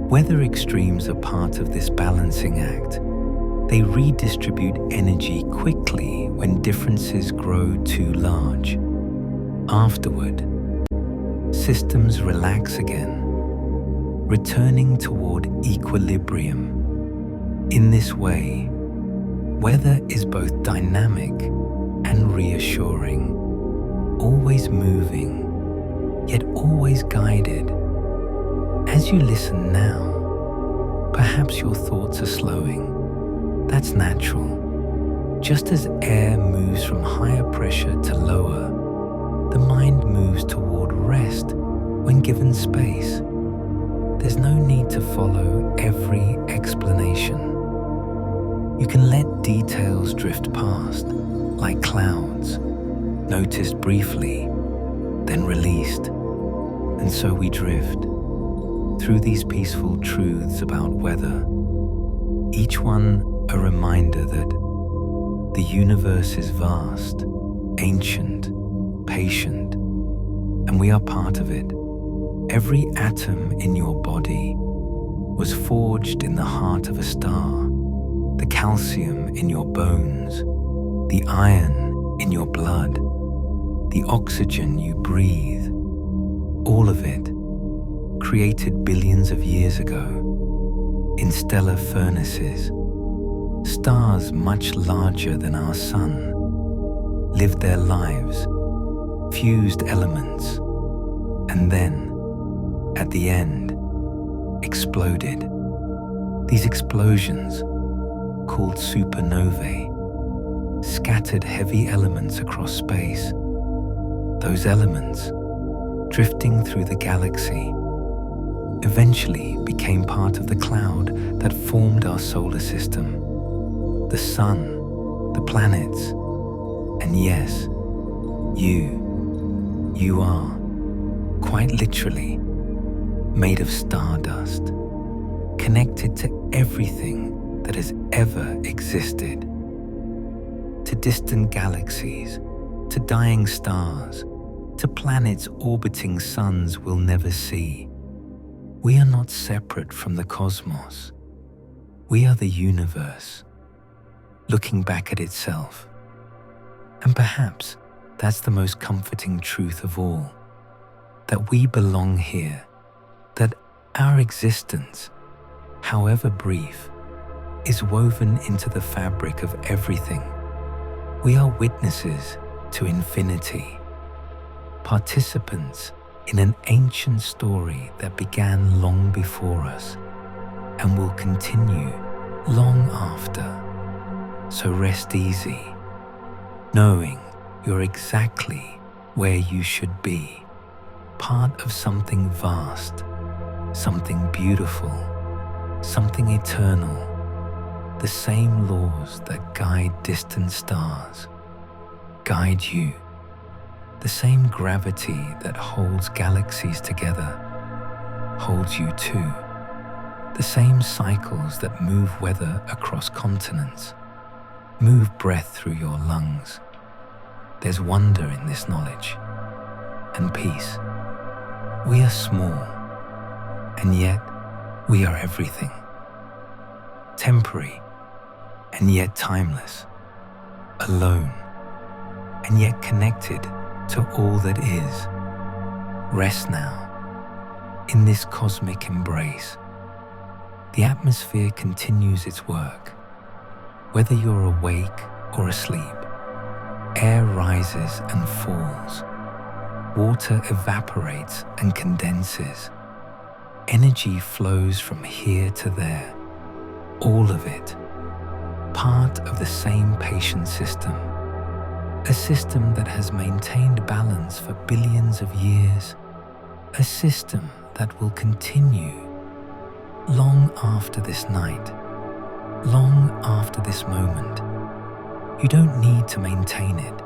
Weather extremes are part of this balancing act. They redistribute energy quickly when differences grow too large. Afterward, systems relax again, returning toward equilibrium. In this way, weather is both dynamic and reassuring, always moving, yet always guided. As you listen now, perhaps your thoughts are slowing. That's natural. Just as air moves from higher pressure to lower, the mind moves toward rest when given space. There's no need to follow every explanation. You can let details drift past, like clouds, noticed briefly, then released. And so we drift through these peaceful truths about weather, each one a reminder that the universe is vast, ancient, patient, and we are part of it. Every atom in your body was forged in the heart of a star. The calcium in your bones, the iron in your blood, the oxygen you breathe, all of it created billions of years ago in stellar furnaces. Stars much larger than our sun lived their lives, fused elements, and then, at the end, exploded. These explosions, called supernovae, scattered heavy elements across space. Those elements, drifting through the galaxy, eventually became part of the cloud that formed our solar system. The sun, the planets, and yes, you are, quite literally, made of stardust, connected to everything that has ever existed, to distant galaxies, to dying stars, to planets orbiting suns we'll never see. We are not separate from the cosmos. We are the universe, looking back at itself. And perhaps that's the most comforting truth of all, that we belong here, that our existence, however brief, is woven into the fabric of everything. We are witnesses to infinity, participants in an ancient story that began long before us and will continue long after. So rest easy, knowing you're exactly where you should be, part of something vast, something beautiful, something eternal. The same laws that guide distant stars guide you. The same gravity that holds galaxies together holds you too. The same cycles that move weather across continents move breath through your lungs. There's wonder in this knowledge and peace. We are small, and yet we are everything. Temporary, and yet timeless. Alone, and yet connected to all that is. Rest now, in this cosmic embrace. The atmosphere continues its work. Whether you're awake or asleep, air rises and falls. Water evaporates and condenses. Energy flows from here to there. All of it, part of the same patient system. A system that has maintained balance for billions of years. A system that will continue long after this night, long after this moment. You don't need to maintain it.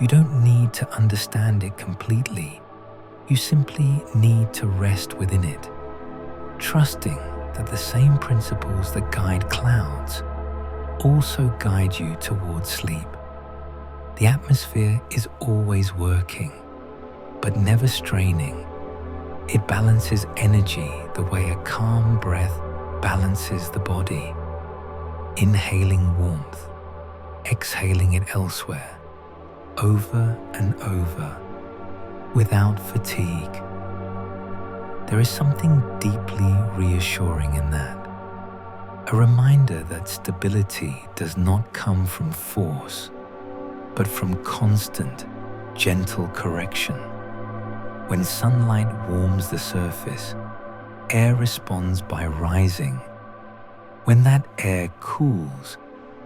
You don't need to understand it completely. You simply need to rest within it, trusting that the same principles that guide clouds also guide you towards sleep. The atmosphere is always working, but never straining. It balances energy the way a calm breath balances the body, inhaling warmth, exhaling it elsewhere, over and over, without fatigue. There is something deeply reassuring in that. A reminder that stability does not come from force, but from constant, gentle correction. When sunlight warms the surface, air responds by rising. When that air cools,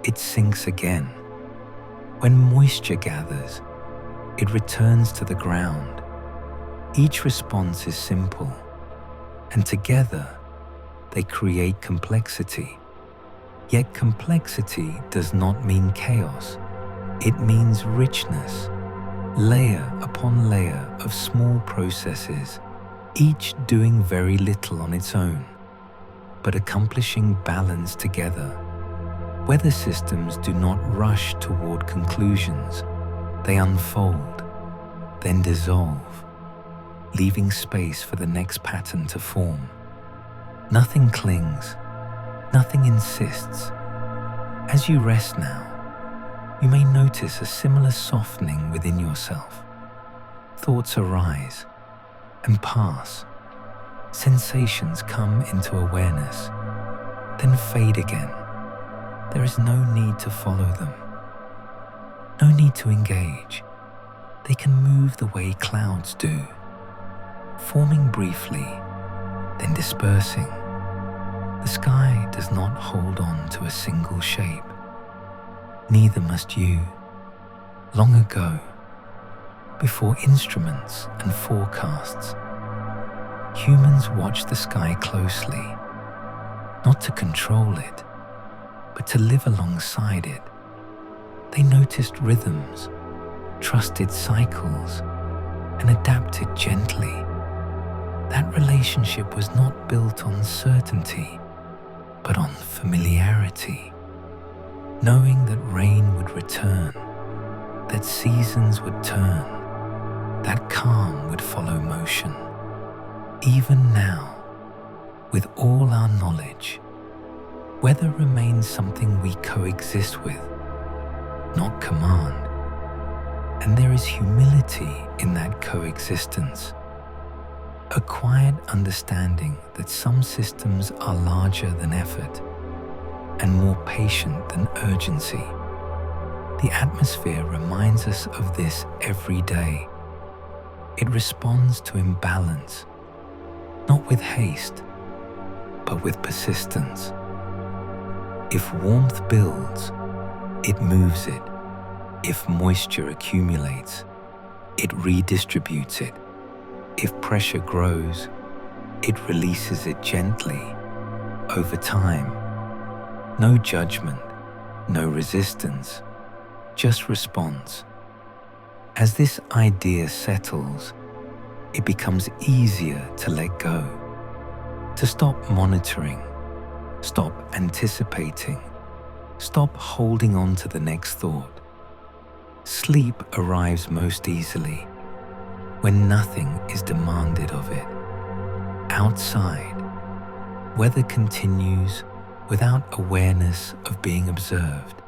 it sinks again. When moisture gathers, it returns to the ground. Each response is simple, and together they create complexity. Yet complexity does not mean chaos. It means richness, layer upon layer of small processes, each doing very little on its own, but accomplishing balance together. Weather systems do not rush toward conclusions. They unfold, then dissolve, leaving space for the next pattern to form. Nothing clings, nothing insists. As you rest now, you may notice a similar softening within yourself. Thoughts arise and pass. Sensations come into awareness, then fade again. There is no need to follow them. No need to engage. They can move the way clouds do, forming briefly, then dispersing. The sky does not hold on to a single shape. Neither must you. Long ago, before instruments and forecasts, humans watched the sky closely, not to control it, but to live alongside it. They noticed rhythms, trusted cycles, and adapted gently. That relationship was not built on certainty, but on familiarity. Knowing that rain would return, that seasons would turn, that calm would follow motion. Even now, with all our knowledge, weather remains something we coexist with, not command. And there is humility in that coexistence, a quiet understanding that some systems are larger than effort and more patient than urgency. The atmosphere reminds us of this every day. It responds to imbalance, not with haste, but with persistence. If warmth builds, it moves it. If moisture accumulates, it redistributes it. If pressure grows, it releases it gently, over time. No judgment, no resistance, just response. As this idea settles, it becomes easier to let go, to stop monitoring, stop anticipating, stop holding on to the next thought. Sleep arrives most easily when nothing is demanded of it. Outside, weather continues without awareness of being observed.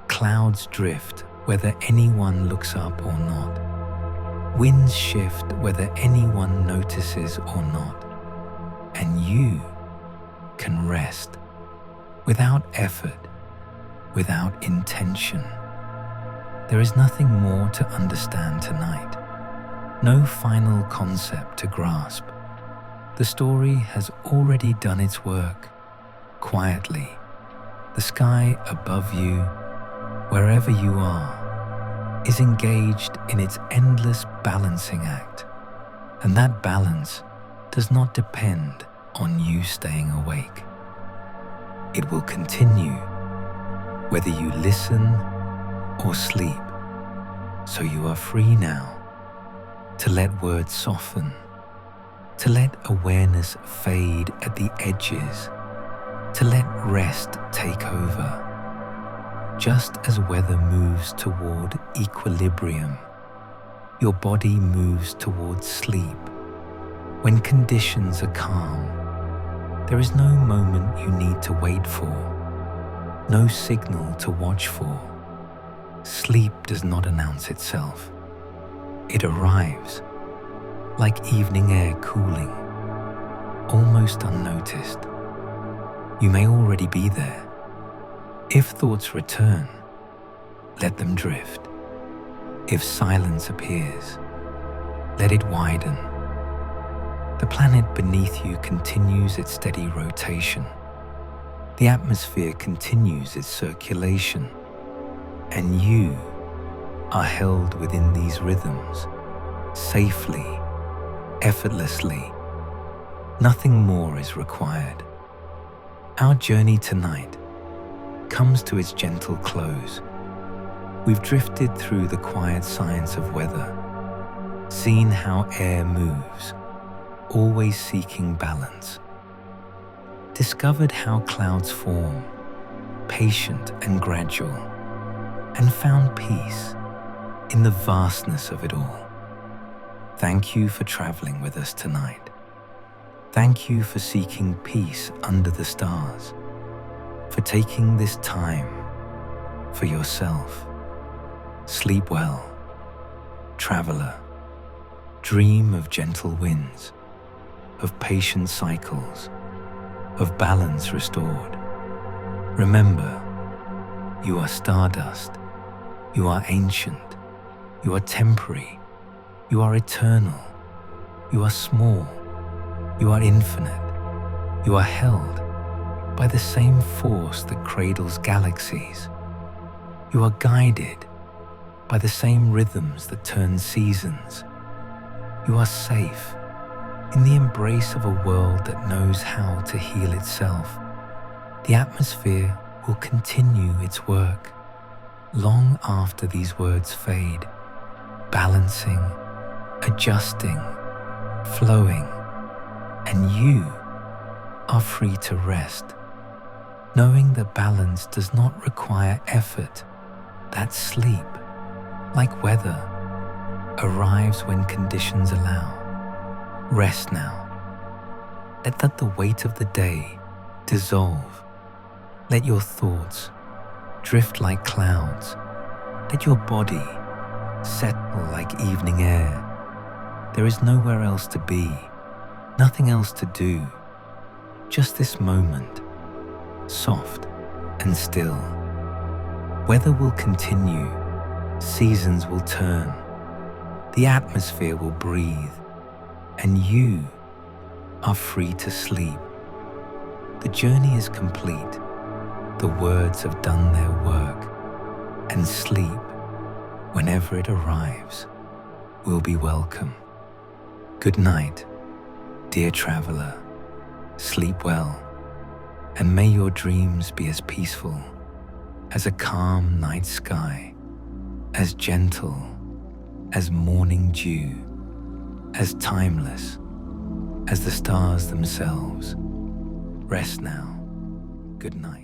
Clouds drift whether anyone looks up or not. Winds shift whether anyone notices or not. And you can rest without effort, without intention. There is nothing more to understand tonight. No final concept to grasp. The story has already done its work. Quietly, the sky above you, wherever you are, is engaged in its endless balancing act. And that balance does not depend on you staying awake. It will continue whether you listen or sleep. So you are free now to let words soften, to let awareness fade at the edges, to let rest take over. Just as weather moves toward equilibrium, your body moves towards sleep. When conditions are calm, there is no moment you need to wait for, no signal to watch for. Sleep does not announce itself. It arrives, like evening air cooling, almost unnoticed. You may already be there. If thoughts return, let them drift. If silence appears, let it widen. The planet beneath you continues its steady rotation. The atmosphere continues its circulation, and you are held within these rhythms, safely, effortlessly. Nothing more is required. Our journey tonight comes to its gentle close. We've drifted through the quiet science of weather, seen how air moves, always seeking balance, discovered how clouds form, patient and gradual, and found peace in the vastness of it all. Thank you for traveling with us tonight. Thank you for seeking peace under the stars, for taking this time for yourself. Sleep well, traveler. Dream of gentle winds, of patient cycles, of balance restored. Remember, you are stardust, you are ancient, you are temporary, you are eternal, you are small, you are infinite, you are held by the same force that cradles galaxies. You are guided by the same rhythms that turn seasons. You are safe in the embrace of a world that knows how to heal itself. The atmosphere will continue its work long after these words fade, balancing, adjusting, flowing, and you are free to rest, knowing that balance does not require effort. That sleep, like weather, arrives when conditions allow. Rest now. Let the weight of the day dissolve. Let your thoughts drift like clouds. Let your body settle like evening air. There is nowhere else to be, nothing else to do. Just this moment, soft and still. Weather will continue, seasons will turn, the atmosphere will breathe, and you are free to sleep. The journey is complete, the words have done their work, and sleep, whenever it arrives, will be welcome. Good night, dear traveler. Sleep well, and may your dreams be as peaceful as a calm night sky, as gentle as morning dew, as timeless as the stars themselves. Rest now. Good night.